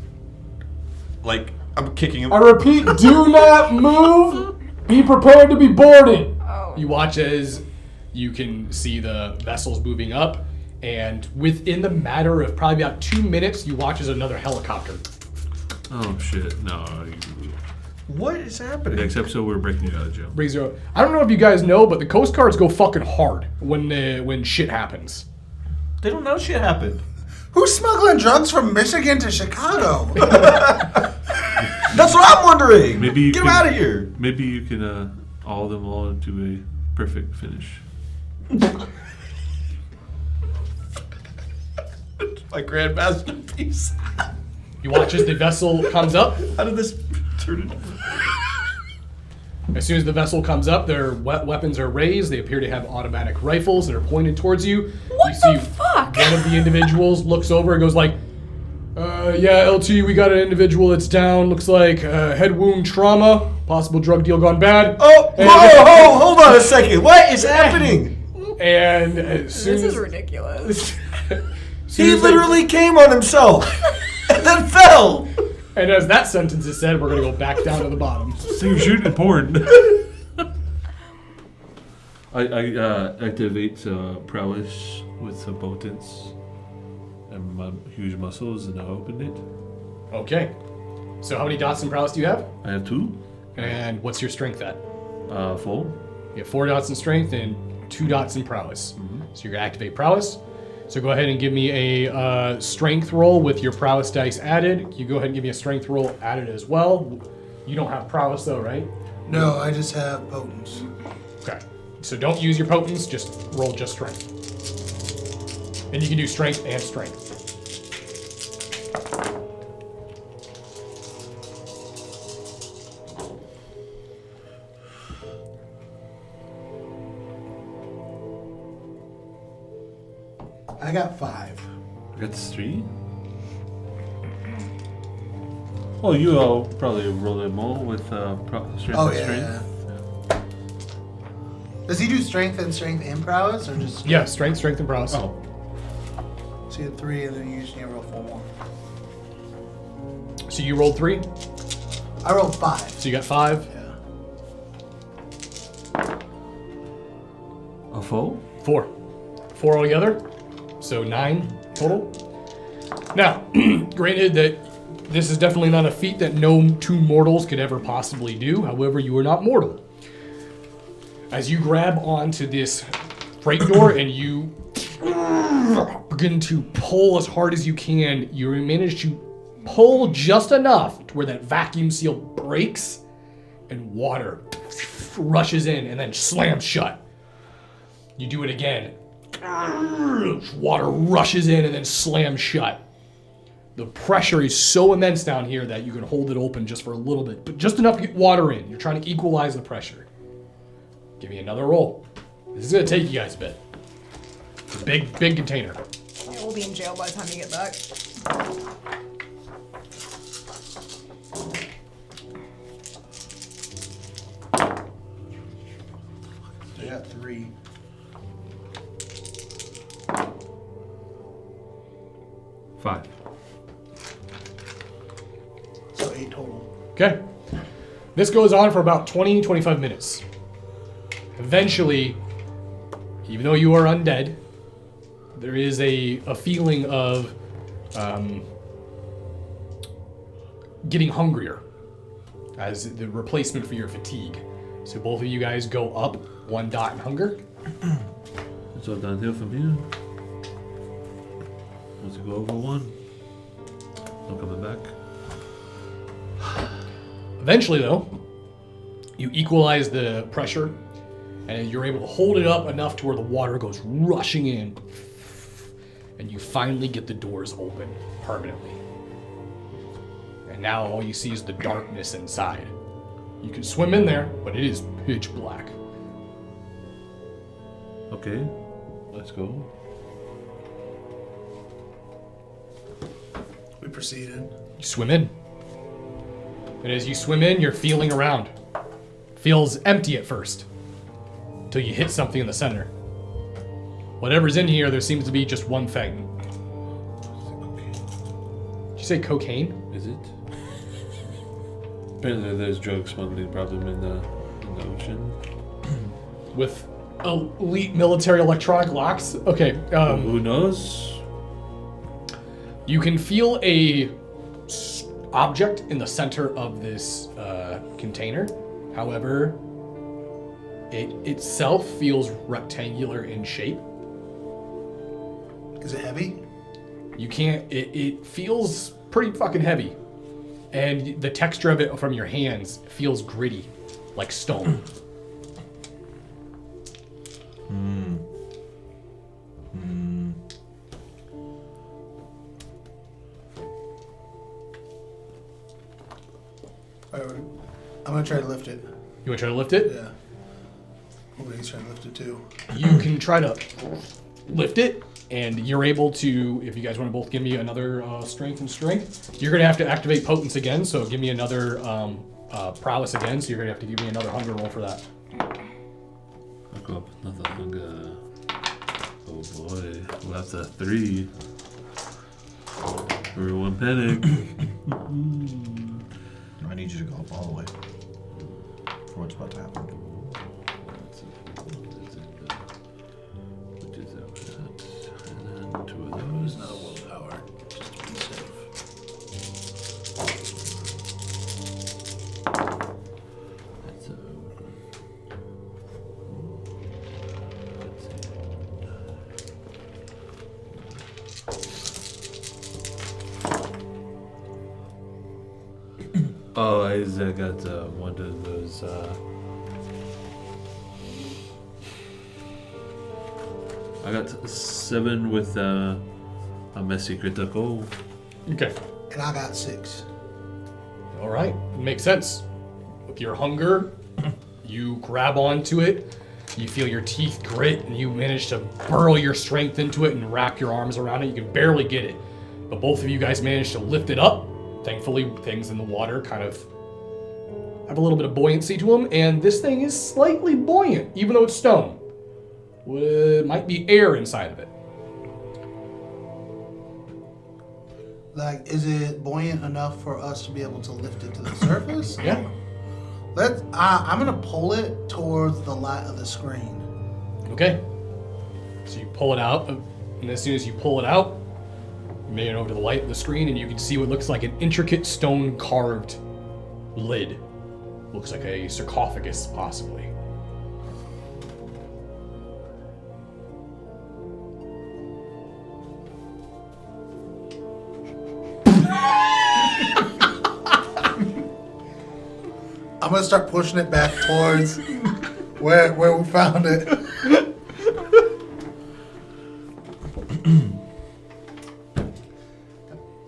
Speaker 2: like I'm kicking him.
Speaker 5: I repeat, do not move. Be prepared to be boarded.
Speaker 3: Oh.
Speaker 5: You watch as you can see the vessels moving up, and within the matter of probably about 2 minutes, you watch as another helicopter.
Speaker 6: Oh shit! No.
Speaker 2: What is happening?
Speaker 6: Next episode, we're breaking you out of jail.
Speaker 5: Brings you. I don't know if you guys know, but the Coast Guards go fucking hard when shit happens.
Speaker 2: They don't know shit happened.
Speaker 4: Who's smuggling drugs from Michigan to Chicago?
Speaker 2: That's what I'm wondering.
Speaker 6: Maybe you
Speaker 2: Get
Speaker 6: can,
Speaker 2: him out of here.
Speaker 6: Maybe you can all them all into a perfect finish.
Speaker 2: My grand masterpiece.
Speaker 5: You watch as the vessel comes up.
Speaker 2: How did this turn into?
Speaker 5: As soon as the vessel comes up, their weapons are raised. They appear to have automatic rifles that are pointed towards you.
Speaker 3: What
Speaker 5: you see
Speaker 3: the fuck?
Speaker 5: one of the individuals looks over and goes like, yeah, LT, we got an individual that's down. Looks like head wound trauma. Possible drug deal gone bad.
Speaker 2: Oh, whoa, hold on a second. What is happening?
Speaker 5: And as soon
Speaker 3: This
Speaker 5: as...
Speaker 3: is ridiculous.
Speaker 2: He literally came on himself and then fell.
Speaker 5: And as that sentence is said, we're going to go back down to the bottom.
Speaker 6: So you're shooting porn. I activate prowess with some potence and my huge muscles, and I open it.
Speaker 5: Okay. So how many dots in prowess do you have?
Speaker 6: I have 2.
Speaker 5: And what's your strength at?
Speaker 6: Full.
Speaker 5: You have 4 dots in strength and 2 dots in prowess. So you're going to activate prowess. So go ahead and give me a strength roll with your prowess dice added. You go ahead and give me a strength roll added as well. You don't have prowess though, right?
Speaker 4: No, I just have potence.
Speaker 5: Okay. So don't use your potence, just roll just strength. And you can do strength and strength.
Speaker 4: I got 5.
Speaker 6: That's 3. Oh, you all probably roll them all with strength
Speaker 4: Oh,
Speaker 6: and
Speaker 4: yeah.
Speaker 6: strength.
Speaker 4: Does he do strength and prowess, or just?
Speaker 5: Yeah, strength and prowess.
Speaker 6: Oh,
Speaker 4: So you had 3, and then you usually roll 4 more.
Speaker 5: So you rolled 3,
Speaker 4: I rolled 5.
Speaker 5: so you got 5.
Speaker 4: Yeah.
Speaker 6: a full?
Speaker 5: 4. 4 altogether. So 9 total. Now, granted that this is definitely not a feat that no 2 mortals could ever possibly do. However, you are not mortal. As you grab onto this freight door and you begin to pull as hard as you can, you manage to pull just enough to where that vacuum seal breaks and water rushes in and then slams shut. You do it again. Water rushes in and then slams shut. The pressure is so immense down here that you can hold it open just for a little bit, but just enough to get water in. You're trying to equalize the pressure. Give me another roll. This is gonna take you guys a bit. It's a big container.
Speaker 3: Yeah, we'll be in jail by the time you get back.
Speaker 4: I got 3.
Speaker 6: Five.
Speaker 4: So 8 total.
Speaker 5: Okay. This goes on for about 20-25 minutes. Eventually, even though you are undead, there is a feeling of getting hungrier as the replacement for your fatigue. So both of you guys go up 1 dot in hunger.
Speaker 6: It's all downhill from here. Once you go over 1, no coming back.
Speaker 5: Eventually, though, you equalize the pressure, and you're able to hold it up enough to where the water goes rushing in. and you finally get the doors open permanently. And now all you see is the darkness inside. You can swim in there, but it is pitch black.
Speaker 6: Okay, let's go.
Speaker 4: We proceeded.
Speaker 5: You swim in. And as you swim in, you're feeling around. Feels empty at first, until you hit something in the center. Whatever's in here, there seems to be just one thing. Did you say cocaine?
Speaker 6: Is it? Apparently there's drug smuggling problem in the ocean.
Speaker 5: With elite military electronic locks? Okay,
Speaker 6: Who knows?
Speaker 5: you can feel a object in the center of this container. However, it itself feels rectangular in shape.
Speaker 4: Is it heavy?
Speaker 5: You can't, it feels pretty fucking heavy. And the texture of it from your hands feels gritty, like stone.
Speaker 4: Alright, I'm gonna try to lift it.
Speaker 5: You want to try to lift it?
Speaker 4: Yeah. He's trying to lift it too.
Speaker 5: You can try to lift it, and you're able to, if you guys want to both give me another strength and strength, you're going to have to activate potence again, so give me another prowess again, so you're going to have to give me another hunger roll for that.
Speaker 6: I'll go up another hunger. Oh boy, we'll have to 3. Everyone panic.
Speaker 2: I need you to go up all the way for what's about to happen.
Speaker 6: Which is that? And then 2 of those.
Speaker 4: Not a willpower, just to be safe.
Speaker 6: That's let's see. Oh, I got one of those. I got 7 with a messy critical.
Speaker 5: Okay.
Speaker 4: And I got 6.
Speaker 5: All right. Makes sense. With your hunger, you grab onto it. You feel your teeth grit, and you manage to burrow your strength into it and wrap your arms around it. You can barely get it. But both of you guys manage to lift it up. Thankfully, things in the water kind of have a little bit of buoyancy to them, and this thing is slightly buoyant, even though it's stone. Might be air inside of it.
Speaker 4: Like, is it buoyant enough for us to be able to lift it to the surface?
Speaker 5: Yeah.
Speaker 4: I'm gonna pull it towards the light of the screen.
Speaker 5: Okay. So you pull it out, and as soon as you pull it out, you make it over to the light of the screen, and you can see what looks like an intricate stone carved lid. Looks like a sarcophagus, possibly.
Speaker 4: I'm gonna start pushing it back towards where we found it.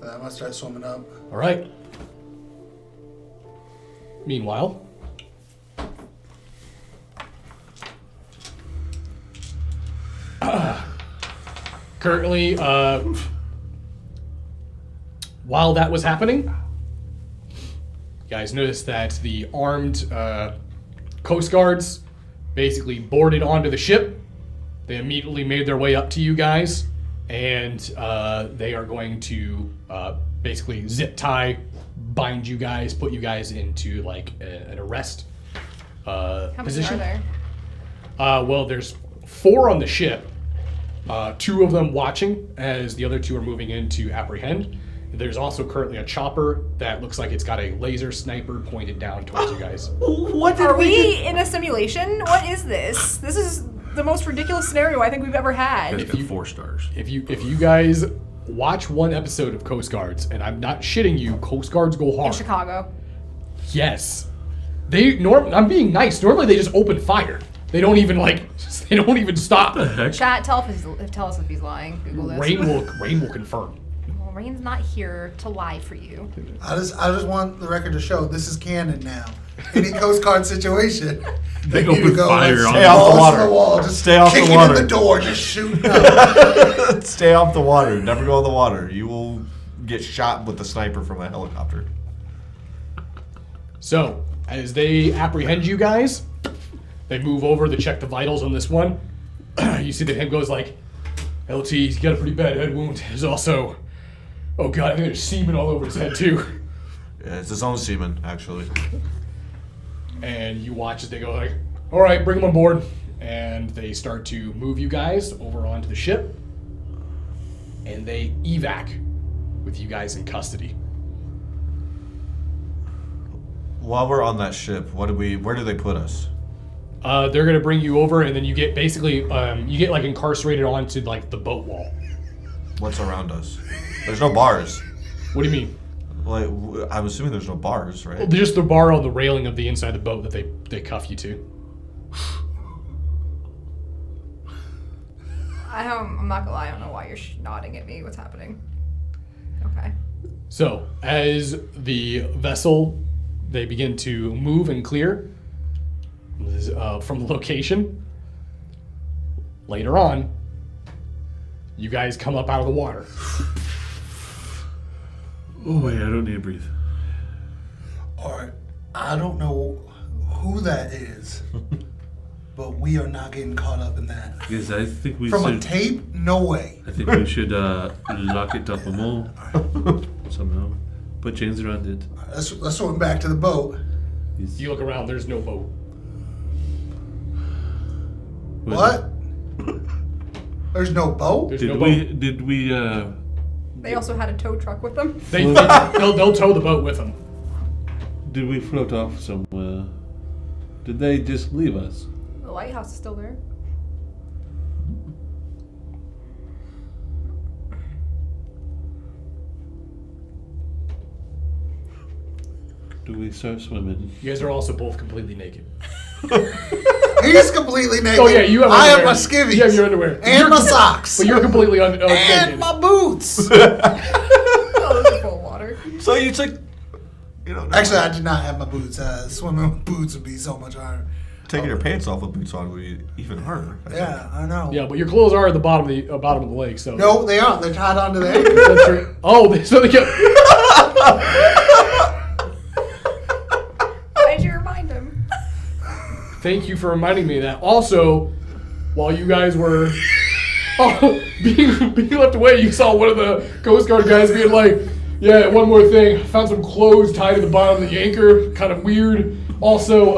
Speaker 4: I'm gonna start swimming up.
Speaker 5: All right. Meanwhile, currently, while that was happening, you guys noticed that the armed Coast Guards basically boarded onto the ship. They immediately made their way up to you guys, and they are going to basically zip tie, bind you guys, put you guys into like an arrest
Speaker 3: How many
Speaker 5: position.
Speaker 3: are there?
Speaker 5: Well, there's 4 on the ship. 2 of them watching as the other 2 are moving in to apprehend. There's also currently a chopper that looks like it's got a laser sniper pointed down towards you guys.
Speaker 2: What did
Speaker 3: Are
Speaker 2: we do?
Speaker 3: we in a simulation? What is this? This is the most ridiculous scenario I think we've ever had.
Speaker 6: Guys got 4 stars.
Speaker 5: If you guys watch one episode of Coast Guards, and I'm not shitting you, Coast Guards go
Speaker 3: In
Speaker 5: hard.
Speaker 3: Chicago.
Speaker 5: Yes. I'm being nice. Normally they just open fire. They don't even stop.
Speaker 3: Chat, tell us if he's lying. Google this.
Speaker 5: Rain will confirm.
Speaker 3: Well, Rain's not here to lie for you.
Speaker 4: I just want the record to show this is canon now. Any Coast Guard situation,
Speaker 6: They
Speaker 4: need to
Speaker 6: open fire
Speaker 4: like,
Speaker 6: on
Speaker 2: Stay off the
Speaker 4: balls to
Speaker 2: water.
Speaker 4: the wall, just
Speaker 2: Stay off the
Speaker 4: kicking
Speaker 2: water.
Speaker 4: in the door, just shooting up.
Speaker 2: Stay off the water. Never go in the water. You will get shot with a sniper from a helicopter.
Speaker 5: So, as they apprehend you guys, they move over to check the vitals on this one. You see that him goes like, LT, he's got a pretty bad head wound. There's also, oh god, I think there's semen all over his head too.
Speaker 2: Yeah, it's his own semen, actually.
Speaker 5: And you watch as they go like, all right, bring him on board. And they start to move you guys over onto the ship. And they evac with you guys in custody.
Speaker 2: While we're on that ship, where do they put us?
Speaker 5: They're gonna bring you over, and then you get basically, you get like incarcerated onto like the boat wall.
Speaker 2: What's around us? There's no bars.
Speaker 5: What do you mean?
Speaker 2: Like, I'm assuming there's no bars, right?
Speaker 5: Well, just the bar on the railing of the inside of the boat that they cuff you to.
Speaker 3: I'm not gonna lie, I don't know why you're nodding at me. What's happening? Okay.
Speaker 5: So, as the vessel, they begin to move and clear from the location. Later on, you guys come up out of the water.
Speaker 6: Oh wait, I don't need to breathe.
Speaker 4: Alright, I don't know who that is, but we are not getting caught up in that.
Speaker 6: Yes, I think we
Speaker 4: From
Speaker 6: should.
Speaker 4: a tape? No way.
Speaker 6: I think we should lock it up more somehow. Put chains around it.
Speaker 4: Let's swim back to the boat.
Speaker 5: You look around, there's no boat.
Speaker 4: What? There's no boat?
Speaker 5: There's
Speaker 6: Did
Speaker 5: no
Speaker 6: we?
Speaker 5: boat.
Speaker 6: Did we?
Speaker 3: They also had a tow truck with them.
Speaker 5: They'll tow the boat with them.
Speaker 6: Did we float off somewhere? Did they just leave us?
Speaker 3: The lighthouse is still there.
Speaker 6: Do we start swimming?
Speaker 5: You guys are also both completely naked.
Speaker 4: He's completely naked.
Speaker 5: Oh yeah, you have
Speaker 4: I have
Speaker 5: underwear.
Speaker 4: my skivvies.
Speaker 5: You have your underwear.
Speaker 4: And my socks.
Speaker 5: But you're completely naked.
Speaker 4: And my boots.
Speaker 3: Oh, those are full of water.
Speaker 2: So you took,
Speaker 4: Actually, I did not have my boots. Swimming with boots would be so much harder.
Speaker 2: taking your pants off with boots on would be even harder. I think.
Speaker 4: Yeah, I know.
Speaker 5: Yeah, but your clothes are at the bottom of the lake, so.
Speaker 4: No, they aren't. They're tied onto the ankle.
Speaker 5: That's right. Oh, so they get.
Speaker 3: Why did you remind him?
Speaker 5: Thank you for reminding me of that. Also, while you guys were being left away, you saw one of the Coast Guard guys being like, yeah, one more thing. I found some clothes tied to the bottom of the anchor. Kind of weird. Also,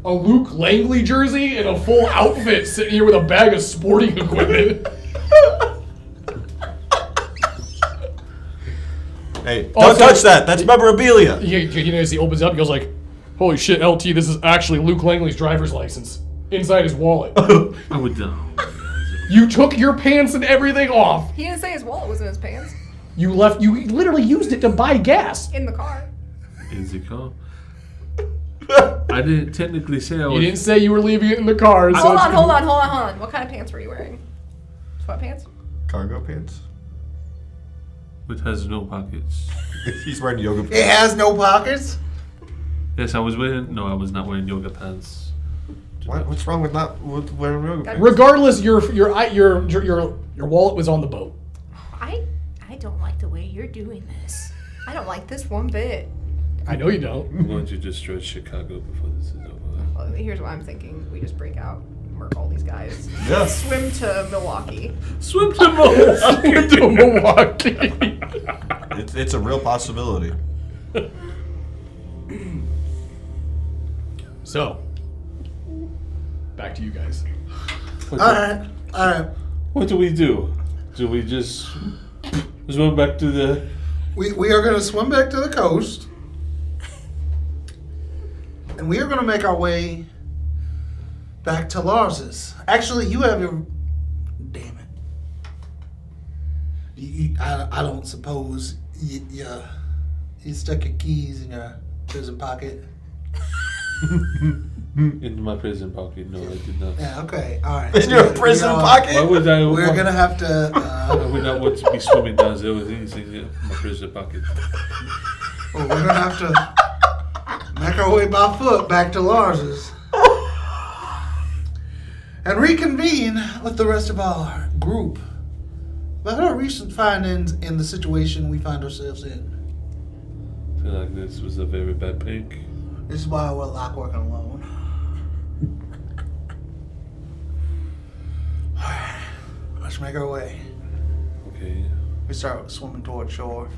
Speaker 5: a Luke Langley jersey and a full outfit sitting here with a bag of sporting equipment.
Speaker 2: Hey, don't
Speaker 5: Also-
Speaker 2: touch that. That's memorabilia.
Speaker 5: You know, as he opens up, he goes like, holy shit, LT, this is actually Luke Langley's driver's license. Inside his wallet.
Speaker 6: I would know.
Speaker 5: You took your pants and everything off.
Speaker 3: He didn't say his wallet was in his pants.
Speaker 5: You literally used it to buy gas.
Speaker 3: In the car.
Speaker 6: Is it called? I didn't technically say I was.
Speaker 5: You didn't say you were leaving it in the car. So
Speaker 3: Hold
Speaker 5: it's-
Speaker 3: on. What kind of pants were you wearing? Sweatpants?
Speaker 2: Cargo pants.
Speaker 6: It has no pockets.
Speaker 2: He's wearing yoga pants.
Speaker 4: It has no pockets.
Speaker 6: Yes, I was wearing. No, I was not wearing yoga pants.
Speaker 2: What's wrong with with wearing yoga pants?
Speaker 5: Regardless, your wallet was on the boat.
Speaker 3: I don't like the way you're doing this. I don't like this one bit.
Speaker 5: I know you don't.
Speaker 6: I'm going to destroy Chicago before this is over.
Speaker 3: Well, here's what I'm thinking. We just break out, murk all these guys.
Speaker 2: Yeah.
Speaker 3: Swim to Milwaukee.
Speaker 6: Swim to Milwaukee.
Speaker 5: To Milwaukee.
Speaker 2: It's a real possibility.
Speaker 5: So, back to you guys.
Speaker 4: All right.
Speaker 6: What do we do? Do we just swim back to the?
Speaker 4: We are going to swim back to the coast. And we are going to make our way back to Lars's. Actually, you have your... Damn it. I don't suppose you stuck your keys in your prison pocket.
Speaker 6: In my prison pocket. No, I did not.
Speaker 4: Yeah, okay, alright.
Speaker 2: In your prison pocket?
Speaker 6: Why would I?
Speaker 4: We're gonna have to,
Speaker 6: I would not want to be swimming down there with anything in my prison pocket.
Speaker 4: we're gonna have to make our way by foot back to Lars's. And reconvene with the rest of our group about our recent findings in the situation we find ourselves in.
Speaker 6: I feel like this was a very bad prank.
Speaker 4: This is why we're like working alone. Alright, let's make our way.
Speaker 6: Okay.
Speaker 4: We start swimming toward shore.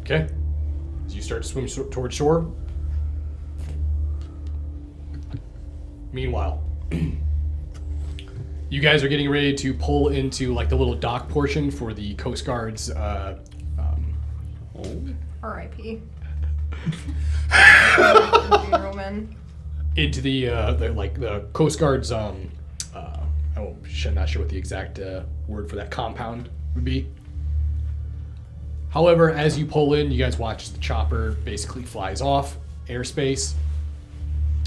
Speaker 5: Okay. As you start to swim towards shore. Meanwhile, you guys are getting ready to pull into like the little dock portion for the Coast Guard's.
Speaker 3: R.I.P. Roman.
Speaker 5: Into the Coast Guard's. Not sure what the exact word for that compound would be. However, as you pull in, you guys watch as the chopper basically flies off airspace,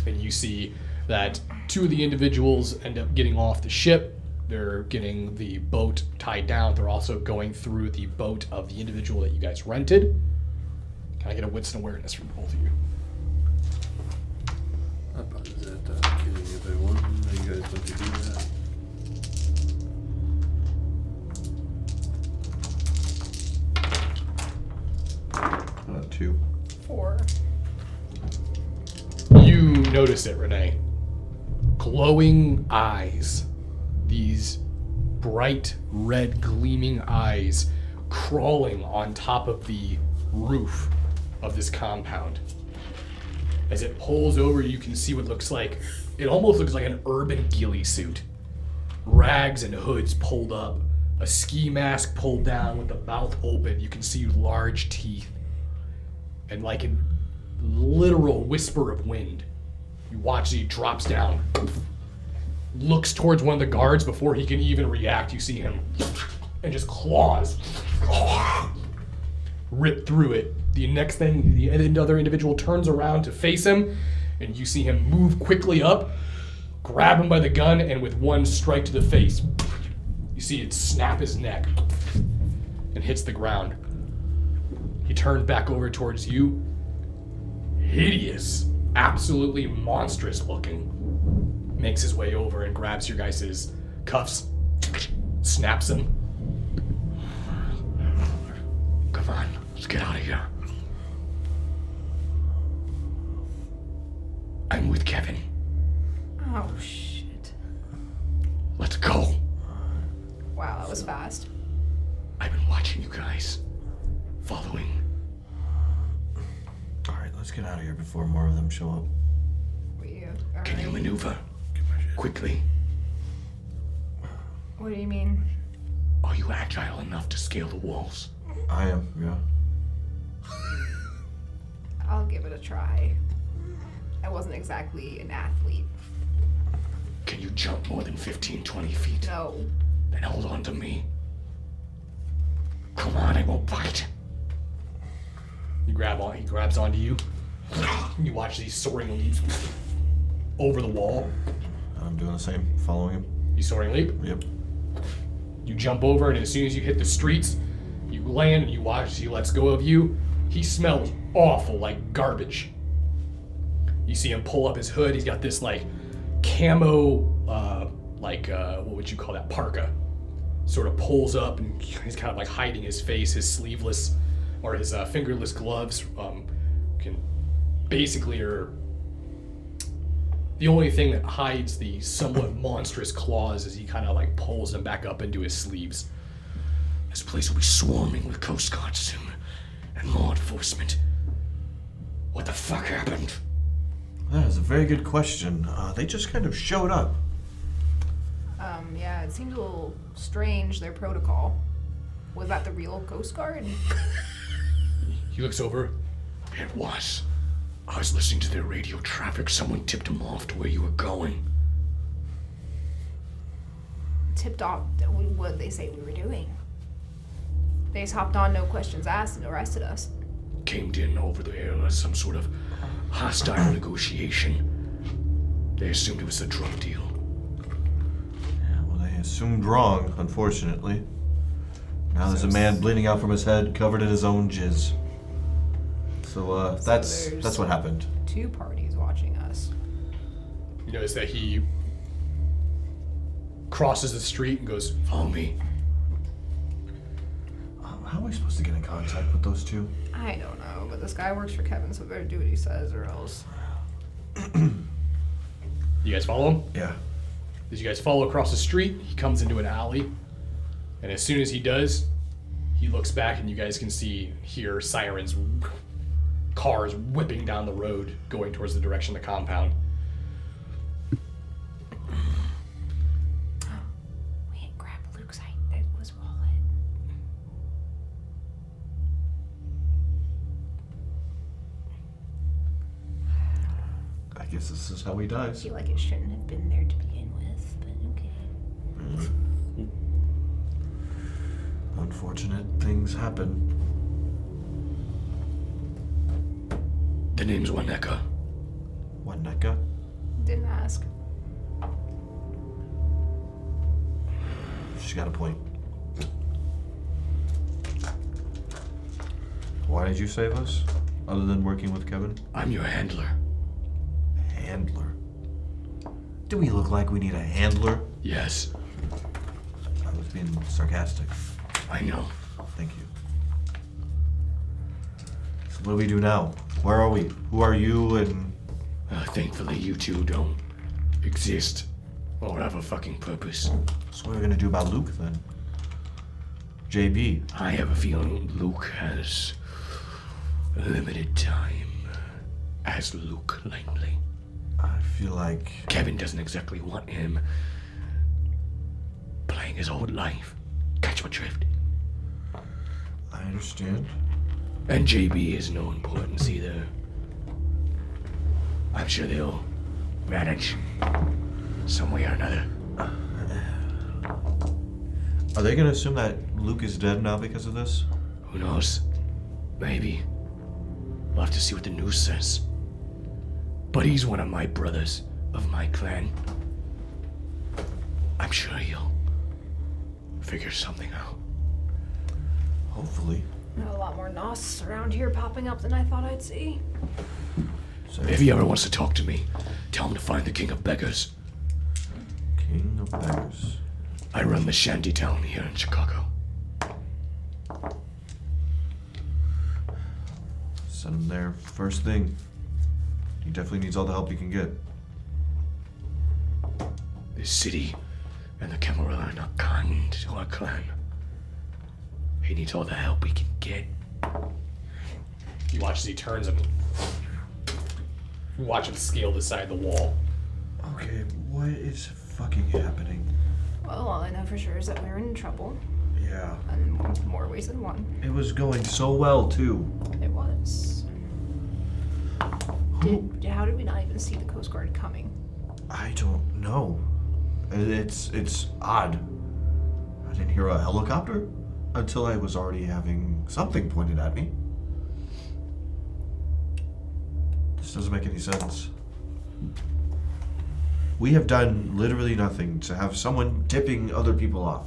Speaker 5: and you see that two of the individuals end up getting off the ship. They're getting the boat tied down. They're also going through the boat of the individual that you guys rented. Can I get a wits and awareness from both of you?
Speaker 6: About that killing everyone. Are you guys going to do that?
Speaker 2: Two.
Speaker 3: 4.
Speaker 5: You notice it, Renee. Glowing eyes. These bright red gleaming eyes crawling on top of the roof of this compound. As it pulls over, you can see what looks like, it almost looks like an urban ghillie suit. Rags and hoods pulled up, a ski mask pulled down with the mouth open. You can see large teeth. And like a literal whisper of wind, you watch as he drops down, looks towards one of the guards before he can even react. You see him and just claws rip through it. The next thing, the other individual turns around to face him, and you see him move quickly up, grab him by the gun, and with one strike to the face, you see it snap his neck and hits the ground. He turned back over towards you. Hideous, absolutely monstrous looking. Makes his way over and grabs your guys' cuffs, snaps them. Come on, let's get out of here. I'm with Kevin.
Speaker 3: Oh, shit.
Speaker 5: Let's go.
Speaker 3: Wow, that was fast.
Speaker 5: I've been watching you guys. Following.
Speaker 2: Alright, let's get out of here before more of them show up.
Speaker 5: Can you maneuver? Quickly.
Speaker 3: What do you mean?
Speaker 5: Are you agile enough to scale the walls?
Speaker 2: I am, yeah.
Speaker 3: I'll give it a try. I wasn't exactly an athlete.
Speaker 5: Can you jump more than 15, 20 feet?
Speaker 3: No.
Speaker 5: Then hold on to me. Come on, I won't bite. He grabs onto you. You watch these soaring leaps over the wall.
Speaker 2: I'm doing the same, following him.
Speaker 5: You soaring leap.
Speaker 2: Yep.
Speaker 5: You jump over, and as soon as you hit the streets, you land and you watch as he lets go of you. He smells awful, like garbage. You see him pull up his hood. He's got this like camo, what would you call that, parka. Sort of pulls up, and he's kind of like hiding his face. His sleeveless or his fingerless gloves can basically are the only thing that hides the somewhat monstrous claws as he kind of like pulls them back up into his sleeves. This place will be swarming with Coast Guard soon, and law enforcement. What the fuck happened?
Speaker 2: That is a very good question. They just kind of showed up.
Speaker 3: Yeah, it seemed a little strange, their protocol. Was that the real Coast Guard?
Speaker 5: He looks over. It was. I was listening to their radio traffic. Someone tipped him off to where you were going.
Speaker 3: Tipped off what they say we were doing. They just hopped on, no questions asked, and arrested us.
Speaker 5: Came in over there as some sort of
Speaker 9: hostile negotiation. They assumed it was a drug deal.
Speaker 2: Yeah, well, they assumed wrong, unfortunately. Now there's a man bleeding out from his head, covered in his own jizz. So that's what happened.
Speaker 3: 2 parties watching us.
Speaker 5: You notice that he crosses the street and goes,
Speaker 9: Follow me.
Speaker 2: How am I supposed to get in contact with those two?
Speaker 3: I don't know, but this guy works for Kevin, so better do what he says or else.
Speaker 5: you guys follow him?
Speaker 2: Yeah.
Speaker 5: As you guys follow across the street, he comes into an alley. And as soon as he does, he looks back and you guys can hear sirens, cars whipping down the road going towards the direction of the compound.
Speaker 3: We ain't grabbed Luke's it was wallet.
Speaker 2: I guess this is how he
Speaker 3: I
Speaker 2: dies.
Speaker 3: feel like it shouldn't have been there to begin with, but okay.
Speaker 2: Unfortunate things happen.
Speaker 9: The name's Waneka.
Speaker 2: Waneka?
Speaker 3: Didn't ask.
Speaker 2: She's got a point. Why did you save us? Other than working with Kevin?
Speaker 9: I'm your handler.
Speaker 2: Handler? Do we look like we need a handler?
Speaker 9: Yes,
Speaker 2: I was being sarcastic.
Speaker 9: I know.
Speaker 2: Thank you. So what do we do now? Where are we? Who are you and...
Speaker 9: Thankfully, you two don't exist or have a fucking purpose.
Speaker 2: So what are we gonna do about Luke then? JB.
Speaker 9: I have a feeling Luke has a limited time as Luke Langley.
Speaker 2: I feel like...
Speaker 9: Kevin doesn't exactly want him playing his old life. Catch my drift.
Speaker 2: I understand.
Speaker 9: And JB is no importance either. I'm sure they'll manage some way or another.
Speaker 2: Are they gonna assume that Luke is dead now because of this?
Speaker 9: Who knows? Maybe. We'll have to see what the news says. But he's one of my brothers, of my clan. I'm sure he'll figure something out.
Speaker 2: Hopefully.
Speaker 3: A lot more Nos around here popping up than I thought I'd see.
Speaker 2: So,
Speaker 9: If he ever wants to talk to me, tell him to find the King of Beggars.
Speaker 2: King of Beggars.
Speaker 9: I run the shanty town here in Chicago.
Speaker 2: Send him there first thing. He definitely needs all the help he can get.
Speaker 9: This city and the Camarilla are not kind to our clan. He needs all the help he can get.
Speaker 5: You watch as he turns and you watch him scale the side of the wall.
Speaker 2: Okay, what is fucking happening?
Speaker 3: Well, all I know for sure is that we're in trouble.
Speaker 2: Yeah.
Speaker 3: In more ways than one.
Speaker 2: It was going so well, too.
Speaker 3: It was. How did we not even see the Coast Guard coming?
Speaker 2: I don't know. It's odd. I didn't hear a helicopter until I was already having something pointed at me. This doesn't make any sense. We have done literally nothing to have someone tipping other people off.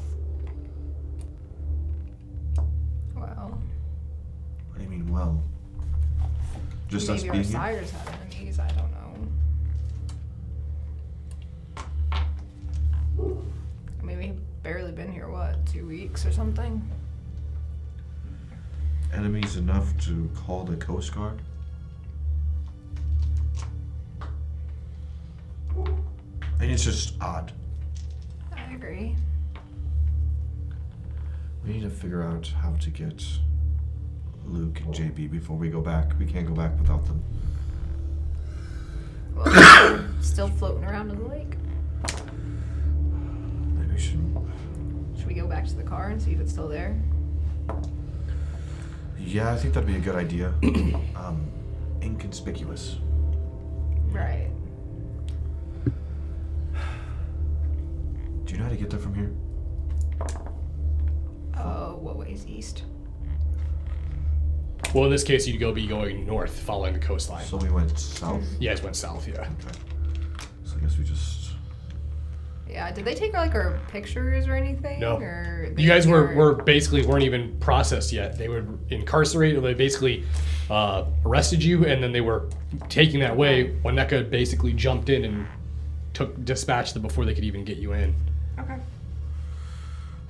Speaker 3: Well,
Speaker 2: What do you mean, well? Just us
Speaker 3: maybe
Speaker 2: being
Speaker 3: our
Speaker 2: here?
Speaker 3: sires had enemies, I don't know. I mean, we've barely been here, 2 weeks or something?
Speaker 2: Enemies enough to call the Coast Guard? I mean, it's just odd.
Speaker 3: I agree.
Speaker 2: We need to figure out how to get Luke and JB before we go back. We can't go back without them.
Speaker 3: Well, still floating around in the lake.
Speaker 2: Maybe we should...
Speaker 3: Should we go back to the car and see if it's still there?
Speaker 2: Yeah, I think that'd be a good idea. Inconspicuous.
Speaker 3: Right.
Speaker 2: Do you know how to get there from here?
Speaker 3: Oh, what way's east?
Speaker 5: Well, in this case, you'd be going north, following the coastline.
Speaker 2: So we went south.
Speaker 5: You guys went south, yeah.
Speaker 2: So I guess we just.
Speaker 3: Yeah, did they take like our pictures or anything?
Speaker 5: No.
Speaker 3: Or
Speaker 5: You guys were basically weren't even processed yet. They were incarcerated. They basically arrested you, and then they were taking that way. Waneka basically jumped in and dispatched them before they could even get you in.
Speaker 3: Okay.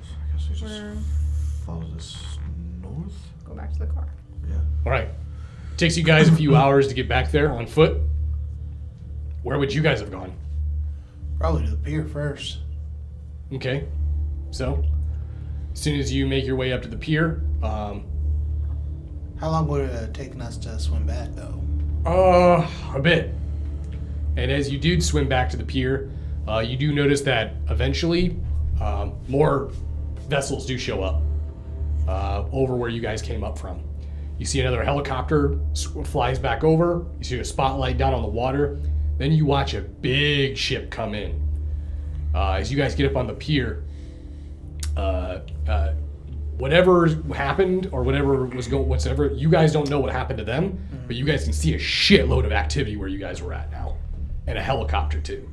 Speaker 2: So I guess we just
Speaker 3: We're-
Speaker 2: follow this north.
Speaker 3: Go back to the car.
Speaker 2: Yeah.
Speaker 5: All right. Takes you guys a few hours to get back there on foot. Where would you guys have gone?
Speaker 4: Probably to the pier first.
Speaker 5: Okay. So, as soon as you make your way up to the pier,
Speaker 4: How long would it have taken us to swim back, though?
Speaker 5: a bit. And as you do swim back to the pier, you do notice that eventually more vessels do show up over where you guys came up from. You see another helicopter flies back over. You see a spotlight down on the water. Then you watch a big ship come in. As you guys get up on the pier, whatever happened or whatever was going, whatever, you guys don't know what happened to them, but you guys can see a shitload of activity where you guys were at now, and a helicopter too.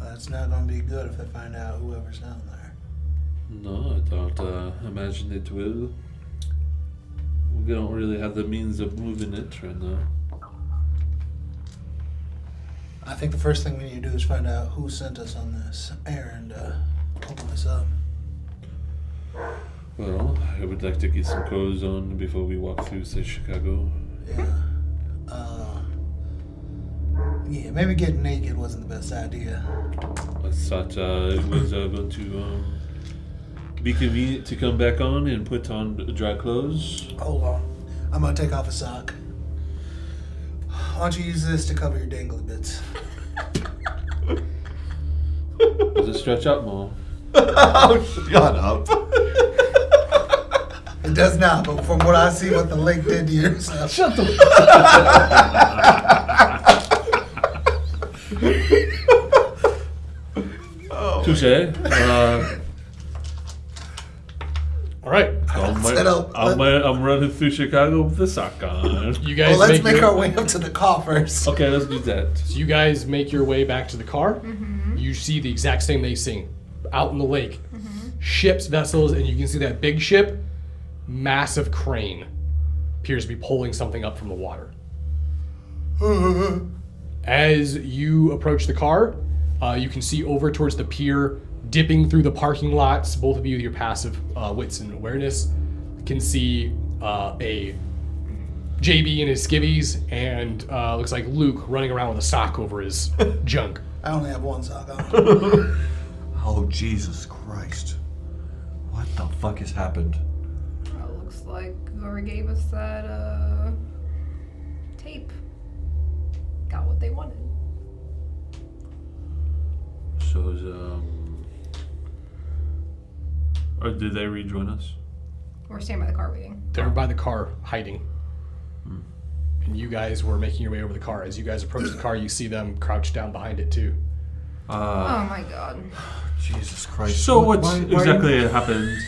Speaker 4: That's not going to be good if I find out whoever's down there.
Speaker 6: No, I don't imagine it will. We don't really have the means of moving it right now.
Speaker 4: I think the first thing we need to do is find out who sent us on this errand to open this up.
Speaker 6: Well, I would like to get some clothes on before we walk through, say, Chicago.
Speaker 4: Yeah. Yeah, maybe getting naked wasn't the best idea.
Speaker 6: I thought it was going to be convenient to come back on and put on dry clothes.
Speaker 4: Hold on. I'm going to take off a sock. Why don't you use this to cover your dangly bits?
Speaker 6: Does it stretch out more?
Speaker 2: Oh, shut up.
Speaker 4: It does not, but from what I see, what the lake did to yourself.
Speaker 5: Shut the
Speaker 6: Touche.
Speaker 5: All right.
Speaker 6: I'm running through Chicago with the sock on.
Speaker 5: You guys
Speaker 4: Well, let's make
Speaker 5: your,
Speaker 4: our way up to the car first.
Speaker 6: Okay, let's do that.
Speaker 5: So you guys make your way back to the car. You see the exact same they see out in the lake. Ships, vessels, and you can see that big ship, massive crane, appears to be pulling something up from the water. As you approach the car, you can see over towards the pier, dipping through the parking lots. Both of you, with your passive wits and awareness, can see a JB in his skivvies, and looks like Luke running around with a sock over his junk.
Speaker 4: I only have one sock on.
Speaker 2: Oh, Jesus Christ. What the fuck has happened?
Speaker 3: Well, it looks like whoever gave us that tape got what they wanted.
Speaker 6: So, or did they rejoin us?
Speaker 3: We're standing by the car waiting.
Speaker 5: They're by the car, hiding. And you guys were making your way over the car. As you guys approach the car, you see them crouched down behind it too.
Speaker 3: Oh my god.
Speaker 2: Jesus Christ.
Speaker 6: So what
Speaker 2: why-
Speaker 6: exactly happened?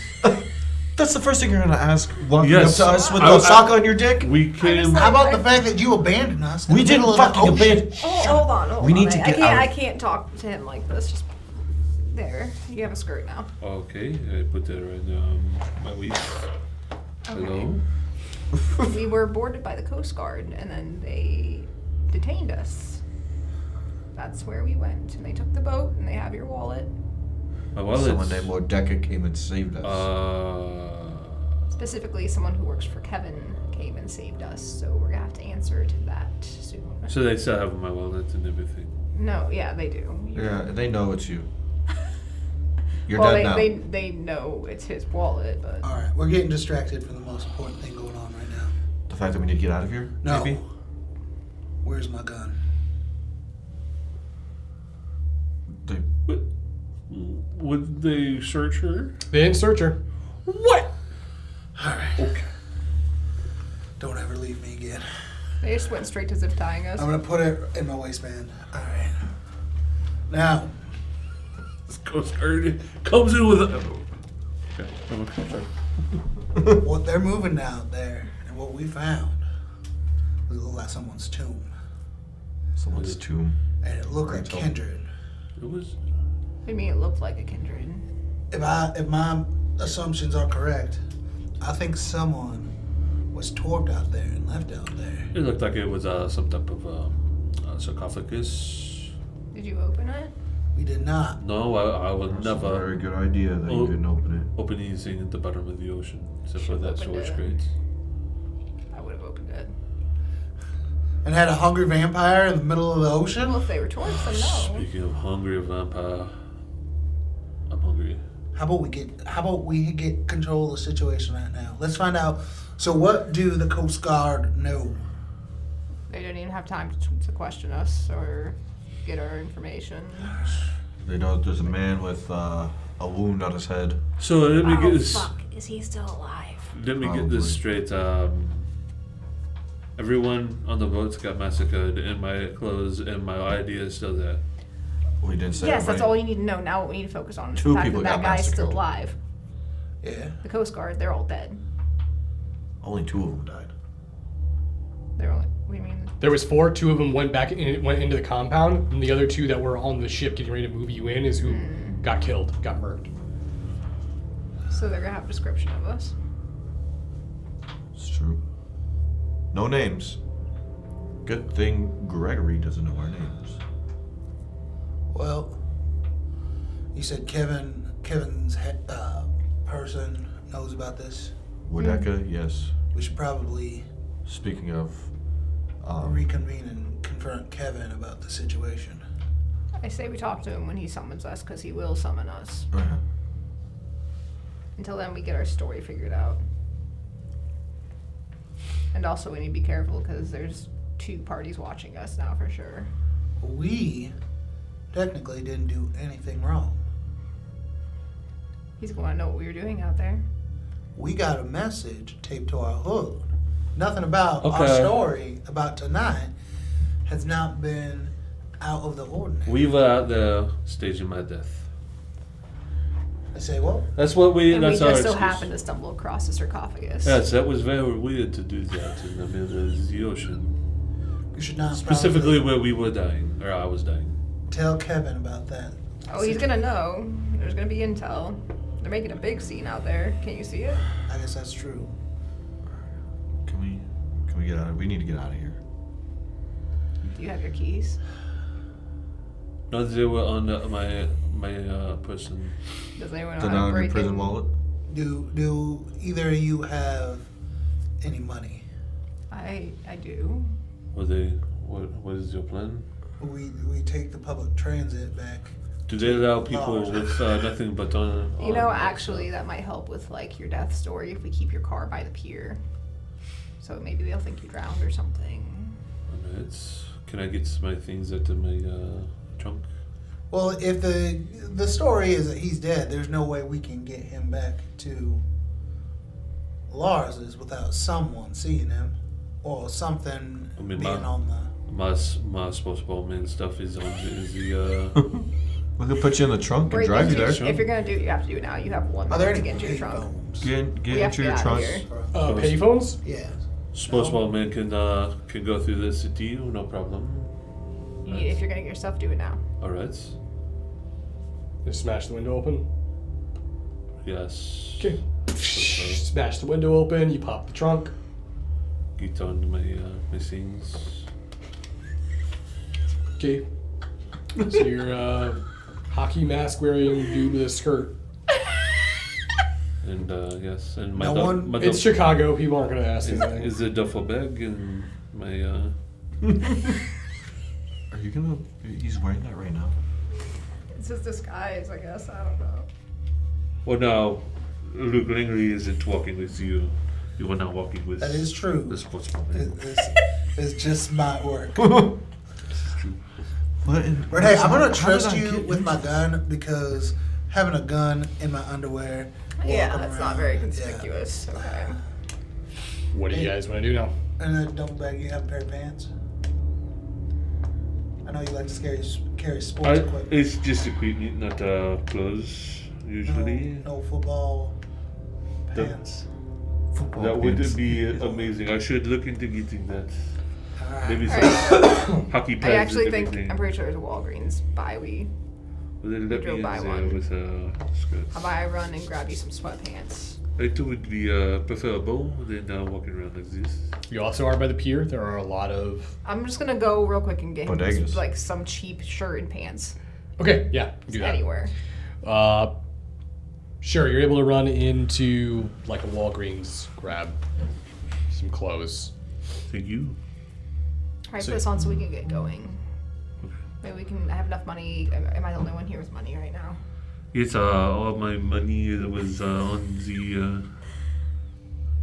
Speaker 2: That's the first thing you're gonna ask. Walking
Speaker 6: Yes.
Speaker 2: up to us with
Speaker 6: I-
Speaker 2: the sock on your dick?
Speaker 6: We came.
Speaker 3: like-
Speaker 4: How about the fact that you abandoned us? in
Speaker 2: We
Speaker 4: the
Speaker 2: didn't
Speaker 4: middle of the
Speaker 2: fucking
Speaker 4: ocean?
Speaker 2: abandon.
Speaker 3: Oh, hold on.
Speaker 2: We need to get out.
Speaker 3: I can't talk to him like this. Just there. You have a skirt now.
Speaker 6: Okay, I put that right my waist. Hello.
Speaker 3: We were boarded by the Coast Guard, and then they detained us. That's where we went, and they took the boat, and they have your wallet.
Speaker 6: My wallet.
Speaker 2: Someone named Mordecai came and saved us.
Speaker 3: Specifically, someone who works for Kevin came and saved us, so we're gonna have to answer to that soon.
Speaker 6: So they still have my wallet and everything.
Speaker 3: No, yeah, they do.
Speaker 2: Yeah, they know it's you. You're
Speaker 3: well,
Speaker 2: dead now.
Speaker 3: they know it's his wallet, but
Speaker 4: All right, we're getting distracted from the most important thing going on right now.
Speaker 2: The fact that we need to get out of here?
Speaker 4: No.
Speaker 2: Maybe?
Speaker 4: Where's my gun?
Speaker 2: They-
Speaker 6: Would they search her?
Speaker 5: They didn't search her.
Speaker 6: What?
Speaker 4: All right.
Speaker 6: Okay.
Speaker 4: Don't ever leave me again.
Speaker 3: they just went straight to zip tying us.
Speaker 4: I'm gonna put it in my waistband. All right. Now,
Speaker 6: This Coast Guard comes in with a... Okay, I'm sorry.
Speaker 4: What they're moving out there, and what we found, it looked like someone's tomb.
Speaker 2: Someone's tomb.
Speaker 4: And it looked like
Speaker 2: Rental.
Speaker 4: kindred.
Speaker 6: It was...
Speaker 3: I mean, it looked like a kindred.
Speaker 4: If my assumptions are correct, I think someone was torped out there and left out there.
Speaker 6: It looked like it was some type of sarcophagus.
Speaker 3: Did you open it?
Speaker 4: We did not.
Speaker 6: No, I would
Speaker 2: That's a
Speaker 6: never
Speaker 2: very good idea that you didn't open it.
Speaker 6: open anything at the bottom of the ocean, except for
Speaker 3: Should've
Speaker 6: that
Speaker 3: opened
Speaker 6: storage
Speaker 3: it.
Speaker 6: crate.
Speaker 3: I would have opened it.
Speaker 4: And had a hungry vampire in the middle of the ocean?
Speaker 3: Well, if they were tourists, then no.
Speaker 6: Speaking of hungry vampire, I'm hungry.
Speaker 4: How about we get control of the situation right now? Let's find out. So what do the Coast Guard know?
Speaker 3: They didn't even have time to question us or get our information.
Speaker 2: They know there's a man with a wound on his head.
Speaker 6: So let me get this.
Speaker 3: fuck. Is he still alive?
Speaker 6: Let me get
Speaker 2: Probably.
Speaker 6: this straight. Everyone on the boats got massacred, and my clothes and my ID is still there.
Speaker 2: We didn't say
Speaker 3: Yes,
Speaker 2: it,
Speaker 3: that's
Speaker 2: right?
Speaker 3: all you need to know. Now what we need to focus on is
Speaker 2: Two
Speaker 3: the fact
Speaker 2: people
Speaker 3: that that
Speaker 2: got
Speaker 3: guy's still
Speaker 2: massacred.
Speaker 3: alive.
Speaker 4: Yeah.
Speaker 3: The Coast Guard, they're all dead.
Speaker 2: Only 2 of them died.
Speaker 3: They're only. What do you mean?
Speaker 5: There was 4. 2 of them went into the compound, and the other 2 that were on the ship getting ready to move you in is who got killed, got murked.
Speaker 3: So they're gonna have a description of us.
Speaker 2: It's true. No names. Good thing Gregory doesn't know our names.
Speaker 4: Well, you said Kevin's person knows about this.
Speaker 2: Woodeka, yes.
Speaker 4: We should probably
Speaker 2: Speaking of,
Speaker 4: reconvene and confront Kevin about the situation.
Speaker 3: I say we talk to him when he summons us, because he will summon us. Until then, we get our story figured out. And also, we need to be careful, because there's 2 parties watching us now for sure.
Speaker 4: We technically didn't do anything wrong.
Speaker 3: He's going to know what we were doing out there.
Speaker 4: We got a message taped to our hood. Nothing about our
Speaker 6: Okay.
Speaker 4: story about tonight has not been out of the ordinary.
Speaker 6: We were out there staging my death.
Speaker 4: I say, what?
Speaker 6: That's what we.
Speaker 3: And we
Speaker 6: That's our
Speaker 3: just so
Speaker 6: excuse.
Speaker 3: happened to stumble across the sarcophagus.
Speaker 6: Yes, that was very weird to do that in the middle of the ocean.
Speaker 4: You should not
Speaker 6: Specifically
Speaker 4: probably
Speaker 6: where we were dying, or I was dying.
Speaker 4: tell Kevin about that.
Speaker 3: Oh, he's going to know. There's going to be intel. They're making a big scene out there. Can you see it?
Speaker 4: I guess that's true.
Speaker 2: can we get out of We need to get out of here.
Speaker 3: Do you have your keys?
Speaker 6: No, they were on my person.
Speaker 3: Does anyone know
Speaker 2: They're
Speaker 3: how
Speaker 2: not
Speaker 3: to
Speaker 2: in your
Speaker 3: break
Speaker 2: prison
Speaker 3: in?
Speaker 2: wallet?
Speaker 4: Do either of you have any money?
Speaker 3: I do.
Speaker 6: Were they? What is your plan?
Speaker 4: We take the public transit back.
Speaker 6: Do they allow people
Speaker 4: Oh.
Speaker 6: with nothing but on?
Speaker 3: You know, actually, that might help with like your death story if we keep your car by the pier. So maybe they'll think you drowned or something.
Speaker 6: Can I get my things out of my trunk?
Speaker 4: Well, if the story is that he's dead, there's no way we can get him back to Lars's without someone seeing him or something
Speaker 6: I mean,
Speaker 4: being
Speaker 6: my-
Speaker 4: on the.
Speaker 6: My sports man stuff is on the.
Speaker 2: We could put you in the trunk and
Speaker 3: Break
Speaker 2: drive you
Speaker 3: into-
Speaker 2: there.
Speaker 3: If you're gonna do it, you have to do it now. You have 1
Speaker 4: Are there
Speaker 3: minute to
Speaker 4: any
Speaker 3: get into your trunk.
Speaker 4: payphones?
Speaker 2: Get
Speaker 3: We have
Speaker 2: into
Speaker 3: to
Speaker 2: your
Speaker 3: get out
Speaker 2: trunk.
Speaker 3: of here.
Speaker 5: Payphones?
Speaker 4: Yeah.
Speaker 6: Sports man can go through the city, no problem.
Speaker 3: You need, if you're gonna get your stuff, do it now.
Speaker 6: All right.
Speaker 5: Just smash the window open.
Speaker 6: Yes.
Speaker 5: Okay. Smash the window open, you pop the trunk.
Speaker 6: Get on my things.
Speaker 5: Okay. So you're a hockey mask wearing dude with a skirt.
Speaker 6: And yes, and my
Speaker 4: No
Speaker 6: dog.
Speaker 4: one-
Speaker 6: My
Speaker 5: It's
Speaker 6: dog
Speaker 5: Chicago, people aren't going to ask anything.
Speaker 6: is a duffel bag and my.
Speaker 2: Are you gonna? He's wearing that right now.
Speaker 3: It's just disguise, I guess. I don't know.
Speaker 6: Well, now, Luke Langley isn't walking with you. You are not walking with.
Speaker 4: That is true.
Speaker 6: The sportsman.
Speaker 4: It's just my work.
Speaker 2: What?
Speaker 4: Renee, I'm gonna
Speaker 2: How
Speaker 4: trust
Speaker 2: did I
Speaker 4: you
Speaker 2: get
Speaker 4: with my
Speaker 2: into-
Speaker 4: gun because having a gun in my underwear.
Speaker 3: Yeah,
Speaker 4: walking
Speaker 3: that's not
Speaker 4: around,
Speaker 3: very
Speaker 4: yeah.
Speaker 3: conspicuous. Okay.
Speaker 5: What do you guys want to do now?
Speaker 4: And a double bag, you have a pair of pants? I know you like to carry sports equipment.
Speaker 6: It's just equipment, not clothes, usually.
Speaker 4: No football pants.
Speaker 6: That would be amazing. I should look into getting that.
Speaker 4: Alright.
Speaker 6: Maybe some
Speaker 3: Alright.
Speaker 6: hockey pads.
Speaker 3: I actually
Speaker 6: and
Speaker 3: think,
Speaker 6: everything.
Speaker 3: I'm pretty sure there's a Walgreens by we.
Speaker 6: Well, then let
Speaker 3: drove
Speaker 6: me
Speaker 3: by
Speaker 6: in there
Speaker 3: one.
Speaker 6: with skirt.
Speaker 3: How about I run and grab you some sweatpants?
Speaker 6: It would be preferable than walking around like this.
Speaker 5: You also are by the pier. There are a lot of.
Speaker 3: I'm just gonna go real quick and get him
Speaker 2: Bodegas.
Speaker 3: like some cheap shirt and pants.
Speaker 5: Okay, yeah, do that.
Speaker 3: Anywhere.
Speaker 5: Sure, you're able to run into like a Walgreens, grab some clothes.
Speaker 6: Thank you.
Speaker 3: Alright,
Speaker 5: So-
Speaker 3: put this on so we can get going. Maybe we can have enough money. Am I the only one here with money right now?
Speaker 6: Yes, all my money was on the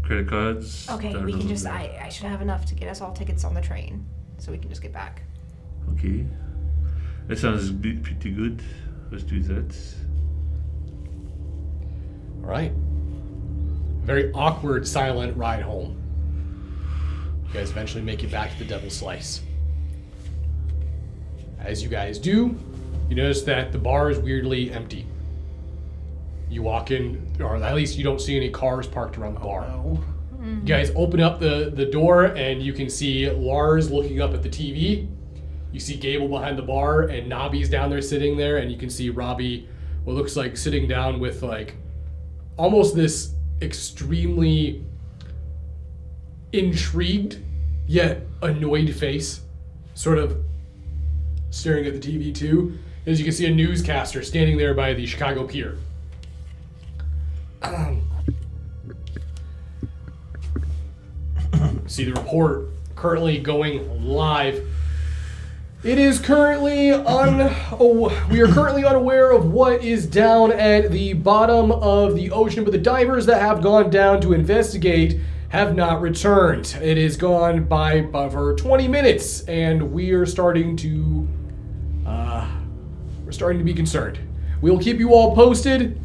Speaker 6: credit cards.
Speaker 3: Okay,
Speaker 6: Down
Speaker 3: we can
Speaker 6: on
Speaker 3: just.
Speaker 6: the-
Speaker 3: I should have enough to get us all tickets on the train, so we can just get back.
Speaker 6: Okay. That sounds pretty good. Let's do that.
Speaker 5: All right. Very awkward, silent ride home. You guys eventually make it back to the Devil's Slice. As you guys do, you notice that the bar is weirdly empty. You walk in, or at least you don't see any cars parked around the bar.
Speaker 4: No.
Speaker 5: You guys open up the door and you can see Lars looking up at the TV. You see Gable behind the bar and Nobby's down there sitting there, and you can see Robbie, what looks like sitting down with like almost this extremely intrigued yet annoyed face, sort of staring at the TV too. As you can see a newscaster standing there by the Chicago Pier. See the report currently going live. It is currently we are currently unaware of what is down at the bottom of the ocean, but the divers that have gone down to investigate have not returned. It has gone by for 20 minutes, and we are starting to be concerned. We'll keep you all posted.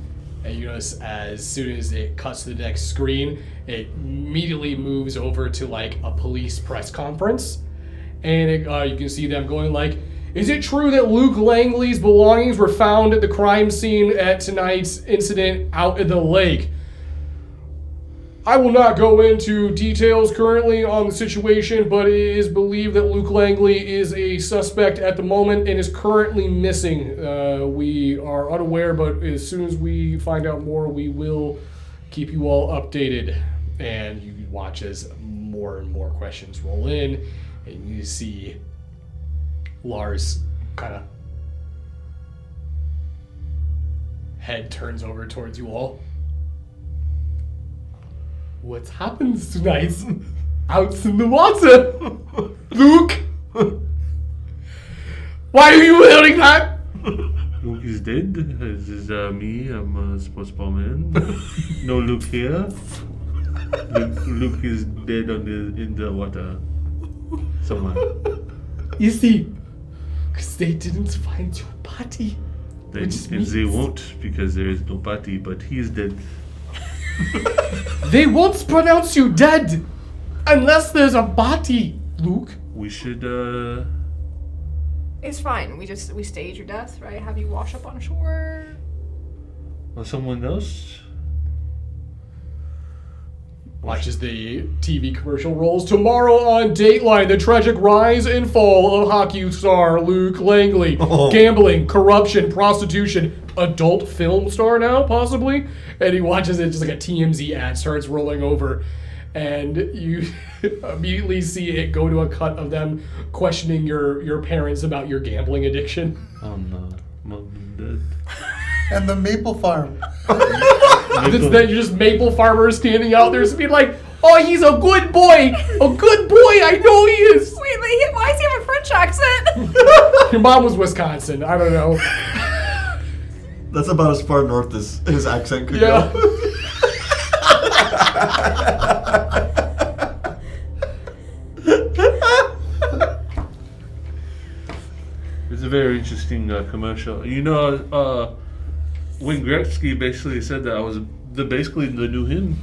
Speaker 5: And you notice as soon as it cuts to the next screen, it immediately moves over to like a police press conference. And you can see them going like, is it true that Luke Langley's belongings were found at the crime scene at tonight's incident out in the lake? I will not go into details currently on the situation, but it is believed that Luke Langley is a suspect at the moment and is currently missing. We are unaware, but as soon as we find out more, we will keep you all updated. And you watch as more and more questions roll in, and you see Lars kind of head turns over towards you all. What happens tonight out in the water? Luke? Why are you wearing that?
Speaker 6: Luke is dead. This is me. I'm a sports barman. No Luke here. Luke is dead in the water somewhere.
Speaker 5: You see, because they didn't find your body.
Speaker 6: They won't, because there is no party, but he is dead.
Speaker 5: They won't pronounce you dead unless there's a body, Luke.
Speaker 6: We should
Speaker 3: It's fine. We stage your death, right? Have you wash up on shore.
Speaker 6: or someone else.
Speaker 5: Watches the TV commercial rolls. Tomorrow on Dateline, the tragic rise and fall of hockey star Luke Langley. Gambling, corruption, prostitution. Adult film star now, possibly. And he watches it, just like a TMZ ad starts rolling over. And you immediately see it go to a cut of them questioning your parents about your gambling addiction.
Speaker 6: Oh no, Mom and Dad.
Speaker 4: And the maple farm.
Speaker 5: It's that you're just maple farmers standing out there being like, oh, he's a good boy. A good boy. I know he is.
Speaker 3: Wait, why does he have a French accent?
Speaker 5: Your mom was Wisconsin. I don't know.
Speaker 2: That's about as far north as his accent could
Speaker 5: Yeah.
Speaker 2: go.
Speaker 6: It's a very interesting commercial. You know, Wayne Gretzky basically said that I was basically the new him.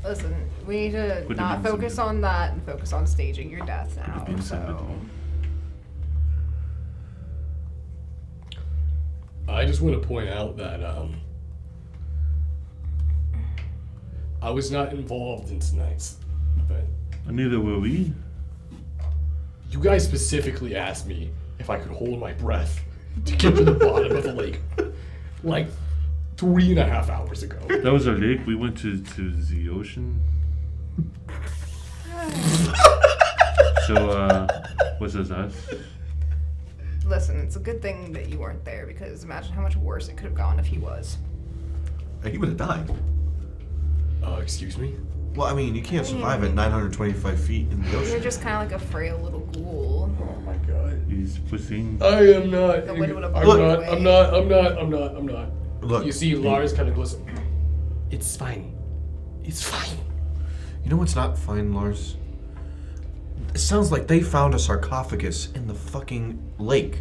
Speaker 3: Listen, we need to
Speaker 6: Could have
Speaker 3: not
Speaker 6: been
Speaker 3: focus
Speaker 6: something.
Speaker 3: on that and focus on staging your death now.
Speaker 6: been
Speaker 3: So,
Speaker 6: somebody.
Speaker 9: I just want to point out that I was not involved in tonight's event.
Speaker 6: Neither were we.
Speaker 9: You guys specifically asked me if I could hold my breath to get to the bottom of the lake, like 3.5 hours ago.
Speaker 6: That was our lake. We went to the ocean. So, was this us?
Speaker 3: Listen, it's a good thing that you weren't there because imagine how much worse it could have gone if he was.
Speaker 2: He would have died.
Speaker 9: Excuse me?
Speaker 2: Well, I mean, you can't survive at 925 feet in the
Speaker 3: You're
Speaker 2: ocean.
Speaker 3: just kind of like a frail little ghoul.
Speaker 9: Oh my god.
Speaker 6: He's pushing.
Speaker 9: I am not.
Speaker 3: The wind would have
Speaker 9: I'm
Speaker 3: blown
Speaker 9: not.
Speaker 3: away.
Speaker 9: I'm not.
Speaker 2: Look,
Speaker 9: You see, Lars kind of goes, it's fine. It's fine.
Speaker 2: you know what's not fine, Lars? It sounds like they found a sarcophagus in the fucking lake.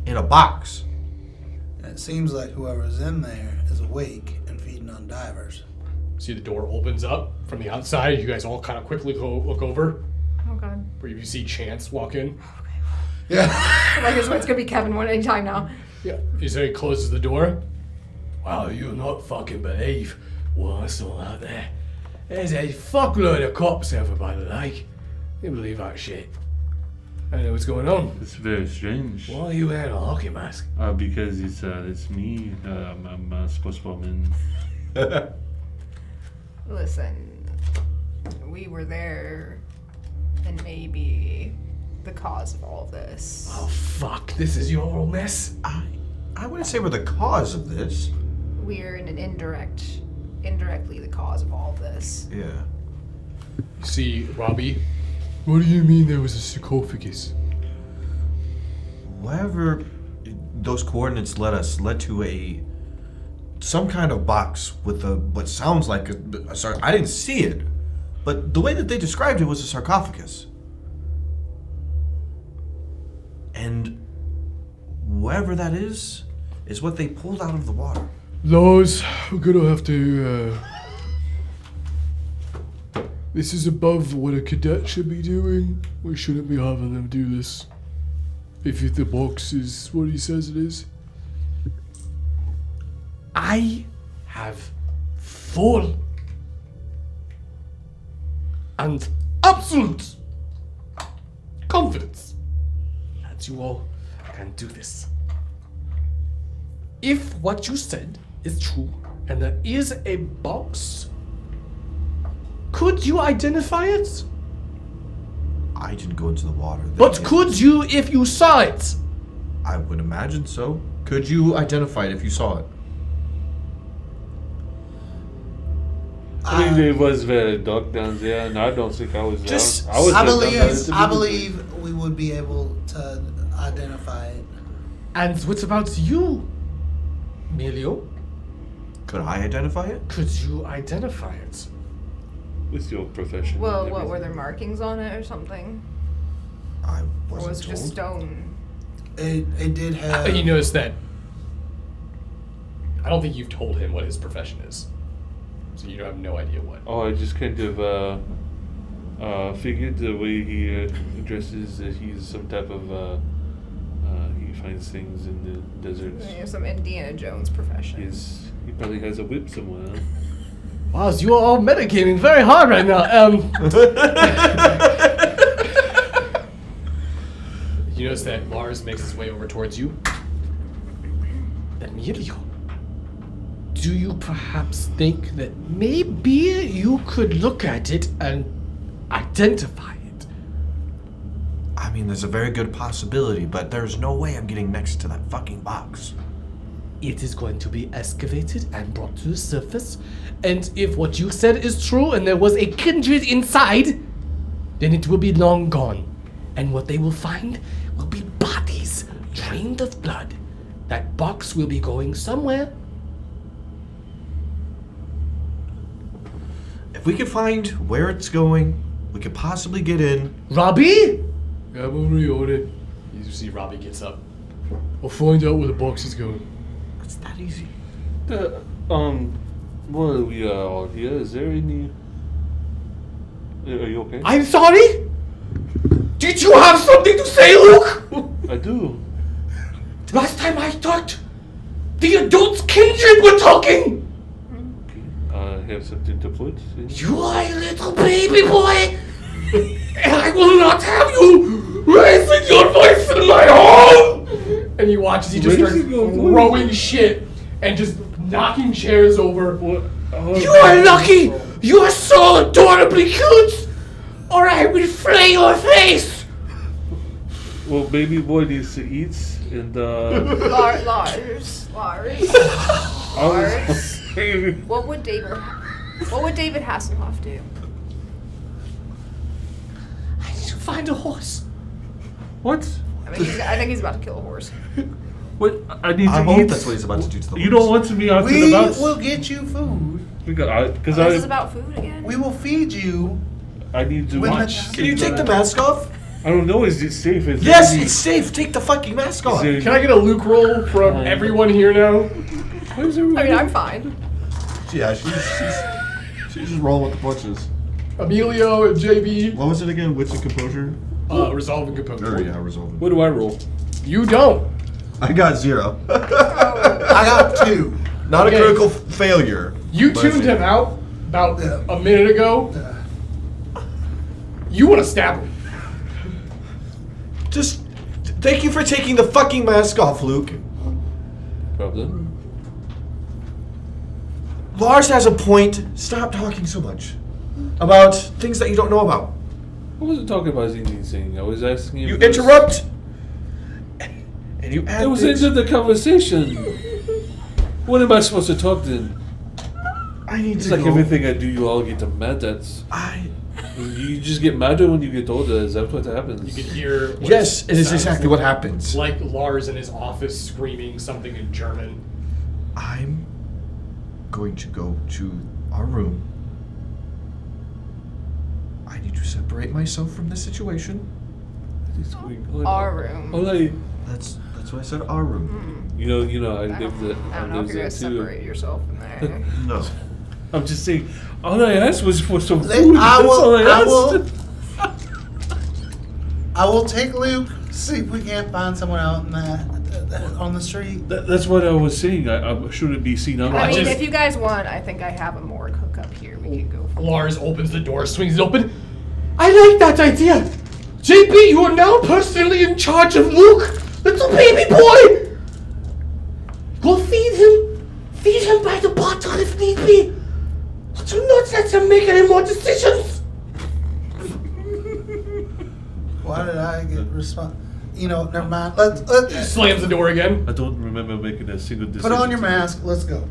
Speaker 2: In a box.
Speaker 4: And it seems like whoever's in there is awake and feeding on divers.
Speaker 5: See the door opens up from the outside. You guys all kind of quickly go look over.
Speaker 3: Oh god.
Speaker 5: Where you see Chance walk in.
Speaker 4: Yeah.
Speaker 3: Like it's gonna be Kevin one any time now.
Speaker 5: Yeah. He said he closes the door.
Speaker 9: Wow, you not fucking believe what I saw out there. There's a fuckload of cops over by the lake. You believe that shit? I know what's going on.
Speaker 6: It's very strange.
Speaker 9: Why are you wearing a hockey mask?
Speaker 6: Because it's me. I'm a sportswoman.
Speaker 3: Listen, we were there and maybe the cause of all of this.
Speaker 9: Oh fuck, this is your whole mess.
Speaker 2: I wouldn't say we're the cause of this.
Speaker 3: We're in an indirectly the cause of all of this.
Speaker 2: Yeah.
Speaker 5: You see Robbie. What do you mean there was a sarcophagus?
Speaker 2: Wherever those coordinates led to some kind of box with what sounds like I didn't see it, but the way that they described it was a sarcophagus. And wherever that is what they pulled out of the water.
Speaker 9: Lars, we're gonna have to, this is above what a cadet should be doing. We shouldn't be having them do this. If the box is what he says it is. I have full and absolute confidence that you all can do this. If what you said is true and there is a box, could you identify it?
Speaker 2: I didn't go into the water.
Speaker 9: But could you if you saw it?
Speaker 2: I would imagine so. Could you identify it if you saw it?
Speaker 6: I mean, it was very dark down there, and I don't think I was there.
Speaker 2: Just-
Speaker 6: I was
Speaker 4: I
Speaker 6: there down there at
Speaker 4: believe
Speaker 6: the
Speaker 4: I
Speaker 6: beginning.
Speaker 4: believe we would be able to identify it.
Speaker 9: And what about you, Emilio?
Speaker 2: Could I identify it?
Speaker 9: Could you identify it?
Speaker 6: With your profession.
Speaker 3: Well,
Speaker 6: and
Speaker 3: what were
Speaker 6: everything.
Speaker 3: there markings on it or something?
Speaker 2: I
Speaker 3: Or
Speaker 2: wasn't
Speaker 3: was it just
Speaker 2: told.
Speaker 3: stone?
Speaker 4: It did have.
Speaker 5: You notice that. I don't think you've told him what his profession is, so you have no idea what.
Speaker 6: Oh, I just kind of figured the way he dresses that he's some type of he finds things in the deserts.
Speaker 3: Some Indiana Jones profession.
Speaker 6: He probably has a whip somewhere. Huh?
Speaker 9: Wow, you are all metagaming very hard right now.
Speaker 5: You notice that Lars makes his way over towards you.
Speaker 9: Emilio, do you perhaps think that maybe you could look at it and identify it?
Speaker 2: I mean, there's a very good possibility, but there's no way I'm getting next to that fucking box.
Speaker 9: It is going to be excavated and brought to the surface, and if what you said is true and there was a kindred inside, then it will be long gone. And what they will find will be bodies drained of blood. That box will be going somewhere.
Speaker 2: If we could find where it's going, we could possibly get in.
Speaker 9: Robbie?
Speaker 5: I'm already on it. You see Robbie gets up. I'll find out where the box is going.
Speaker 2: It's that easy.
Speaker 6: While we are all here, is there any... Are you okay?
Speaker 9: I'm sorry? Did you have something to say, Luke?
Speaker 6: I do.
Speaker 9: Last time I talked, The adults kindred were talking!
Speaker 6: Have something to put in?
Speaker 9: You are a little baby boy! And I will not have you raising your voice in my home! And you watch as he just starts
Speaker 6: Raising your voice?
Speaker 9: throwing shit and just knocking chairs over.
Speaker 6: What?
Speaker 9: You are lucky! You are so adorably cute! Or I will flay your face!
Speaker 6: Well, baby boy needs to eat, and
Speaker 3: Lars.
Speaker 6: I was saying,
Speaker 3: What would David Hasselhoff do?
Speaker 9: I need to find a horse.
Speaker 6: what?
Speaker 3: I think he's about to kill a horse.
Speaker 6: What? I need
Speaker 2: I
Speaker 6: to
Speaker 2: hope
Speaker 6: eat.
Speaker 2: that's what he's about to do to the
Speaker 6: You don't want to be out to
Speaker 4: We
Speaker 6: the bounce.
Speaker 4: will get you food.
Speaker 6: Because
Speaker 3: This is about food again?
Speaker 4: We will feed you.
Speaker 6: I need to
Speaker 4: When the-
Speaker 6: watch.
Speaker 2: Can you take the mask off?
Speaker 6: I don't know. Is it safe? Is
Speaker 2: Yes,
Speaker 6: it
Speaker 2: it's safe. Take the fucking mask off.
Speaker 6: Is
Speaker 5: Can I get a Luke roll from everyone here now?
Speaker 6: Why is
Speaker 3: I
Speaker 6: everybody?
Speaker 3: mean, I'm fine.
Speaker 2: Yeah, she's just rolling with the punches.
Speaker 5: Emilio and JB,
Speaker 2: What was it again? Wits and composure?
Speaker 5: resolve and composure.
Speaker 2: Oh yeah, resolving.
Speaker 6: What do I roll?
Speaker 5: You don't.
Speaker 2: I got 0.
Speaker 4: I got 2.
Speaker 2: Not
Speaker 5: Okay.
Speaker 2: a critical failure.
Speaker 5: You
Speaker 2: but-
Speaker 5: tuned him out about
Speaker 4: Yeah.
Speaker 5: a minute ago. You want to stab him.
Speaker 2: Just thank you for taking the fucking mask off, Luke.
Speaker 6: Problem.
Speaker 2: Lars has a point. Stop talking so much about things that you don't know about.
Speaker 6: I wasn't talking about anything. I was asking
Speaker 2: You
Speaker 6: if there's-
Speaker 2: interrupt, and you add
Speaker 6: It was
Speaker 2: things.
Speaker 6: into the conversation. What am I supposed to talk then?
Speaker 2: I need
Speaker 6: It's
Speaker 2: to
Speaker 6: like
Speaker 2: go.
Speaker 6: everything I do, you all get mad at. You just get madder when you get older. Is that what happens?
Speaker 5: You can hear. what
Speaker 2: Yes, it is
Speaker 5: sounds
Speaker 2: exactly what happens.
Speaker 5: Like Lars in his office screaming something in German.
Speaker 2: I'm going to go to our room. I need to separate myself from this situation.
Speaker 6: What is going on?
Speaker 3: Our room.
Speaker 6: Oh, like,
Speaker 2: That's what I said. Our room.
Speaker 6: you know, I
Speaker 3: I
Speaker 6: lived
Speaker 3: don't,
Speaker 6: there.
Speaker 3: I don't know if you're gonna
Speaker 6: too.
Speaker 3: separate yourself from there.
Speaker 2: No.
Speaker 6: I'm just saying. All I asked was for some
Speaker 4: Let-
Speaker 6: food.
Speaker 4: I
Speaker 6: That's all I
Speaker 4: will-
Speaker 6: asked.
Speaker 4: I will take Luke, see if we can't find someone out in on the street.
Speaker 6: That's what I was saying. I shouldn't be seen out.
Speaker 3: I mean,
Speaker 5: just-
Speaker 3: if you guys want, I think I have a morgue hookup here. We could go for
Speaker 5: Lars opens the door, swings it open. I like that idea. JP, you are now personally in charge of Luke, little baby boy. Go feed him. Feed him by the bottle if need be. Do not let him make any more decisions.
Speaker 4: Why did I get response? You know, never mind. Let's
Speaker 5: Slams the door again.
Speaker 6: I don't remember making a single decision.
Speaker 4: put on your mask. Let's go.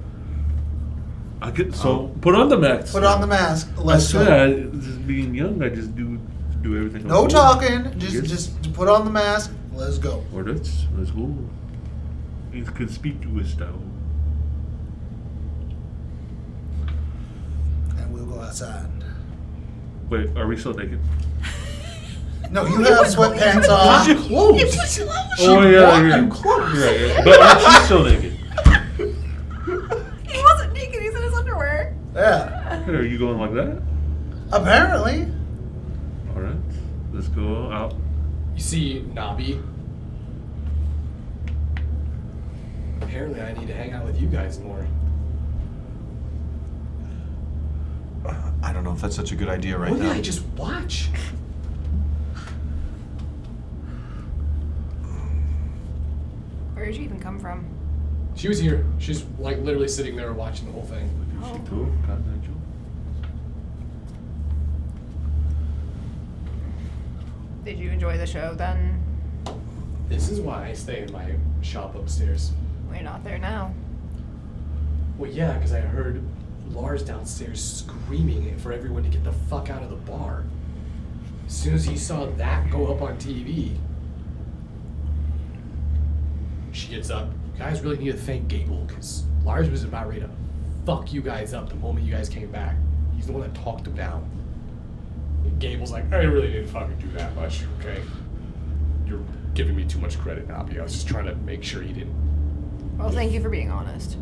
Speaker 6: I get so put on the mask.
Speaker 4: Put on the mask.
Speaker 6: I
Speaker 4: Let's
Speaker 6: swear,
Speaker 4: go.
Speaker 6: just being young, I just do everything.
Speaker 4: No
Speaker 6: I'm told.
Speaker 4: talking.
Speaker 6: Yes.
Speaker 4: Just put on the mask. Let's go.
Speaker 6: Or let's go. It's conspicuous style.
Speaker 4: And we'll go outside.
Speaker 6: Wait, are we still naked?
Speaker 4: No, you have sweatpants on.
Speaker 5: Close.
Speaker 6: Oh yeah,
Speaker 5: you
Speaker 6: yeah.
Speaker 5: close.
Speaker 6: Yeah. But she's still naked.
Speaker 3: He wasn't naked. He's in his underwear.
Speaker 4: Yeah.
Speaker 6: Hey, are you going like that?
Speaker 4: Apparently.
Speaker 6: All right, let's go out.
Speaker 5: You see Nabi. Apparently, I need to hang out with you guys more.
Speaker 2: I don't know if that's such a good idea right
Speaker 5: Oh
Speaker 2: now.
Speaker 5: yeah, just watch.
Speaker 3: Where did you even come from?
Speaker 5: She was here. She's like literally sitting there watching the whole thing.
Speaker 6: She too. God, Nigel.
Speaker 3: Did you enjoy the show then?
Speaker 5: This is why I stay in my shop upstairs.
Speaker 3: We're not there now.
Speaker 5: Well, yeah, because I heard Lars downstairs screaming for everyone to get the fuck out of the bar. As soon as he saw that go up on TV, she gets up. You guys really need to thank Gable, because Lars was about ready to fuck you guys up the moment you guys came back. He's the one that talked him down. And Gable's like, I really didn't fucking do that much, okay? You're giving me too much credit, Nabi. I was just trying to make sure he didn't.
Speaker 3: Well, thank you for being honest.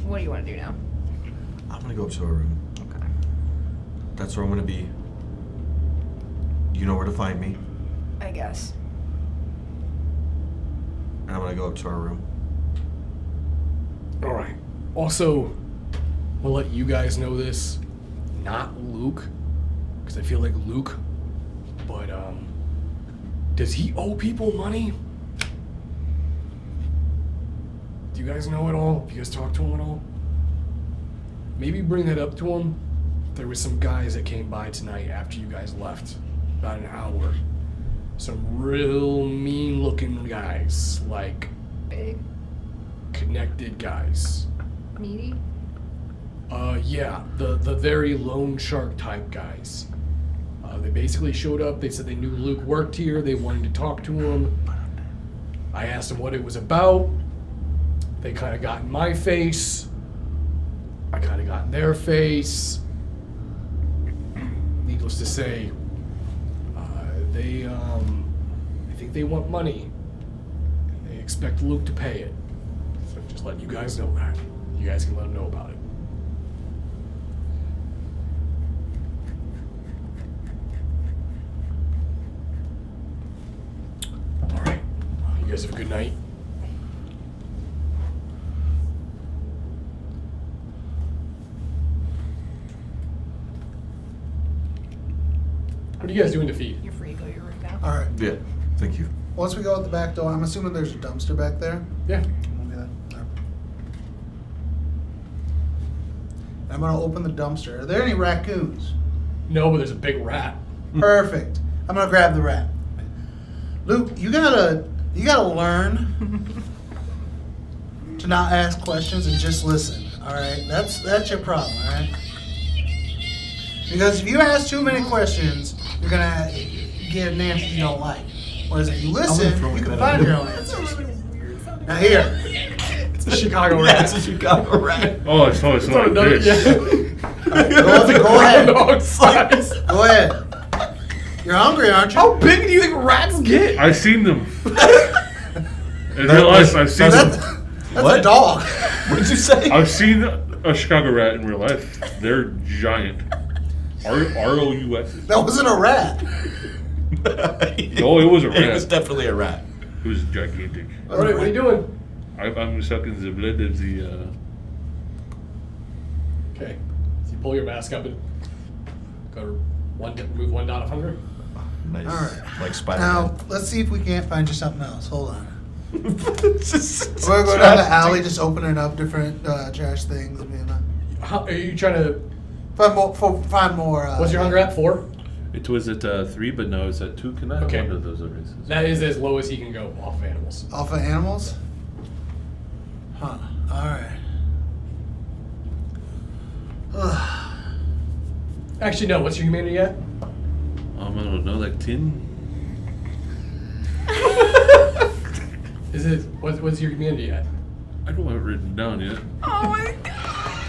Speaker 3: What do you want to do now?
Speaker 2: I'm gonna go up to our room.
Speaker 3: Okay.
Speaker 2: That's where I'm gonna be. You know where to find me.
Speaker 3: I guess.
Speaker 2: And And I'm gonna go up to our room.
Speaker 5: All right. Also, we'll let you guys know this. Not Luke, because I feel like Luke. But does he owe people money? Do you guys know it all? Have you guys talked to him at all? Maybe bring that up to him. There was some guys that came by tonight after you guys left, about an hour. Some real mean-looking guys, like
Speaker 3: Big,
Speaker 5: connected guys.
Speaker 3: meaty.
Speaker 5: Yeah, the very loan shark type guys. They basically showed up. They said they knew Luke worked here. They wanted to talk to him. I asked them what it was about. They kind of got in my face. I kind of got in their face. Needless to say, I think they want money. And they expect Luke to pay it. So just letting you guys know that. You guys can let them know about it. All right. You guys have a good night. What are you guys doing to feed?
Speaker 3: You're free to go to your room now.
Speaker 4: All right.
Speaker 2: Yeah. Thank you.
Speaker 4: Once we go out the back door, I'm assuming there's a dumpster back there.
Speaker 5: Yeah.
Speaker 4: Won't be that. All right. I'm gonna open the dumpster. Are there any raccoons?
Speaker 5: No, but there's a big rat.
Speaker 4: Perfect. I'm gonna grab the rat. Luke, you gotta learn to not ask questions and just listen. All right, that's your problem. All right. Because if you ask too many questions, you're gonna get an answer you don't like. Whereas if you listen, you can find your own answers. Now here.
Speaker 5: It's a Chicago
Speaker 2: Yeah,
Speaker 5: rat.
Speaker 2: it's a Chicago rat.
Speaker 6: Oh, it's not like
Speaker 5: Another-
Speaker 6: this.
Speaker 5: yeah.
Speaker 4: All right, go ahead.
Speaker 5: Dog size.
Speaker 4: Go ahead. You're hungry, aren't you?
Speaker 5: How big do you think rats get?
Speaker 6: I've seen them. In real life, I've seen them.
Speaker 4: That's
Speaker 2: What?
Speaker 4: a dog.
Speaker 2: What'd you say?
Speaker 6: I've seen a Chicago rat in real life. They're giant. R-O-U-S.
Speaker 4: That wasn't a rat.
Speaker 6: Oh, it was a
Speaker 2: It was
Speaker 6: rat.
Speaker 2: definitely a rat.
Speaker 6: It was gigantic.
Speaker 5: All right, what are you doing?
Speaker 6: I'm sucking the blood of the.
Speaker 5: Okay. So you pull your mask up and go to remove 1 dot of hunger.
Speaker 2: Nice.
Speaker 4: All right.
Speaker 2: Like Spider-Man.
Speaker 4: Now, let's see if we can't find you something else. Hold on.
Speaker 2: Just-
Speaker 4: We're going down the alley, just opening up different trash things. I mean,
Speaker 5: How, are you trying to?
Speaker 4: find more.
Speaker 5: What's your hunger at? 4.
Speaker 6: It was at 3, but now it's at 2. Can I have
Speaker 5: Okay.
Speaker 6: one of those erases?
Speaker 5: That is as low as he can go off of animals.
Speaker 4: Off of animals? Huh. Alright.
Speaker 5: Actually, no. What's your humanity at?
Speaker 6: I don't know, like 10.
Speaker 5: Is it what's your humanity at?
Speaker 6: I don't have it written down yet.
Speaker 3: Oh my god.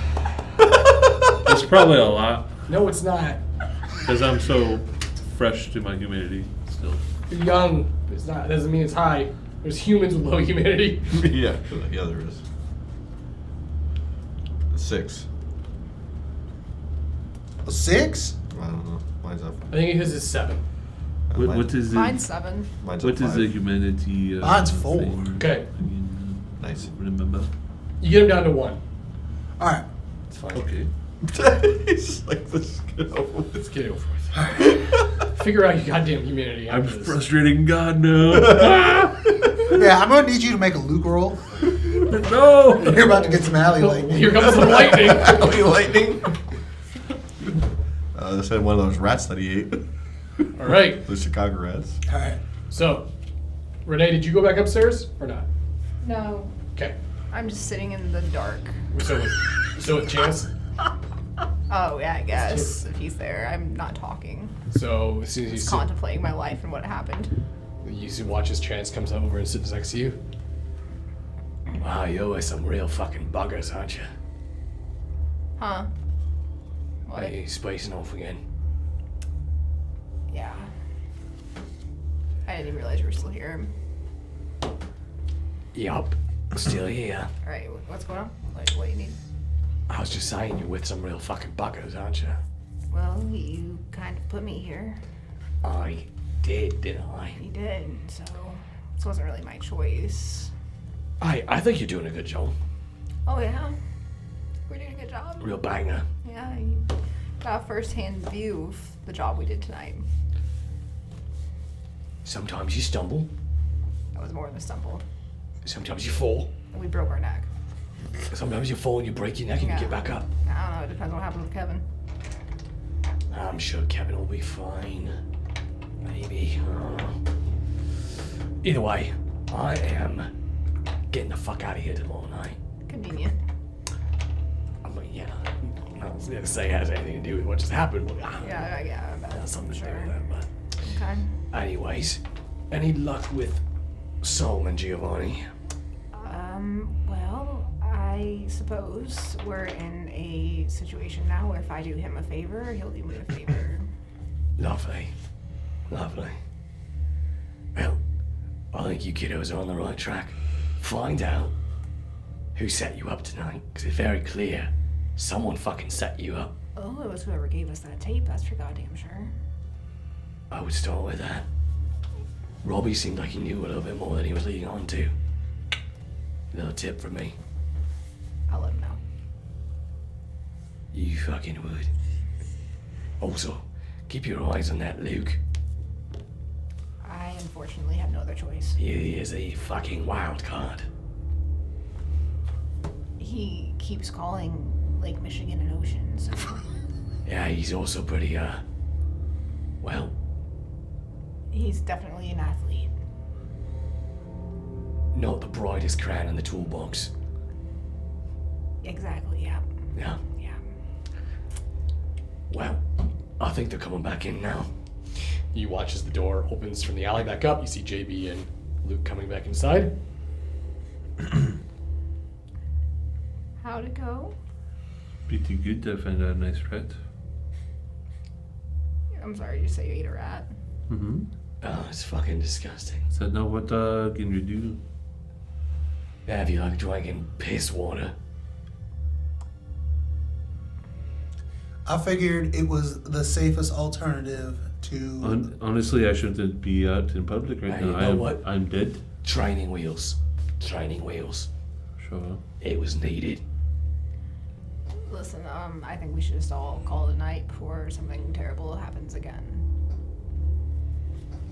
Speaker 6: It's probably a lot
Speaker 5: No, it's not.
Speaker 6: because I'm so fresh to my humidity still.
Speaker 5: You're young. It's not. It doesn't mean it's high. There's humans with low humanity.
Speaker 2: yeah, there is. 6.
Speaker 4: A 6?
Speaker 2: I don't know. Mine's up.
Speaker 5: I think his is 7.
Speaker 6: What is it?
Speaker 3: Mine's 7.
Speaker 2: Mine's
Speaker 6: What
Speaker 2: up
Speaker 6: is
Speaker 2: 5.
Speaker 6: the humanity?
Speaker 4: Mine's 4.
Speaker 6: thing?
Speaker 5: Okay.
Speaker 2: Nice.
Speaker 6: Remember?
Speaker 5: You get him down to 1.
Speaker 4: Alright.
Speaker 5: It's fine.
Speaker 6: Okay.
Speaker 2: He's like, let's get over with.
Speaker 5: Let's get it over with. Figure out your goddamn humanity.
Speaker 6: I'm
Speaker 5: after this.
Speaker 6: frustrating God now.
Speaker 4: Yeah, I'm gonna need you to make a Luke roll.
Speaker 6: No.
Speaker 4: You're about to get some alley lightning.
Speaker 5: Here comes the lightning.
Speaker 2: Alley lightning. This had one of those rats that he ate.
Speaker 5: All right.
Speaker 2: Those Chicago rats.
Speaker 4: Alright.
Speaker 5: So, Renee, did you go back upstairs or not?
Speaker 3: No.
Speaker 5: Okay.
Speaker 3: I'm just sitting in the dark.
Speaker 5: So with Chance.
Speaker 3: Oh, yeah, I guess. If he's there, I'm not talking.
Speaker 5: So as soon as you
Speaker 3: Just
Speaker 5: sit,
Speaker 3: contemplating my life and what happened.
Speaker 5: you watch as Chance comes over and sits next to you. Wow, you always some real fucking buggers, aren't you?
Speaker 3: Huh?
Speaker 5: Why
Speaker 3: What?
Speaker 5: are you spacing off again?
Speaker 3: Yeah. I didn't even realize you were still here.
Speaker 5: Yup. Still here.
Speaker 3: Alright, what's going on? Like, what do you need?
Speaker 5: I was just saying you're with some real fucking buggers, aren't you?
Speaker 3: Well, you kind of put me here.
Speaker 5: I did, didn't I?
Speaker 3: You did, so this wasn't really my choice.
Speaker 9: I think you're doing a good job.
Speaker 3: Oh yeah, we're doing a good job.
Speaker 9: Real banger.
Speaker 3: Yeah, you got a first-hand view of the job we did tonight.
Speaker 9: Sometimes you stumble.
Speaker 3: That was more than a stumble.
Speaker 9: Sometimes you fall.
Speaker 3: And we broke our neck.
Speaker 9: Sometimes you fall and you break your neck and you get back up.
Speaker 3: I don't know. It depends on what happened with Kevin.
Speaker 9: I'm sure Kevin will be fine. Maybe. Either way, I am getting the fuck out of here tomorrow night.
Speaker 3: Convenient.
Speaker 9: I mean, yeah. I was gonna say it has anything to do with what just happened. But,
Speaker 3: Yeah. I bet.
Speaker 9: has something to do
Speaker 3: Sure.
Speaker 9: with that. But
Speaker 3: Okay.
Speaker 9: anyways, any luck with Sol and Giovanni?
Speaker 3: Well, I suppose we're in a situation now where if I do him a favor, he'll do me a favor.
Speaker 9: Lovely. Lovely. Well, I think you kiddos are on the right track. Find out who set you up tonight, because it's very clear someone fucking set you up.
Speaker 3: Oh, it was whoever gave us that tape, that's for goddamn sure.
Speaker 9: I would start with that. Robbie seemed like he knew a little bit more than he was leading on to. Little tip from me.
Speaker 3: I'll let him know.
Speaker 9: You fucking would. Also, keep your eyes on that Luke.
Speaker 3: I unfortunately have no other choice.
Speaker 9: He is a fucking wild card.
Speaker 3: He keeps calling Lake Michigan an ocean, so
Speaker 9: Yeah, he's also pretty, well,
Speaker 3: he's definitely an athlete.
Speaker 9: not the brightest crown in the toolbox.
Speaker 3: Exactly, yeah.
Speaker 9: Yeah.
Speaker 3: Yeah.
Speaker 9: Well, I think they're coming back in now.
Speaker 5: You watch as the door opens from the alley back up. You see JB and Luke coming back inside.
Speaker 3: How'd it go?
Speaker 6: Pretty good. I found a nice rat.
Speaker 3: I'm sorry, you say you ate a rat.
Speaker 6: Mm-hmm.
Speaker 9: Oh, it's fucking disgusting.
Speaker 6: So now what can you do?
Speaker 9: Have you like drinking piss water?
Speaker 4: I figured it was the safest alternative to.
Speaker 6: Honestly, I shouldn't be out in public right
Speaker 9: Hey,
Speaker 6: now.
Speaker 9: you know what?
Speaker 6: I'm dead.
Speaker 9: Training wheels. Training wheels.
Speaker 6: Sure.
Speaker 9: It was needed.
Speaker 3: Listen, I think we should just all call it a night before something terrible happens again.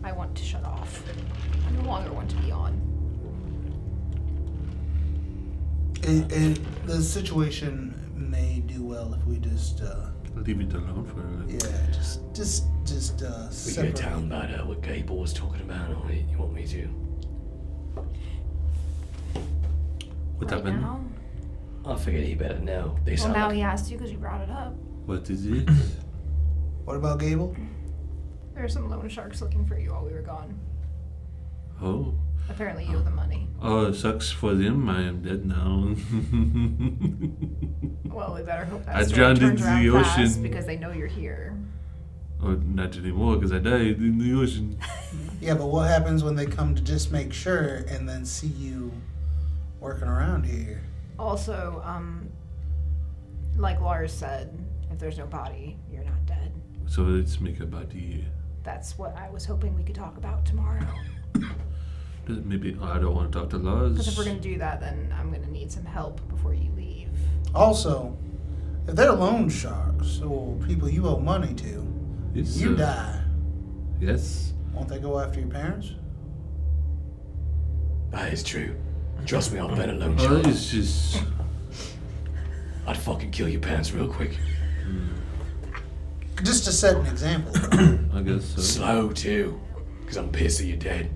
Speaker 3: I want to shut off. I no longer want to be on.
Speaker 4: The situation may do well if we just.
Speaker 6: Leave it alone for a little.
Speaker 4: Yeah, just
Speaker 9: We get
Speaker 4: separate.
Speaker 9: down about what Gable was talking about, or you want me to?
Speaker 6: What
Speaker 3: Right
Speaker 6: happened?
Speaker 3: now?
Speaker 9: I figured he better know. They
Speaker 3: Well,
Speaker 9: sound
Speaker 3: now
Speaker 9: like
Speaker 3: he asked you because you brought it up.
Speaker 6: What is it?
Speaker 4: What about Gable?
Speaker 3: There are some loan sharks looking for you while we were gone.
Speaker 6: Oh.
Speaker 3: Apparently you owe them money.
Speaker 6: Oh, it sucks for them. I am dead now.
Speaker 3: Well, we better hope that
Speaker 6: I
Speaker 3: story
Speaker 6: drowned
Speaker 3: turns
Speaker 6: in
Speaker 3: around
Speaker 6: the
Speaker 3: fast
Speaker 6: ocean.
Speaker 3: because they know you're here.
Speaker 6: Or not anymore because I died in the ocean.
Speaker 4: Yeah, but what happens when they come to just make sure and then see you working around here?
Speaker 3: Also, like Lars said, if there's no body, you're not dead.
Speaker 6: So let's make a body.
Speaker 3: That's what I was hoping we could talk about tomorrow.
Speaker 6: Maybe I don't want to talk to Lars.
Speaker 3: Because if we're going to do that, then I'm going to need some help before you leave.
Speaker 4: Also, if they're loan sharks or people you owe money to,
Speaker 6: Yes,
Speaker 4: you
Speaker 6: sir.
Speaker 4: die.
Speaker 6: Yes.
Speaker 4: Won't they go after your parents?
Speaker 9: that is true. Trust me, I've been a loan
Speaker 6: Oh,
Speaker 9: shark.
Speaker 6: it's just.
Speaker 9: I'd fucking kill your parents real quick.
Speaker 4: Just to set an example.
Speaker 6: I guess so.
Speaker 9: Slow too, because I'm pissed that you're dead.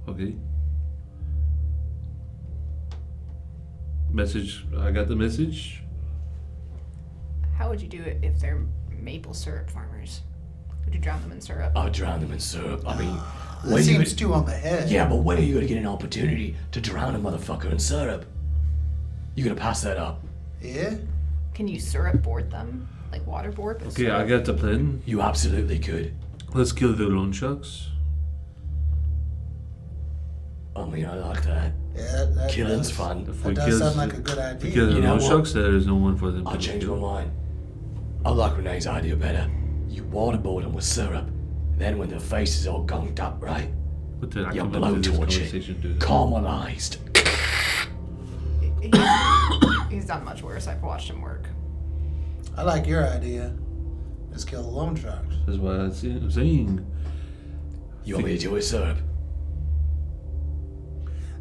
Speaker 6: Okay. Message. I got the message.
Speaker 3: How would you do it if they're maple syrup farmers? Would you drown them in syrup?
Speaker 9: I'll drown them in syrup. I mean,
Speaker 4: That
Speaker 9: when you
Speaker 4: seems too on the head.
Speaker 9: yeah, but when are you gonna get an opportunity to drown a motherfucker in syrup? You gonna pass that up?
Speaker 4: Yeah?
Speaker 3: Can you syrup board them? Like waterboard, but
Speaker 6: Okay,
Speaker 3: syrup?
Speaker 6: I got the plan.
Speaker 9: You absolutely could.
Speaker 6: Let's kill the loan sharks.
Speaker 9: I mean, I like that.
Speaker 4: Yeah, that
Speaker 9: Killing's
Speaker 4: does,
Speaker 9: fun.
Speaker 6: If
Speaker 4: That does sound like a good idea.
Speaker 6: kill the
Speaker 9: You know
Speaker 6: loan
Speaker 9: what?
Speaker 6: sharks, there is no one for them
Speaker 9: I'll
Speaker 6: to
Speaker 9: change my
Speaker 6: kill.
Speaker 9: mind. I like Renee's idea better. You waterboard them with syrup. Then when their face is all gunked up, right?
Speaker 6: What did I
Speaker 9: You
Speaker 6: come into this
Speaker 9: blowtorch
Speaker 6: conversation
Speaker 9: it.
Speaker 6: doing?
Speaker 9: Caramelized.
Speaker 3: He's done much worse. I've watched him work.
Speaker 4: I like your idea. Just kill the loan sharks.
Speaker 6: That's what I'm saying.
Speaker 9: You want me to do it with syrup?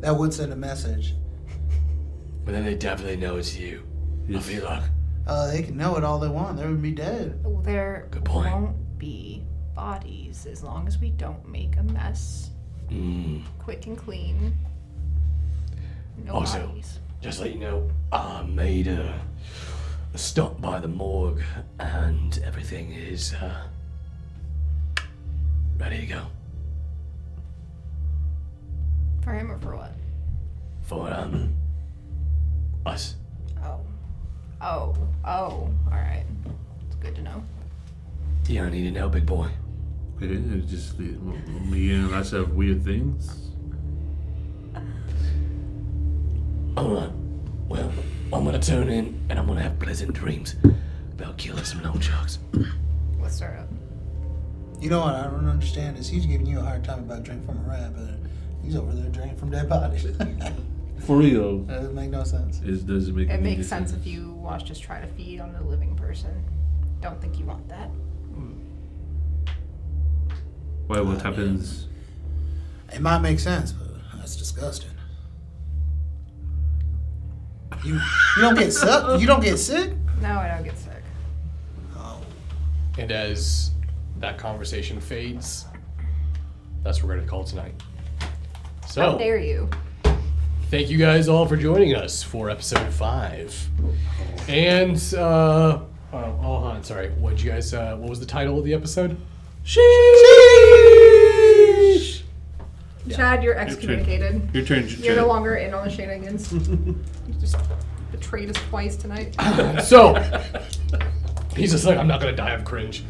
Speaker 4: That would send a message.
Speaker 9: But then they definitely know it's you. I
Speaker 6: Yes.
Speaker 9: feel like.
Speaker 4: They can know it all they want. They would be dead.
Speaker 3: There
Speaker 9: Good point.
Speaker 3: won't be bodies as long as we don't make a mess. Quick and clean. No
Speaker 9: Also,
Speaker 3: bodies.
Speaker 9: just let you know, I made a stop by the morgue and everything is ready to go.
Speaker 3: For him or for what?
Speaker 9: For us.
Speaker 3: Oh. Alright. It's good to know.
Speaker 9: You don't need to know, big boy.
Speaker 6: Okay, it's just me and lots of weird things.
Speaker 9: Alright. Well, I'm gonna tune in and I'm gonna have pleasant dreams about killing some loan sharks.
Speaker 3: Let's start up.
Speaker 4: You know what I don't understand is he's giving you a hard time about drinking from a rat, but he's over there drinking from dead bodies.
Speaker 6: For real.
Speaker 4: That doesn't make no sense.
Speaker 6: It doesn't make
Speaker 3: It
Speaker 6: any
Speaker 3: makes sense if you watch us try to feed on a living person. Don't think you want that.
Speaker 6: Why? What happens?
Speaker 4: It might make sense, but that's disgusting. You don't get sick? You don't get sick?
Speaker 3: No, I don't get sick.
Speaker 4: Oh.
Speaker 5: And as that conversation fades, that's what we're going to call tonight.
Speaker 3: How
Speaker 5: So,
Speaker 3: dare you?
Speaker 5: thank you guys all for joining us for episode 5. And, hold on, sorry. What was the title of the episode?
Speaker 6: Sheesh!
Speaker 3: Chad, you're excommunicated.
Speaker 6: Your turn.
Speaker 3: You're no longer in on the shenanigans. You just betrayed us twice tonight.
Speaker 5: So, he's just like, I'm not going to die of cringe.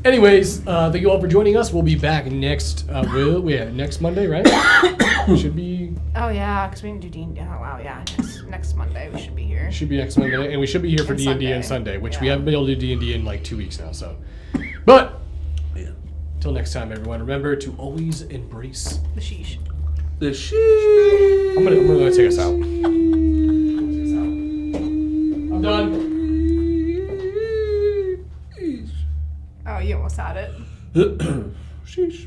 Speaker 5: Anyways, thank you all for joining us. We'll be back next, next Monday, right? Should be
Speaker 3: Oh yeah, because we didn't do D&D. Oh wow, yeah. Next Monday we should be here.
Speaker 5: next Monday, and we should be here for
Speaker 3: And
Speaker 5: D&D and
Speaker 3: Sunday.
Speaker 5: Sunday, which we
Speaker 3: Yeah.
Speaker 5: haven't been able to do D&D in like 2 weeks now, so. But, till next time, everyone, remember to always embrace.
Speaker 3: The sheesh.
Speaker 6: The sheesh.
Speaker 5: I'm gonna take us out. I'm done.
Speaker 3: Oh, you almost had it.
Speaker 6: Sheesh.